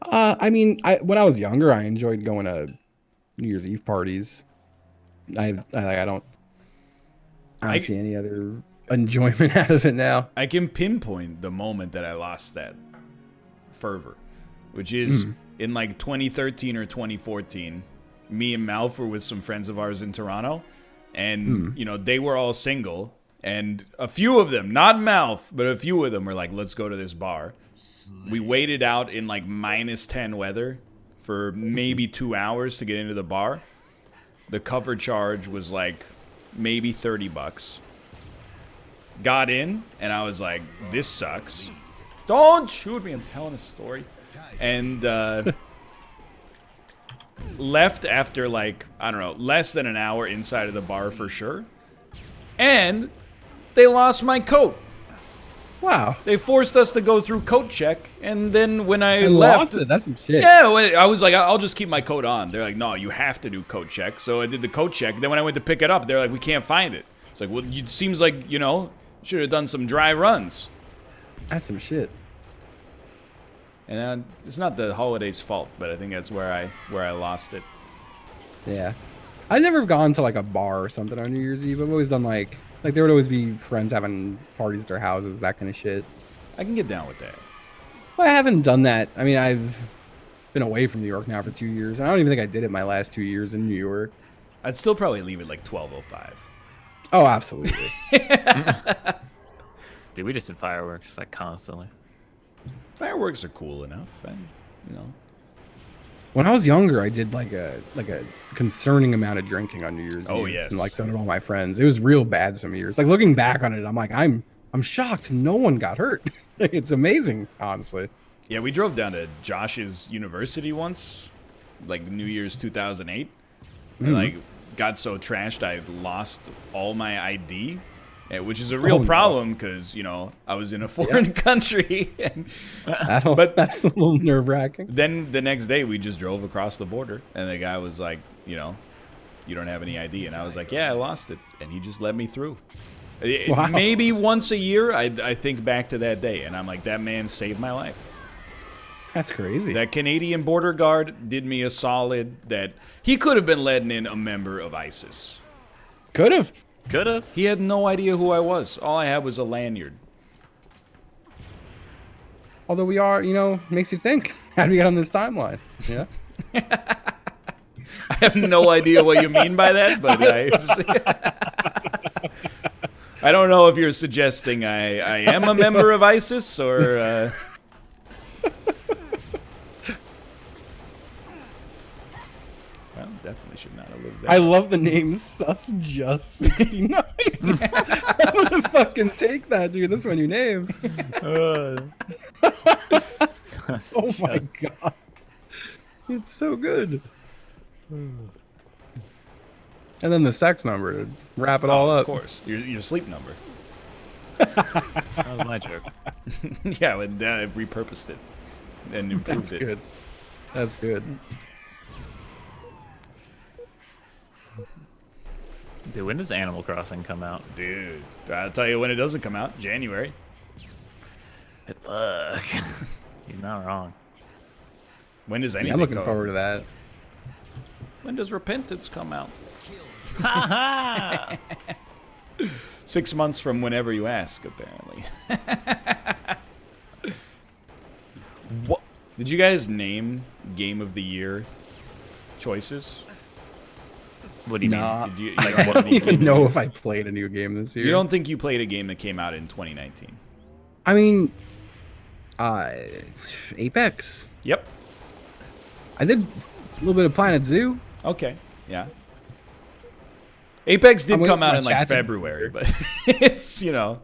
I mean, when I was younger, I enjoyed going to New Year's Eve parties. I don't see any other enjoyment out of it now.
I can pinpoint the moment that I lost that fervor, which is in like 2013 or 2014. Me and Malf were with some friends of ours in Toronto, and you know they were all single, and a few of them, not Malf, but a few of them were like, "Let's go to this bar." We waited out in like -10 weather for maybe 2 hours to get into the bar. The cover charge was like maybe $30. Got in, and I was like, this sucks. Don't shoot me, I'm telling a story. And left after like, I don't know, less than an hour inside of the bar for sure. And they lost my coat.
Wow.
They forced us to go through coat check, and then when I
lost
left,
it. That's some shit.
yeah, I was like, I'll just keep my coat on. They're like, no, you have to do coat check. So I did the coat check. Then when I went to pick it up, they're like, we can't find it. It's like, well, it seems like, you know, should have done some dry runs.
That's some shit.
And it's not the holidays' fault, but I think that's where I lost it.
Yeah. I've never gone to like a bar or something on New Year's Eve. I've always done like there would always be friends having parties at their houses, that kind of shit.
I can get down with that.
Well, I haven't done that. I mean, I've been away from New York now for 2 years. I don't even think I did it my last 2 years in New York.
I'd still probably leave it like 12:05.
Oh, absolutely.
Dude, we just did fireworks like constantly.
Fireworks are cool enough, you know.
When I was younger, I did like a concerning amount of drinking on New Year's Eve.
Oh, yes.
And like so did all my friends. It was real bad some years. Like looking back on it, I'm like, I'm shocked no one got hurt. It's amazing, honestly.
Yeah, we drove down to Josh's university once, like New Year's 2008. And like got so trashed I lost all my ID, which is a real problem because, you know, I was in a foreign country. And,
but that's a little nerve-wracking.
Then the next day we just drove across the border, and the guy was like, you know, you don't have any ID. And I was like, yeah, I lost it. And he just let me through.
Wow.
Maybe once a year I think back to that day, and I'm like, that man saved my life.
That's crazy.
That Canadian border guard did me a solid that he could have been letting in a member of ISIS.
Could have.
He had no idea who I was. All I had was a lanyard.
Although we are, you know, makes you think. How do we get on this timeline? Yeah.
I have no idea what you mean by that, but I don't know if you're suggesting I am a member of ISIS or... Well, definitely should not have lived there.
I love the name SusJust69. I'm gonna fucking take that, dude. That's my new name. Oh my god. It's so good. And then the sex number to wrap it all
Of
up.
course, your sleep number.
That was my joke.
Yeah, and then I've repurposed it and improved
That's
it.
good. That's good.
Dude, when does Animal Crossing come out?
Dude, I'll tell you when it doesn't come out. January.
Fuck. He's not wrong.
When does
Yeah,
anything
I'm looking
come?
forward to that.
When does Repentance come out?
Ha
6 months from whenever you ask, apparently.
What?
Did you guys name Game of the Year choices?
What do you
Nah.
Did you, you
Like,
don't
what
have
I
any
don't even
game-
know if I played a new game this year.
You don't think you played a game that came out in 2019?
I mean, Apex.
Yep.
I did a little bit of Planet Zoo.
Okay. Yeah. Apex
I'm
did come
waiting
out
for
in
my
like
chat to-
February, but it's, you know.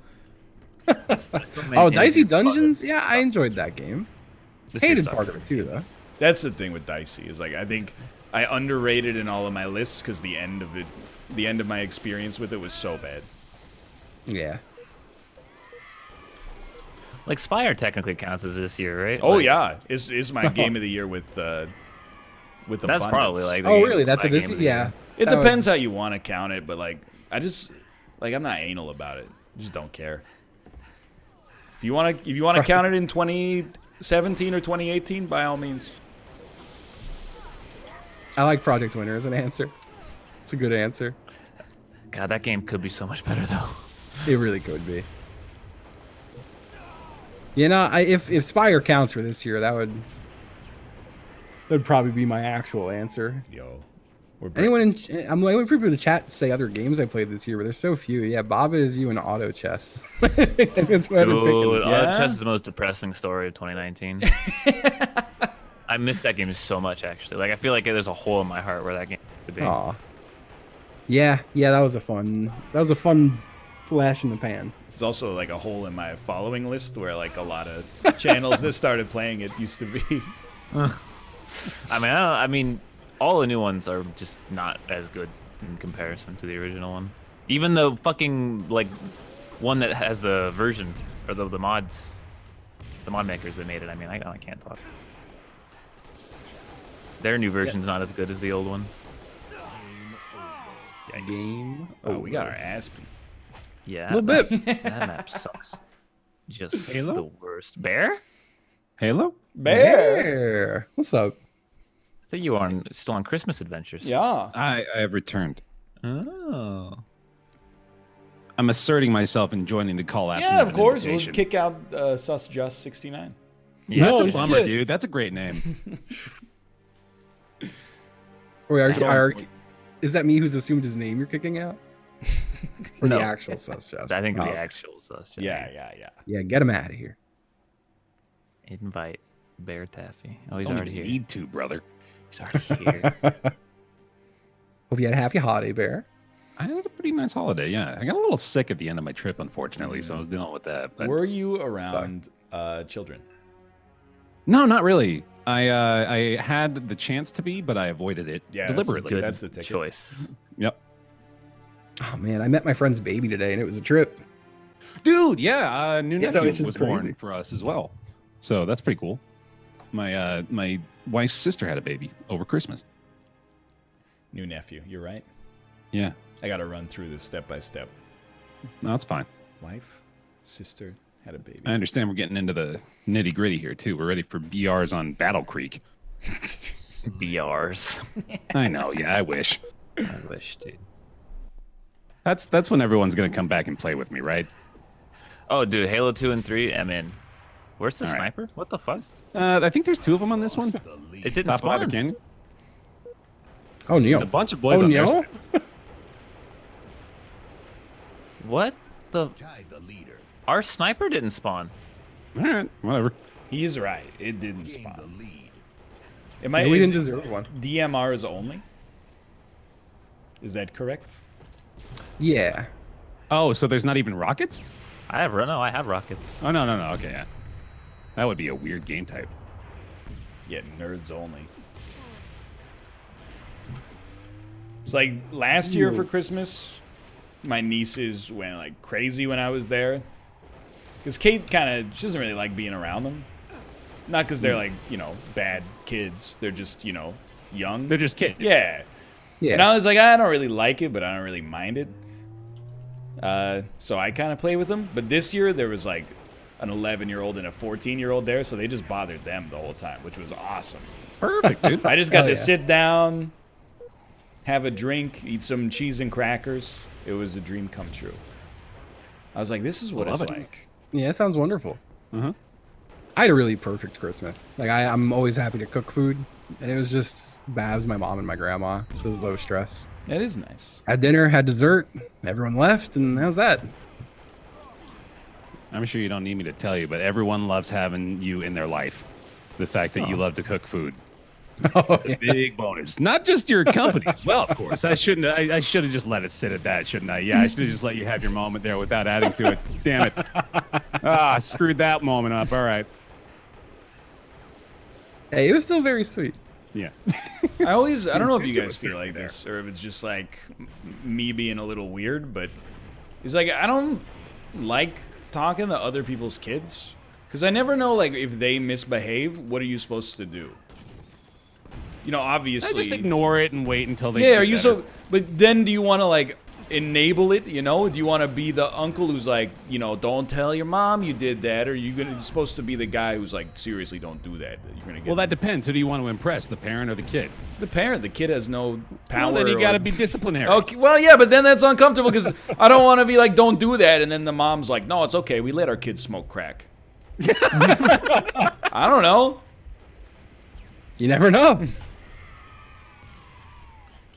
Oh, Dicey Dungeons? Yeah, I enjoyed that game.
This year
Hated
sucked
part
for
of it too, though.
That's the thing with Dicey is like I think I underrated in all of my lists because the end of my experience with it was so bad.
Yeah.
Like Spire technically counts as this year, right?
Oh
Like,
yeah, is my game of the year with
That's
abundance.
probably like. the
Oh,
game-
really? That's
my
a this?
game of the
Yeah.
year.
It
That was-
depends how you want to count it, but like I'm not anal about it. I just don't care. If you want to count it in 2017 or 2018, by all means.
I like Project Winter as an answer. It's a good answer.
God, that game could be so much better though.
It really could be. You know, if Spire counts for this year, that'd probably be my actual answer.
Yo, we're
I'm waiting for people to chat to say other games I played this year, but there's so few. Yeah, Baba is you and Auto Chess. That's what I've been picking
Dude,
this
Yeah?
year.
Chess is the most depressing story of 2019. I missed that game so much, actually. Like, I feel like there's a hole in my heart where that game to be.
Aw. Yeah, that was a fun flash in the pan.
It's also like a hole in my following list where like a lot of channels that started playing it used to be.
I mean, all the new ones are just not as good in comparison to the original one. Even the fucking like one that has the version or the mods, the mod makers that made it. I mean, I can't talk. Their new version's not as good as the old one.
Yikes.
Game.
Oh, we got our ass beat.
Yeah,
Little bit.
That map sucks. Just
Halo?
the worst. Bear?
Halo?
Bear. What's up?
I think you are still on Christmas adventures.
Yeah.
I have returned.
Oh.
I'm asserting myself and joining the call out.
Yeah, of course. We'll kick out Sus Just 69.
Yeah,
That's
No
a bummer,
shit.
dude. That's a great name.
Is that me who's assumed his name you're kicking out? Or
No.
the actual sus just?
I think
Oh,
the actual sus.
Yeah.
Yeah, get him out of here.
Invite Bear Taffy. Oh, he's
Don't
already
even
here.
need to, brother.
He's already here.
Hope you had a happy holiday, Bear.
I had a pretty nice holiday, yeah. I got a little sick at the end of my trip, unfortunately, so I was dealing with that. But
Were you around children?
no, not really. I had the chance to be, but I avoided it
Yeah,
deliberately.
Good
That's the ticket.
choice.
Yep.
Oh man, I met my friend's baby today, and it was a trip.
Dude, yeah, new
Yeah,
nephew
it's just
was born
crazy.
for us as well. So that's pretty cool. My wife's sister had a baby over Christmas.
New nephew. You're right.
Yeah.
I got to run through this step by step.
No, that's fine.
Wife, sister, had a baby.
I understand we're getting into the nitty gritty here too. We're ready for BRs on Battle Creek.
BRs.
I know, yeah, I wish.
I wish, dude.
That's when everyone's gonna come back and play with me, right?
Oh, dude, Halo 2 and 3, I'm in. Where's the
All right.
sniper? What the fuck?
I think there's 2 of them on this one.
It didn't
Top of either
spawn.
canyon.
Oh, Neo.
There's a bunch of boys
Oh,
on there.
Neo?
What the? Our sniper didn't spawn.
All right, whatever.
He's right. It didn't spawn. Am
Yeah, we
is
didn't deserve one.
DMRs only? Is that correct?
Yeah.
Oh, so there's not even rockets?
I have rockets.
Oh no, okay, yeah. That would be a weird game type.
Yeah, nerds only. It's like last year for Christmas, my nieces went like crazy when I was there. Because Kate she doesn't really like being around them. Not because they're like, bad kids. They're just, young.
They're just kids.
Yeah.
Yeah.
And I was like, I don't really like it, but I don't really mind it. So I kind of play with them. But this year, there was like an 11-year-old and a 14-year-old there, so they just bothered them the whole time, which was awesome.
Perfect, dude.
I just got to sit down, have a drink, eat some cheese and crackers. It was a dream come true. I was like, this is what it's like.
Yeah, it sounds wonderful.
Uh-huh.
I had a really perfect Christmas. Like I'm always happy to cook food, and it was just Babs, my mom, and my grandma. So it was low stress.
That is nice.
Had dinner, had dessert, everyone left, and that was that.
I'm sure you don't need me to tell you, but everyone loves having you in their life. The fact that you love to cook food. It's a big bonus. Not just your company as well, of course. I should have just let it sit at that, shouldn't I? Yeah, I should have just let you have your moment there without adding to it. Damn it. I screwed that moment up. All right.
Hey, it was still very sweet.
Yeah.
I don't know if you guys feel like this or if it's just like me being a little weird, but it's like I don't like talking to other people's kids because I never know like if they misbehave, what are you supposed to do? Obviously.
Just ignore it and wait until they.
Yeah,
get
are you
better.
But then do you want to like enable it? Do you want to be the uncle who's like, don't tell your mom you did that, or you're supposed to be the guy who's like, seriously, don't do that. You're gonna get.
Well, that depends. Who do you want to impress, the parent or the kid?
The parent. The kid has no power.
Well, then you got to be disciplinary.
Okay. Well, yeah, but then that's uncomfortable because I don't want to be like, don't do that, and then the mom's like, no, it's okay. We let our kids smoke crack. I don't know.
You never know.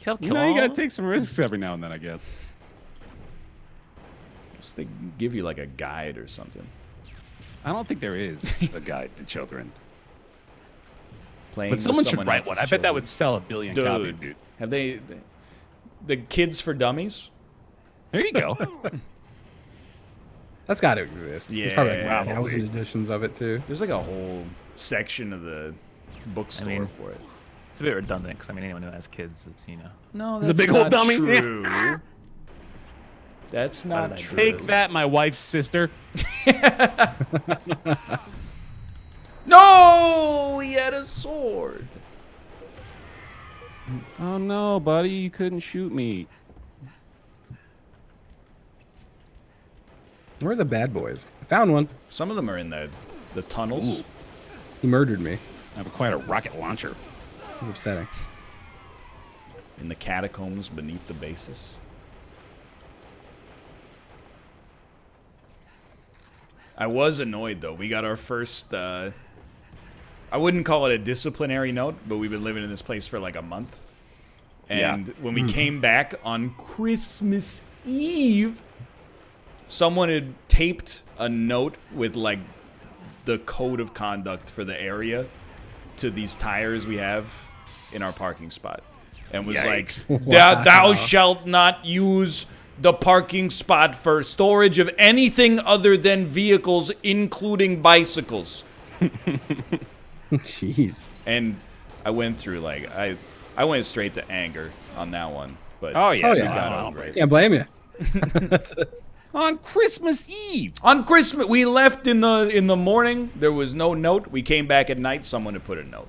You got to take some risks every now and then, I guess.
Just they give you like a guide or something.
I don't think there is a guide to children.
Playing
But someone
with
should write
else's
one. I bet
children.
that would sell 1 billion copies, dude.
Have they the Kids for Dummies?
There you go.
That's got to exist. There's probably like
Yeah,
1,000 editions of it too.
There's like a whole section of the bookstore for it.
It's a bit redundant because anyone who has kids, it's
No,
He's
that's
a big
not
old dummy.
true. That's not true.
Take that, my wife's sister.
No, he had a sword.
Oh no, buddy, you couldn't shoot me.
Where are the bad boys? I found one.
Some of them are in the tunnels.
Ooh.
He murdered me.
I have quite a rocket launcher.
It's upsetting.
In the catacombs beneath the bases. I was annoyed though. We got our first I wouldn't call it a disciplinary note, but we've been living in this place for like a month. And when we came back on Christmas Eve, someone had taped a note with like the code of conduct for the area to these tires we have in our parking spot. And was
Yikes.
like, thou shalt not use the parking spot for storage of anything other than vehicles, including bicycles.
Jeez.
And I went through like I went straight to anger on that one. But
Oh yeah,
Oh,
we
yeah.
got over it.
Can't blame you.
on Christmas Eve.
On Christmas, we left in the morning. There was no note. We came back at night. Someone had put a note.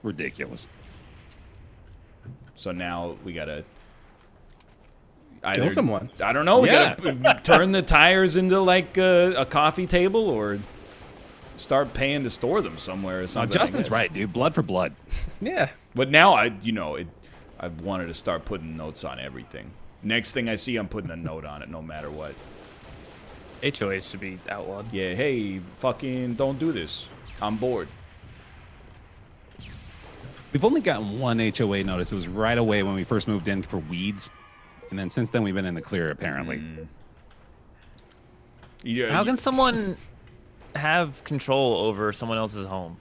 Ridiculous.
So now we gotta
Kill someone.
I don't know. We
Yeah.
gotta turn the tires into like a coffee table or start paying to store them somewhere or
No,
something. I
Justin's
guess.
right, dude. Blood for blood.
Yeah.
But now I wanted to start putting notes on everything. Next thing I see, I'm putting a note on it, no matter what.
HOH should be outlawed.
Yeah, hey, fucking don't do this. I'm bored.
We've only gotten one HOA notice. It was right away when we first moved in for weeds. And then since then, we've been in the clear, apparently.
Yeah,
How can someone have control over someone else's home?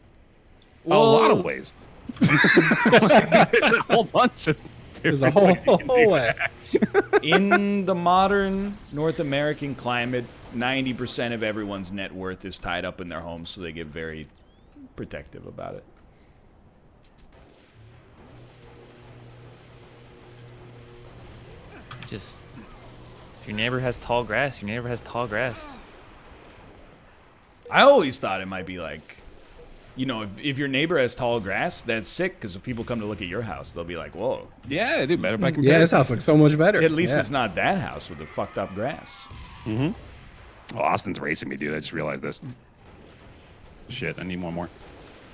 A lot of ways. There's a whole bunch of
There's a
different
whole,
ways you can do
way.
in the modern North American climate, 90% of everyone's net worth is tied up in their homes, so they get very protective about it.
just if your neighbor has tall grass, your neighbor has tall grass.
I always thought it might be like, you know, if your neighbor has tall grass, that's sick. Because if people come to look at your house, they'll be like, "Whoa,
Yeah, dude, better by
Yeah,
comparison.
this house looks so much better.
at least
Yeah.
it's not that house with the fucked up grass."
Oh, Austin's racing me, dude. I just realized this. Shit, I need one more.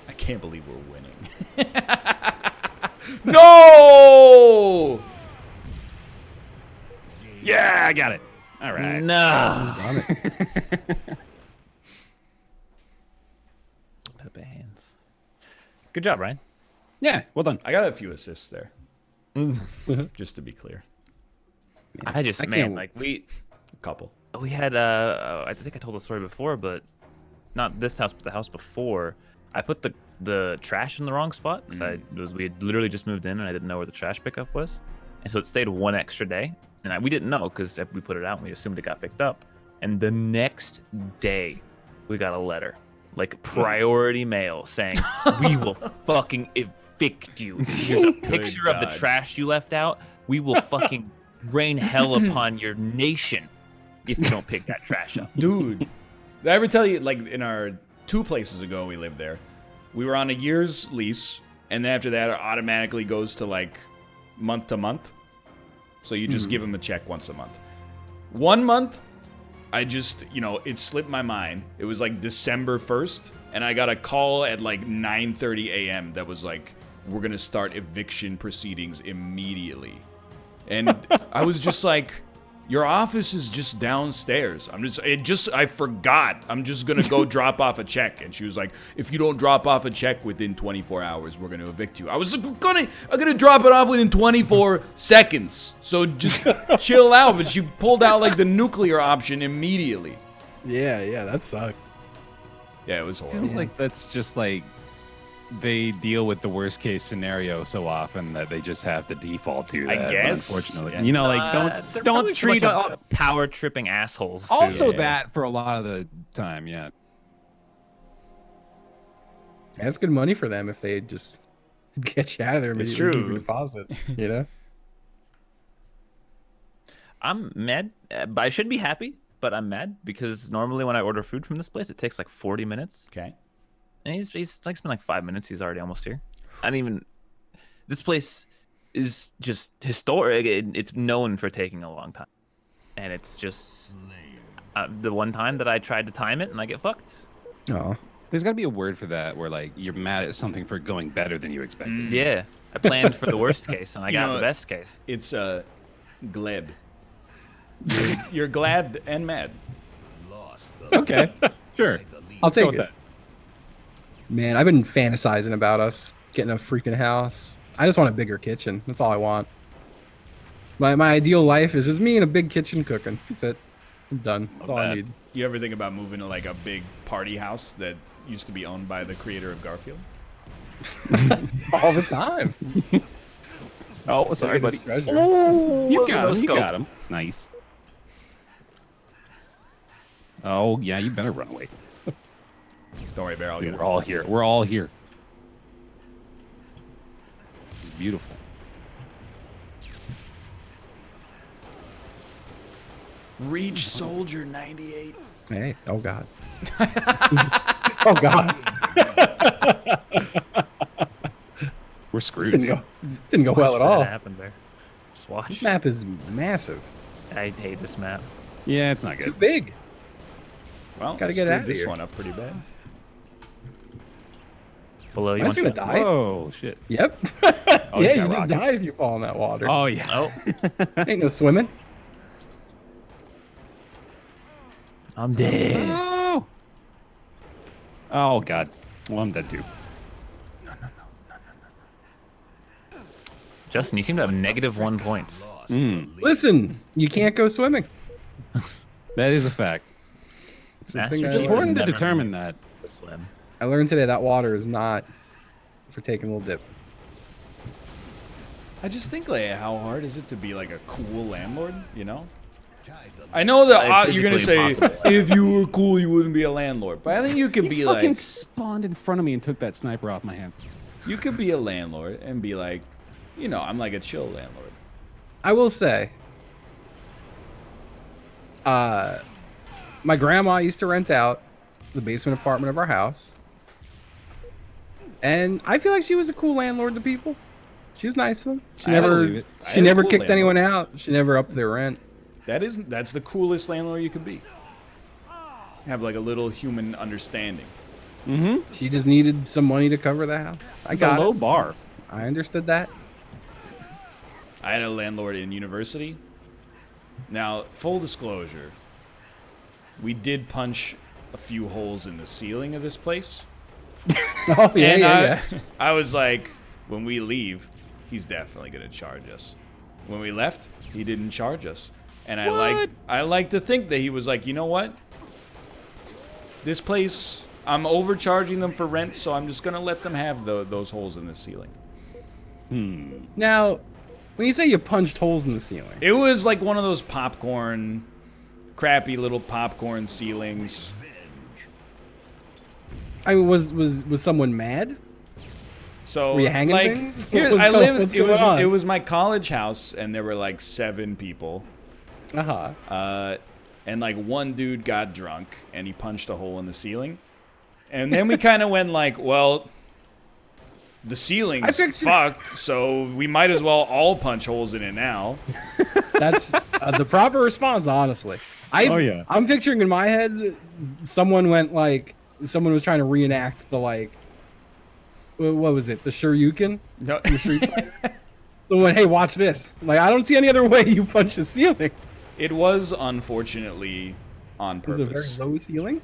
I can't believe we're winning. No!
Yeah, I got it. All right.
No.
Damn it.
Pepe hands. Good job, Ryan.
Yeah, well done.
I got a few assists there. Just to be clear,
I just
I
man,
can't-
like we
couple.
had I think I told the story before, but not this house, but the house before. I put the trash in the wrong spot because we had literally just moved in and I didn't know where the trash pickup was, and so it stayed one extra day, and we didn't know because we put it out and we assumed it got picked up, and the next day we got a letter, like priority mail, saying we will fucking evict you. Here's a picture of the
God.
trash you left out. We will fucking rain hell upon your nation if you don't pick that trash up.
Dude, did I ever tell you, like, in our 2 places ago we lived there, we were on a year's lease, and then after that it automatically goes to, like, month to month. So you just give them a check once a month. 1 month, I just, you know, it slipped my mind. It was, like, December 1st, and I got a call at, like, 9:30 a.m. that was like, we're going to start eviction proceedings immediately. And I was just like, your office is just downstairs. I forgot. I'm just going to go drop off a check. And she was like, if you don't drop off a check within 24 hours, we're going to evict you. I was I'm going to drop it off within 24 seconds. So just chill out. But she pulled out like the nuclear option immediately.
Yeah, that sucks.
Yeah, it was horrible.
Feels like that's just like they deal with the worst case scenario so often that they just have to default to
I
that.
guess.
Unfortunately,
Yeah.
you know, like
They're
don't
probably
treat
a bunch of power tripping assholes. too.
also
Yeah.
that for a lot of the time. Yeah.
That's good money for them if they just get you out of there.
It's
immediately, keep
true.
your deposit, you know?
I'm mad, but I should be happy, but I'm mad because normally when I order food from this place, it takes like 40 minutes.
Okay.
And he's like spent like 5 minutes. He's already almost here. I don't even. This place is just historic. It's known for taking a long time, and it's just the one time that I tried to time it and I get fucked.
Oh,
There's got to be a word for that where like you're mad at something for going better than you expected.
Yeah, I planned for the worst case and I
You
got
know,
the best case.
It's glad. You're glad and mad.
Okay, sure.
I'll take
with
it.
that.
Man, I've been fantasizing about us getting a freaking house. I just want a bigger kitchen. That's all I want. My ideal life is just me in a big kitchen cooking. That's it. I'm done. That's all I
bad.
need.
You ever think about moving to like a big party house that used to be owned by the creator of Garfield?
All the time.
Oh, sorry, buddy.
Treasure.
You
Those
got
are
him. You
no
got him. Nice. Oh yeah, you better run away.
Don't worry, Bear. I'll
Dude,
get
we're
it.
all here. We're all here. This is beautiful.
Reach Soldier 98.
Hey. Oh God. Oh God.
We're screwed.
Didn't go well at all.
What happened there? Just watch.
This map is massive.
I hate this map.
Yeah, it's not
Too
good.
big.
Well,
Gotta get
screwed
out of
this
here.
one up pretty bad.
Below you
Am I
want
just gonna
to
die?
Oh shit.
Yep.
Oh,
yeah,
he's
you
got
just
rockets.
die if you fall in that water.
Oh yeah.
Oh,
Ain't no swimming.
I'm dead.
Oh. Oh god. Well, I'm dead too.
Justin, you seem to have -1 points.
Listen, you can't go swimming.
That is a fact.
Master
thing I
Chief
learned.
has
Important to
never
determine
known
that.
to swim.
I learned today that water is not for taking a little dip.
I just think like how hard is it to be like a cool landlord, you know? I know that
It's
you're gonna say
physically impossible.
if you were cool you wouldn't be a landlord, but I think you could
He
be
fucking
like
spawned in front of me and took that sniper off my hands.
you could be a landlord and be like, you know, I'm like a chill landlord.
I will say, My grandma used to rent out the basement apartment of our house. And I feel like she was a cool landlord to people. She was nice to them. She never kicked anyone out. She never upped their rent.
That's the coolest landlord you could be. Have like a little human understanding.
Mm-hmm. She just needed some money to cover the house. I got
a low bar.
I understood that.
I had a landlord in university. Now, full disclosure, we did punch a few holes in the ceiling of this place.
Oh, yeah,
and I was like, when we leave, he's definitely going to charge us. When we left, he didn't charge us. And I like to think that he was like, you know what? This place, I'm overcharging them for rent, so I'm just going to let them have those holes in the ceiling.
Now, when you say you punched holes in the ceiling,
it was like one of those popcorn, crappy little popcorn ceilings.
I mean, was someone mad?
So
were you hanging
like,
things?
It was my college house, and there were like 7 people. And like one dude got drunk, and he punched a hole in the ceiling, and then we kind of went like, well, the ceiling's fucked, so we might as well all punch holes in it now.
That's the proper response, honestly. I'm picturing in my head, someone was trying to reenact the like, what was it? The Shoryuken?
No.
Someone, hey, watch this. Like, I don't see any other way you punch the ceiling.
It was unfortunately on purpose.
Was it a very low ceiling?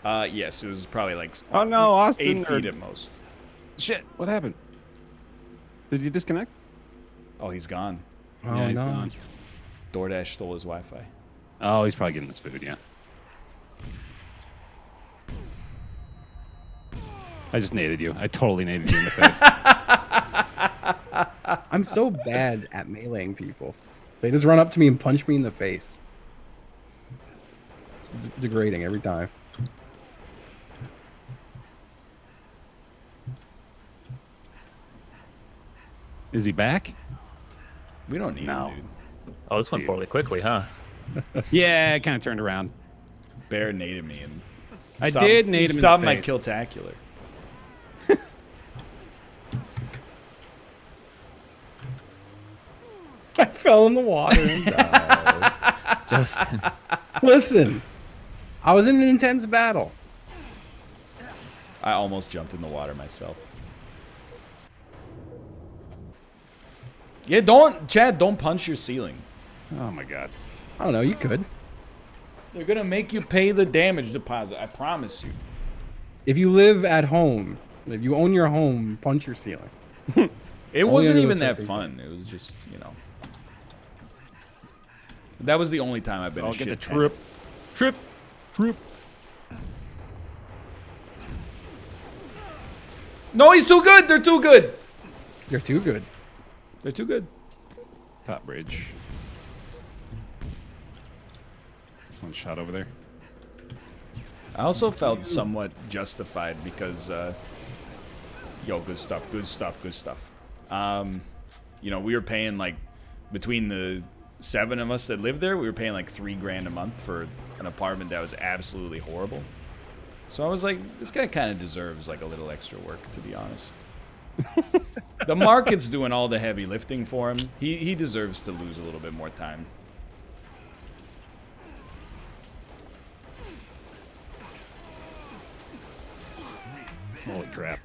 Yes, it was probably like
oh no, Austin,
8 feet at most.
Shit, what happened? Did you disconnect?
Oh, he's gone.
Oh,
yeah, he's
no.
gone.
DoorDash stole his Wi-Fi.
Oh, he's probably getting his food, yeah. I just naded you. I totally naded you in the face.
I'm so bad at meleeing people. They just run up to me and punch me in the face. It's degrading every time.
Is he back?
We don't need him, dude.
Oh, this went poorly quickly, huh?
Yeah, it kind of turned around.
Bear naded me and
I did nade him in the
stopped my
face.
killtacular.
I fell in the water and died.
Justin.
Listen, I was in an intense battle.
I almost jumped in the water myself. Yeah, Chad, don't punch your ceiling.
Oh my god.
I don't know, you could.
They're gonna make you pay the damage deposit, I promise you.
If you live at home, if you own your home, punch your ceiling.
It wasn't even that fun. It was just, you know. That was the only time I've been a shit.
Get the trip.
No, he's too good. They're too good.
You're too good.
They're too good.
Top bridge. One shot over there.
I also felt somewhat justified because, yo, good stuff. You know, we were paying like, between the 7 of us that lived there, we were paying like $3 grand a month for an apartment that was absolutely horrible. So I was like, this guy kind of deserves like a little extra work, to be honest. The market's doing all the heavy lifting for him. He deserves to lose a little bit more time.
Holy crap.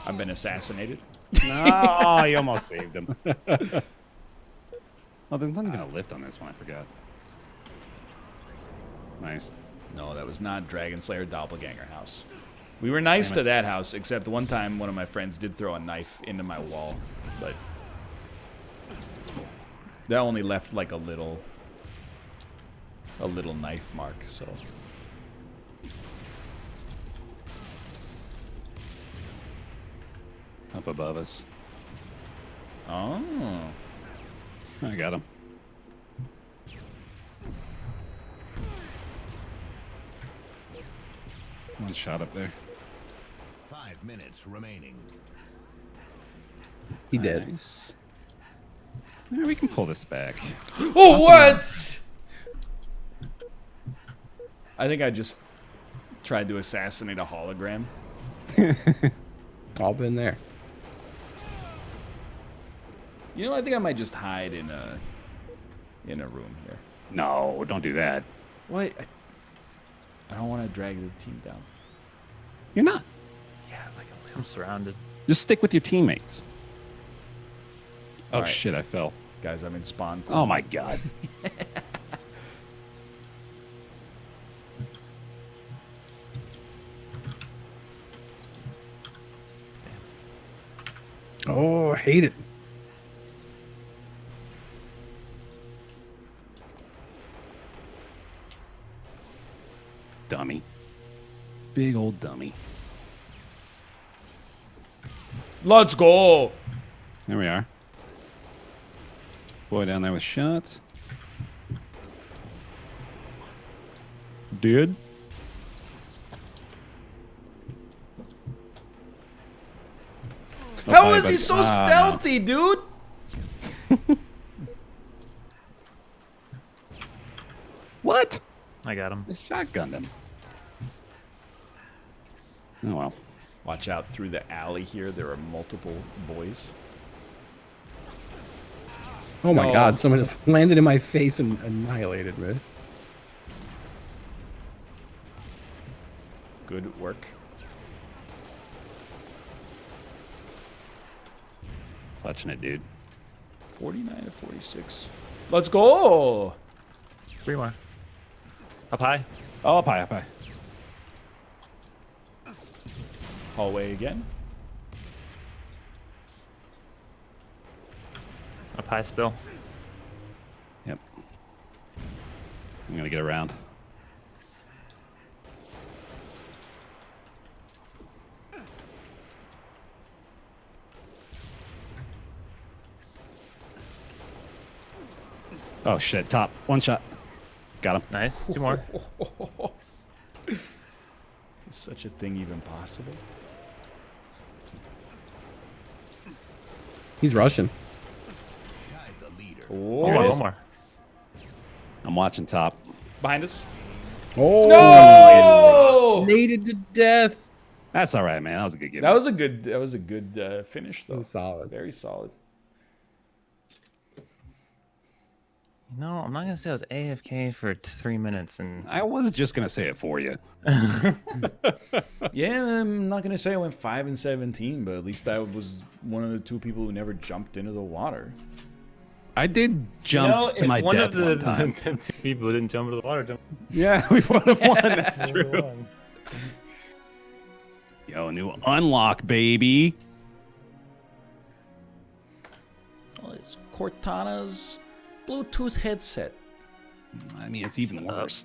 I've been assassinated.
Oh, you almost saved him. Oh, there's not even a lift on this one. I forgot. Nice.
No, that was not Dragon Slayer Doppelganger house. We were nice to that house, except one time one of my friends did throw a knife into my wall, but that only left like a little knife mark, so.
Up above us.
Oh.
I got him. One shot up there.
5 minutes remaining.
He did.
Nice. Yeah, we can pull this back.
Oh, what? I think I just tried to assassinate a hologram.
All been there.
You know, I think I might just hide in a room here.
No, don't do that.
What? I don't want to drag the team down.
You're not.
Yeah, like
I'm surrounded.
Just stick with your teammates. Oh,
All right.
shit, I fell.
Guys, I'm in spawn.
Oh, my God.
Oh, I hate it.
Dummy. Big old dummy.
Let's go.
There we are. Boy down there with shots. Dude.
How is he so stealthy, dude?
What?
I got him.
I shotgunned him. Oh, well.
Watch out through the alley here. There are multiple boys.
Oh my
No.
God! Someone just landed in my face and annihilated me.
Good work.
Clutching it, dude.
49 to 46. Let's go.
3 more. Up high.
Oh, up high, up high.
Hallway again.
Up high still.
Yep. I'm gonna get around. Oh shit, top. One shot. Got him.
Nice. 2 more.
Is such a thing even possible?
He's Russian.
Tied the leader.
Here it is. 1 more.
I'm watching top.
Behind us.
Oh,
No!
Naded to death.
That's all right, man. That was a good game.
That was a good finish though.
Solid.
Very solid.
No, I'm not gonna say I was AFK for 3 minutes and
I was just gonna say it for you.
Yeah, I'm not gonna say I went 5 and 17, but at least I was one of the 2 people who never jumped into the water.
I did jump to my death one time.
The 2 people who didn't jump into the water jumped.
Yeah, we would have won. That's true. Yo, new unlock, baby.
Oh, it's Cortana's Bluetooth headset.
I mean, it's even worse.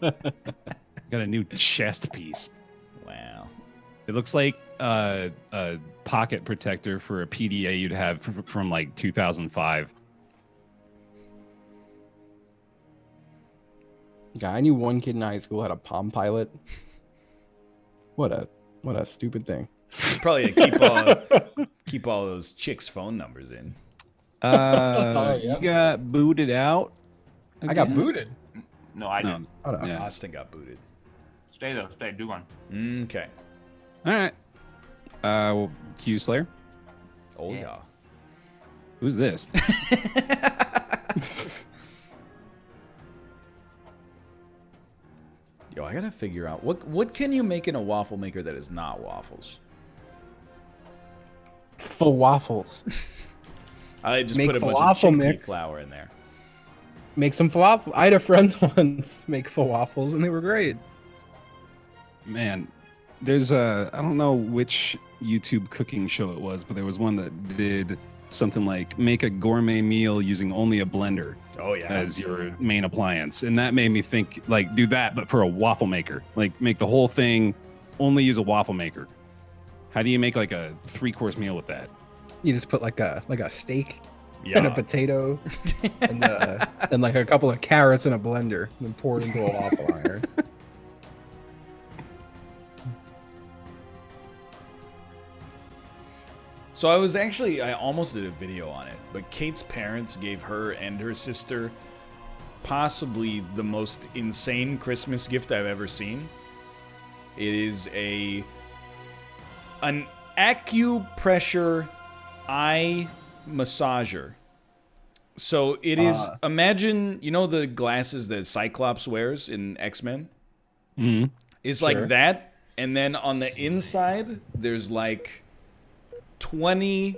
Got a new chest piece.
Wow.
It looks like a pocket protector for a PDA you'd have from like 2005.
Yeah, I knew one kid in high school had a Palm Pilot. What a stupid thing.
Probably keep all those chicks' phone numbers in.
You got booted out.
I got booted.
No, I didn't.
Oh, no.
Yeah.
Austin got booted.
Stay though. Stay. Do one.
Okay.
All right. Well, Q Slayer.
Oh yeah.
Who's this?
Yo, I gotta figure out what can you make in a waffle maker that is not waffles?
For waffles.
I just
Make
put a bunch of
falafel
chickpea
mix.
flour in there.
Make some falafel. I had a friend once make falafels and they were great.
Man, there's I don't know which YouTube cooking show it was, but there was one that did something like make a gourmet meal using only a blender
Oh yeah.
as your main appliance. And that made me think, like, do that, but for a waffle maker. Like, make the whole thing, only use a waffle maker. How do you make like a 3-course meal with that?
You just put like a steak
Yeah.
and a potato and like a couple of carrots in a blender and then pour it into a waffle iron.
So I almost did a video on it, but Kate's parents gave her and her sister possibly the most insane Christmas gift I've ever seen. It is an acupressure eye massager. So it is, imagine, you know the glasses that Cyclops wears in X-Men?
Mm-hmm.
It's like that, and then on the inside, there's like 20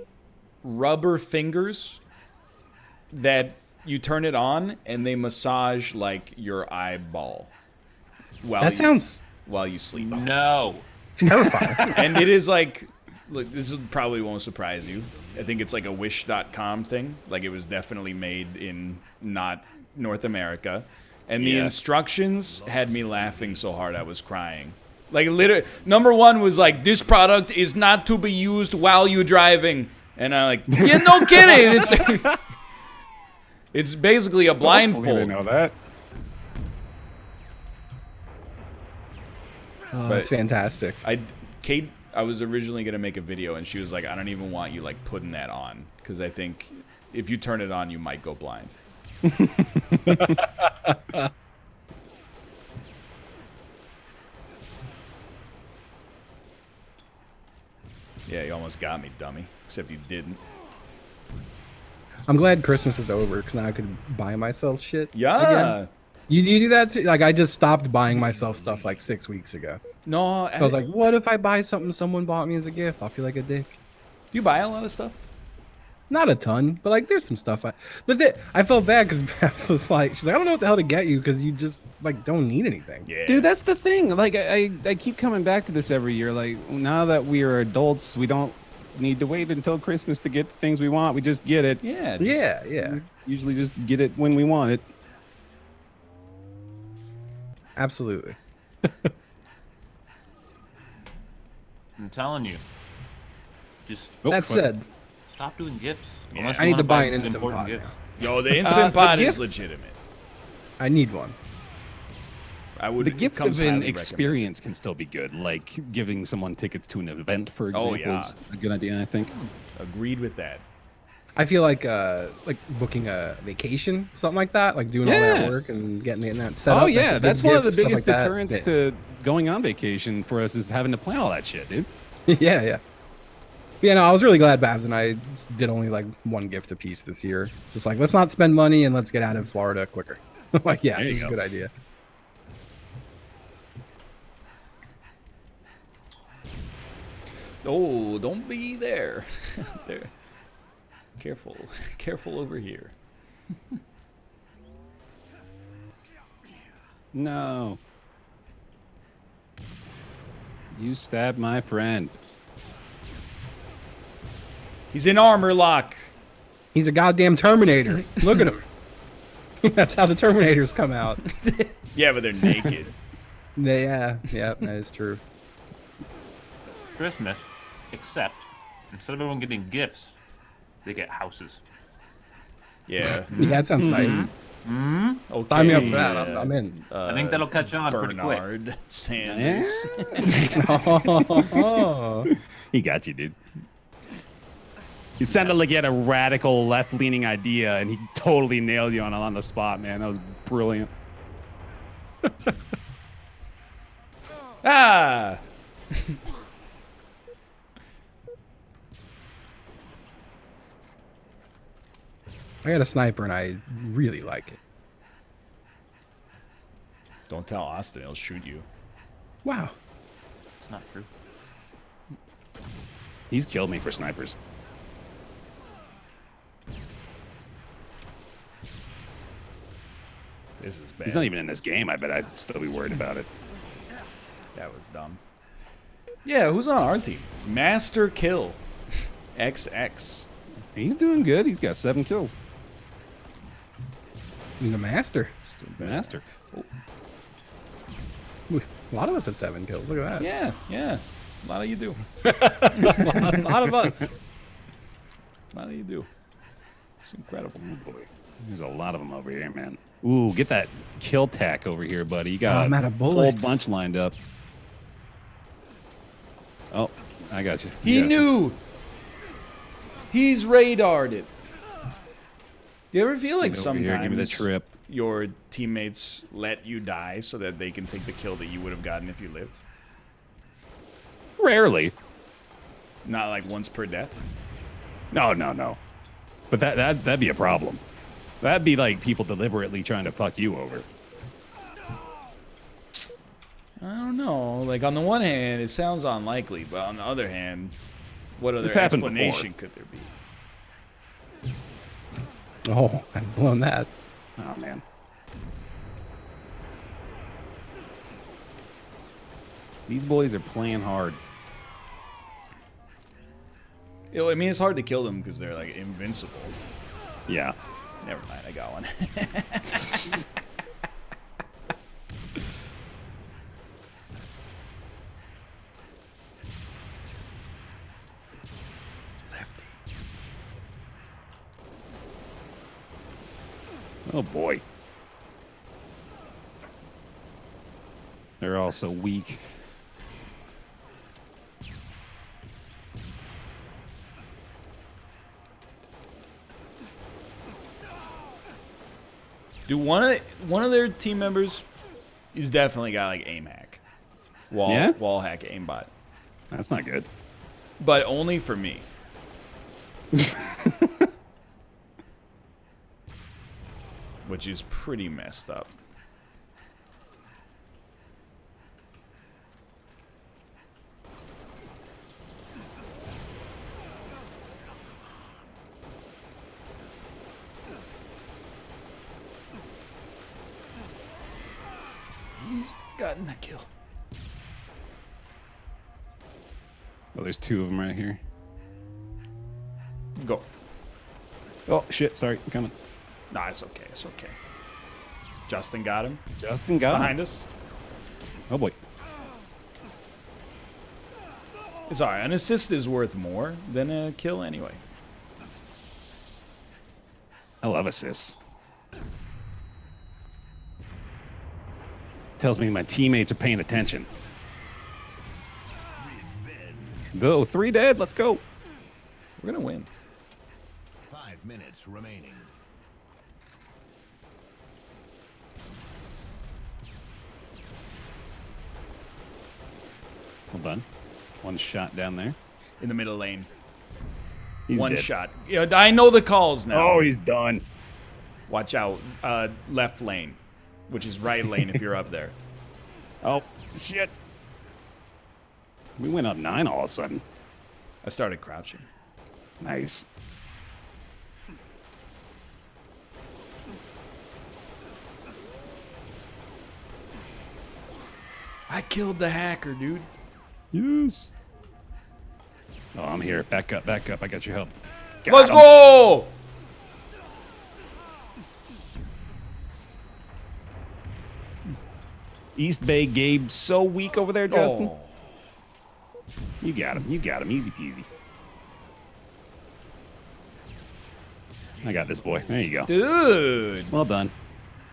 rubber fingers that you turn it on, and they massage like your eyeball while you sleep.
No.
Terrifying.
And it is like, look, this probably won't surprise you. I think it's like a Wish.com thing. Like it was definitely made in not North America. And the instructions had me laughing so hard I was crying. Like literally, number one was like, this product is not to be used while you're driving. And I'm like, yeah, no kidding. It's basically a blindfold.
I didn't know that.
Oh, that's fantastic.
Kate, I was originally gonna make a video, and she was like, "I don't even want you like putting that on, because I think if you turn it on, you might go blind." Yeah, you almost got me, dummy. Except you didn't.
I'm glad Christmas is over because now I could buy myself shit.
Yeah.
Again. You do that too? Like I just stopped buying myself stuff like 6 weeks ago.
No,
so I was like, what if I buy something someone bought me as a gift? I'll feel like a dick.
Do you buy a lot of stuff?
Not a ton, but like there's some stuff. I felt bad because Babs was like, she's like, I don't know what the hell to get you because you just like don't need anything.
Yeah.
Dude, that's the thing. Like I keep coming back to this every year. Like now that we are adults, we don't need to wait until Christmas to get the things we want. We just get it.
Yeah.
Yeah.
Usually just get it when we want it.
Absolutely.
I'm telling you. Just
that said,
stop doing gifts.
Yeah.
I need to buy an Instant Pot now.
Yo, the Instant Pot is legitimate.
I need one.
The gift of an experience can still be good, like giving someone tickets to an event, for example, is a good idea, I think.
Agreed with that.
I feel like booking a vacation, something like that, like doing all that work and getting that set up.
Oh yeah, that's one of the
gift,
biggest
like
deterrents to going on vacation for us is having to plan all that shit, dude.
Yeah. But yeah, no, I was really glad Babs and I did only like one gift a piece this year. It's just like, let's not spend money and let's get out of Florida quicker. Like, yeah, it's a good idea.
Oh, don't be there. There. Careful over here.
No. You stabbed my friend.
He's in armor lock.
He's a goddamn Terminator. Look at him. That's how the Terminators come out.
Yeah, but they're naked.
Yeah, that is true.
Christmas, except instead of everyone getting gifts, they get houses.
Yeah.
Yeah, that sounds nice.
Okay.
Sign me up for that. I'm in.
I think that'll catch on pretty quick.
Bernard Sanders.
He got you, dude. It sounded like he had a radical left-leaning idea, and he totally nailed you on the spot, man. That was brilliant.
Ah!
I got a sniper and I really like it.
Don't tell Austin, he'll shoot you.
Wow.
It's not true.
He's killed me for snipers.
This is bad.
He's not even in this game. I bet I'd still be worried about it.
That was dumb. Yeah, who's on our team? Master Kill. XX.
He's doing good. He's got 7 kills.
He's a master.
Master.
Oh. A lot of us have 7 kills. Look at that.
Yeah. A lot of you do.
A lot of us.
A lot of you do. It's incredible.
Oh boy. There's a lot of them over here, man. Ooh, get that kill tack over here, buddy. You got
I'm out
a
of
whole
bullets.
bunch lined up. Oh, I got you.
He knew. He's radared it. You ever feel like
Over
sometimes
here, give me the trip.
your teammates let you die so that they can take the kill that you would have gotten if you lived?
Rarely.
Not like once per death?
No. But that'd be a problem. That'd be like people deliberately trying to fuck you over.
I don't know. Like, on the one hand, it sounds unlikely, but on the other hand, what other
It's happened
explanation
before.
could there be?
Oh, I've blown that.
Oh, man. These boys are playing hard.
I mean, it's hard to kill them because they're, like, invincible.
Yeah.
Never mind, I got one. Lefty.
Oh, boy. They're all so weak.
Dude, one of their team members is definitely got like aim hack, wall hack aimbot,
That's not good.
but only for me. Which is pretty messed up. He's gotten the kill.
Oh, there's two of them right here.
Go.
Oh, shit. Sorry. I'm coming.
Nah, it's okay. It's okay. Justin got him.
Justin got
Behind
him.
us.
Oh, boy.
It's alright. An assist is worth more than a kill anyway.
I love assists. Tells me my teammates are paying attention. Go, 3 dead. Let's go.
We're gonna win.
5 minutes remaining.
Hold on. One shot down there.
In the middle lane.
He's
One
dead.
shot. Yeah, I know the calls now.
Oh, he's done.
Watch out. Left lane. Which is right lane if you're up there.
Oh, shit. We went up 9 all of a sudden.
I started crouching.
Nice.
I killed the hacker, dude.
Yes. Oh, I'm here. Back up, back up. I got your help.
Let's
him.
go!
East Bay Gabe so weak over there, Justin.
Oh.
You got him. You got him. Easy peasy. I got this boy. There you go.
Dude.
Well done.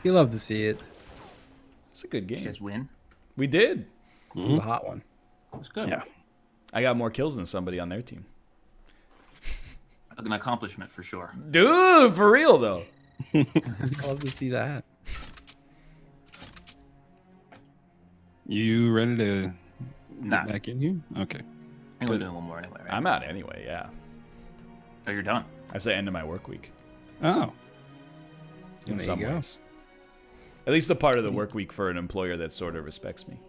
You love to see it.
It's a good
You
game.
guys win.
We did.
It was a hot one.
That's good.
Yeah.
I got more kills than somebody on their team.
An accomplishment for sure.
Dude, for real though.
Love to see that.
You ready to
Nah.
get back in here? Okay.
I think we're doing one more anyway, right?
I'm out anyway, yeah.
Oh, you're done.
That's the end of my work week.
Oh.
In
There
some
you go.
ways. At least the part of the work week for an employer that sort of respects me.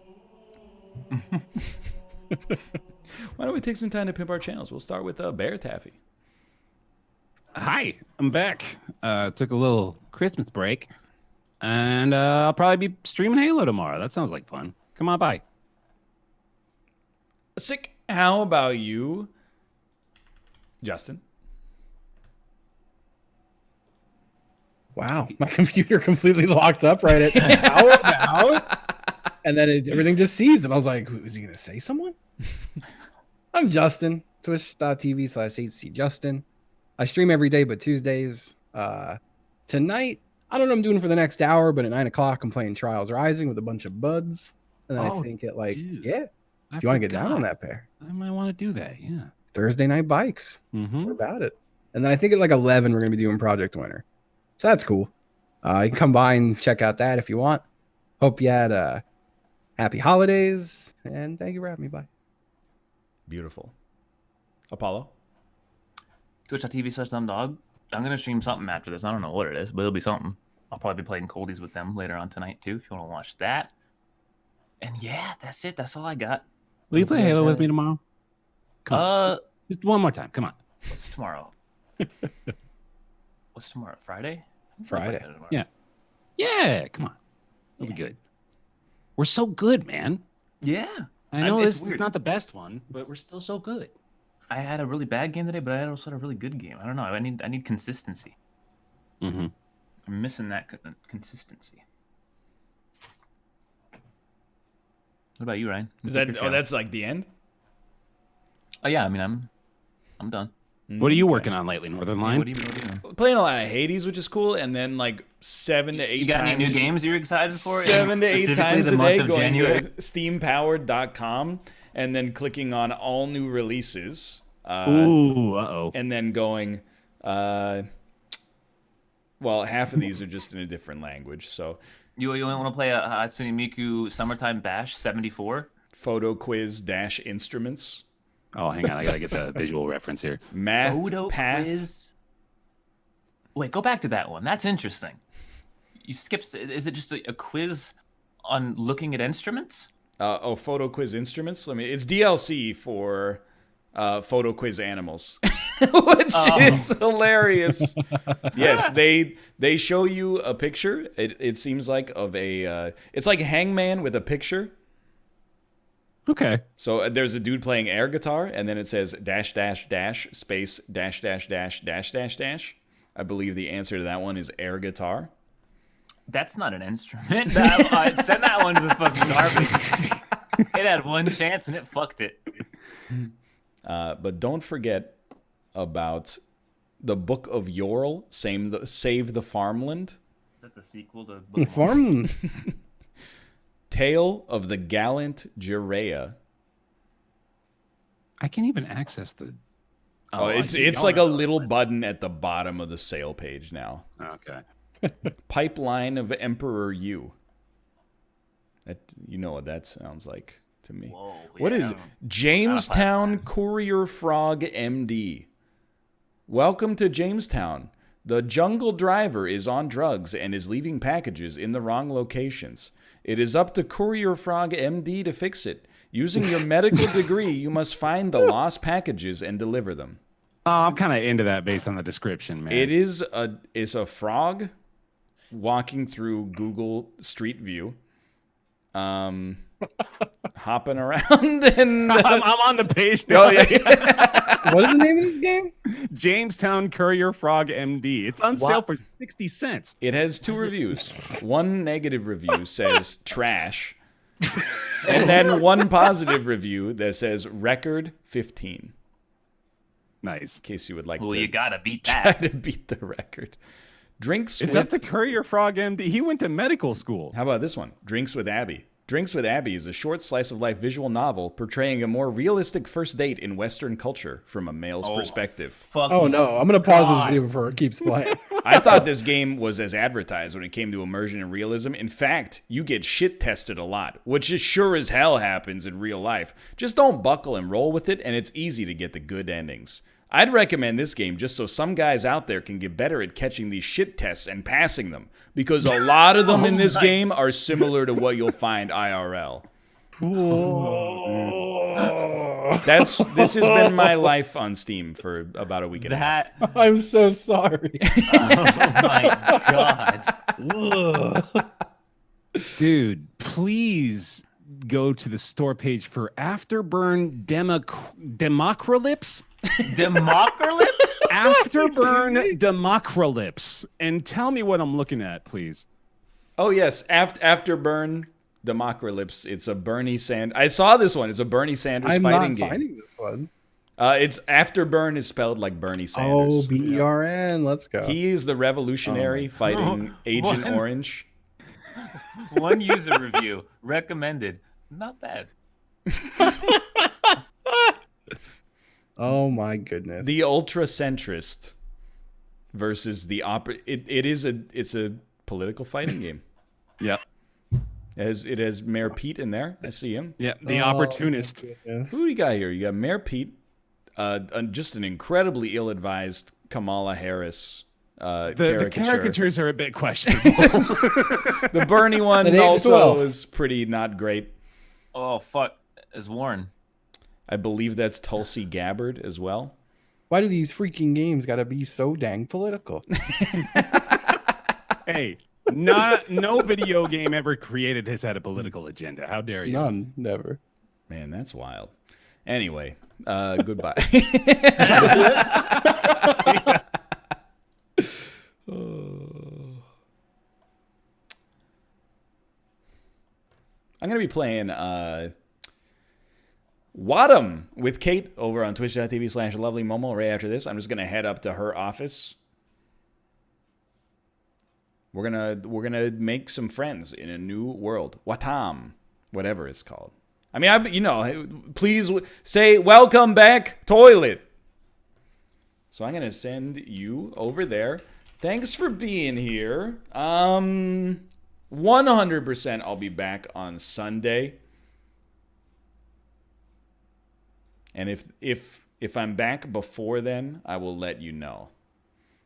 Why don't we take some time to pimp our channels? We'll start with Bear Taffy.
Hi, I'm back. Took a little Christmas break, and I'll probably be streaming Halo tomorrow. That sounds like fun. Come on by.
Sick. How about you, Justin?
Wow, my computer completely locked up right at how about? And then everything just seized, and I was like, "Is he gonna say someone?" I'm Justin. Twitch.tv/HCJustin. I stream every day but Tuesdays. Tonight, I don't know what I'm doing for the next hour, but at 9 o'clock, I'm playing Trials Rising with a bunch of buds. And then I think at like,
dude.
yeah, if you want to get down on that pair,
I might want to do that. Yeah.
Thursday night bikes.
Mm-hmm.
What about it? And then I think at like 11, we're gonna be doing Project Winter. So that's cool. You can come by and check out that if you want. Hope you had happy holidays, and thank you for having me by.
Beautiful. Apollo?
Twitch.tv/dumbdog. I'm going to stream something after this. I don't know what it is, but it'll be something. I'll probably be playing Coldies with them later on tonight, too, if you want to watch that. And yeah, that's it. That's all I got.
Will you play Halo with me tomorrow? Come on. Just one more time. Come on.
What's tomorrow? What's tomorrow? Friday?
Friday.
Yeah. Yeah. Come on. It'll be good. We're so good, man.
Yeah.
I know
it's
this is
weird.
not the best one, but we're still so good.
I had a really bad game today, but I also had a really good game. I don't know. I need consistency.
Mm-hmm.
I'm missing that consistency. What about you, Ryan?
Is that that's like the end?
Oh yeah, I mean I'm done.
What are you working on lately, Northernlion?
What are you doing?
Playing a lot of Hades, which is cool, and then like 7 to 8
You got
times.
any new games you're excited for?
7 to 8
Specifically
times
the
a
month
day
of
going
January?
to steampowered.com and then clicking on all new releases.
Ooh, uh-oh.
And then going, well, half of these are just in a different language. So
You want to play a Hatsune Miku Summertime Bash 74?
photo quiz dash instruments.
Oh, hang on. I got to get the visual reference here.
Math
Photo
path.
quiz. Wait, go back to that one. That's interesting. You skipped. Is it just a quiz on looking at instruments?
Photo quiz instruments. It's DLC for photo quiz animals, which is hilarious. Yes, they show you a picture. It seems like of a. It's like Hangman with a picture.
Okay.
So there's a dude playing air guitar, and then it says dash dash dash space dash dash dash dash dash dash. I believe the answer to that one is air guitar.
That's not an instrument. Send that one to the fucking garbage. It had one chance and it fucked it.
But don't forget about the Book of Yorl, Save the Farmland.
Is that the sequel to
Farm.
Tale of the Gallant Jerea.
I can't even access the...
It's like a little button at the bottom of the sale page now.
Okay.
Pipeline of Emperor Yu. You know what that sounds like to me.
Whoa,
What is it? Jamestown Courier Frog MD. Welcome to Jamestown. The jungle driver is on drugs and is leaving packages in the wrong locations. It is up to Courier Frog MD to fix it. Using your medical degree, you must find the lost packages and deliver them.
Oh, I'm kind of into that based on the description, man.
It's a frog walking through Google Street View, hopping around, and
I'm on the page now.
Oh, yeah.
What is the name of this game?
Jamestown Courier Frog MD. It's on sale for 60 cents.
It has 2 reviews. One negative review says trash, and then one positive review that says record 15.
Nice.
In case you would like
Well,
to
you gotta beat
try
that.
to beat the record. Drinks
It's
with...
up to Courier Frog MD. He went to medical school.
How about this one? Drinks with Abby. Drinks with Abby is a short slice-of-life visual novel portraying a more realistic first date in Western culture from a male's perspective.
Oh no, I'm gonna pause this video before it keeps playing.
I thought this game was as advertised when it came to immersion and realism. In fact, you get shit tested a lot, which is sure as hell happens in real life. Just don't buckle and roll with it, and it's easy to get the good endings. I'd recommend this game just so some guys out there can get better at catching these shit tests and passing them, because a lot of them in this game are similar to what you'll find IRL. This has been my life on Steam for about a week and a half.
I'm so sorry.
Oh my god.
Dude, please go to the store page for Afterburn Democrolyps.
Democrolyps?
Afterburn Democrolyps. And tell me what I'm looking at, please.
Oh yes, Afterburn Democrolyps. It's a Bernie Sanders. I saw this one. It's a Bernie Sanders fighting game.
I'm not finding this one.
It's Afterburn is spelled like Bernie Sanders.
Oh, BERN. Let's go.
He is the revolutionary fighting Agent Orange.
One user review recommended. Not bad.
Oh my goodness.
The ultra centrist versus the it's a political fighting game.
Yep.
It has Mayor Pete in there. I see him.
Yeah, the opportunist.
Who do you got here? You got Mayor Pete, just an incredibly ill-advised Kamala Harris
The caricatures are a bit questionable.
The Bernie one also is pretty not great.
Oh, fuck. Is Warren.
I believe that's Tulsi Gabbard as well.
Why do these freaking games gotta be so dang political?
Hey, no video game ever created has had a political agenda. How dare you?
None, never.
Man, that's wild. Anyway, goodbye. I'm going to be playing Wadham with Kate over on twitch.tv/lovelymomo. Right after this, I'm just going to head up to her office. We're gonna make some friends in a new world. Watam, whatever it's called. I mean, please say welcome back, toilet. So I'm gonna send you over there. Thanks for being here. 100% I'll be back on Sunday. And if I'm back before then, I will let you know.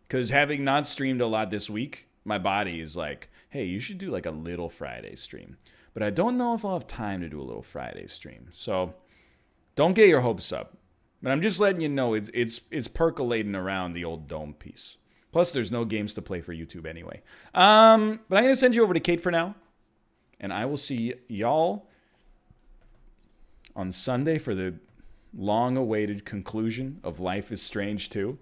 Because having not streamed a lot this week, my body is like, hey, you should do like a little Friday stream. But I don't know if I'll have time to do a little Friday stream. So don't get your hopes up. But I'm just letting you know it's percolating around the old dome piece. Plus, there's no games to play for YouTube anyway. But I'm going to send you over to Kate for now. And I will see y'all on Sunday for the long-awaited conclusion of Life is Strange 2.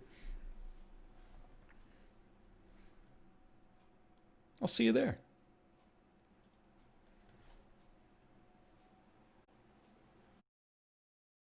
I'll see you there.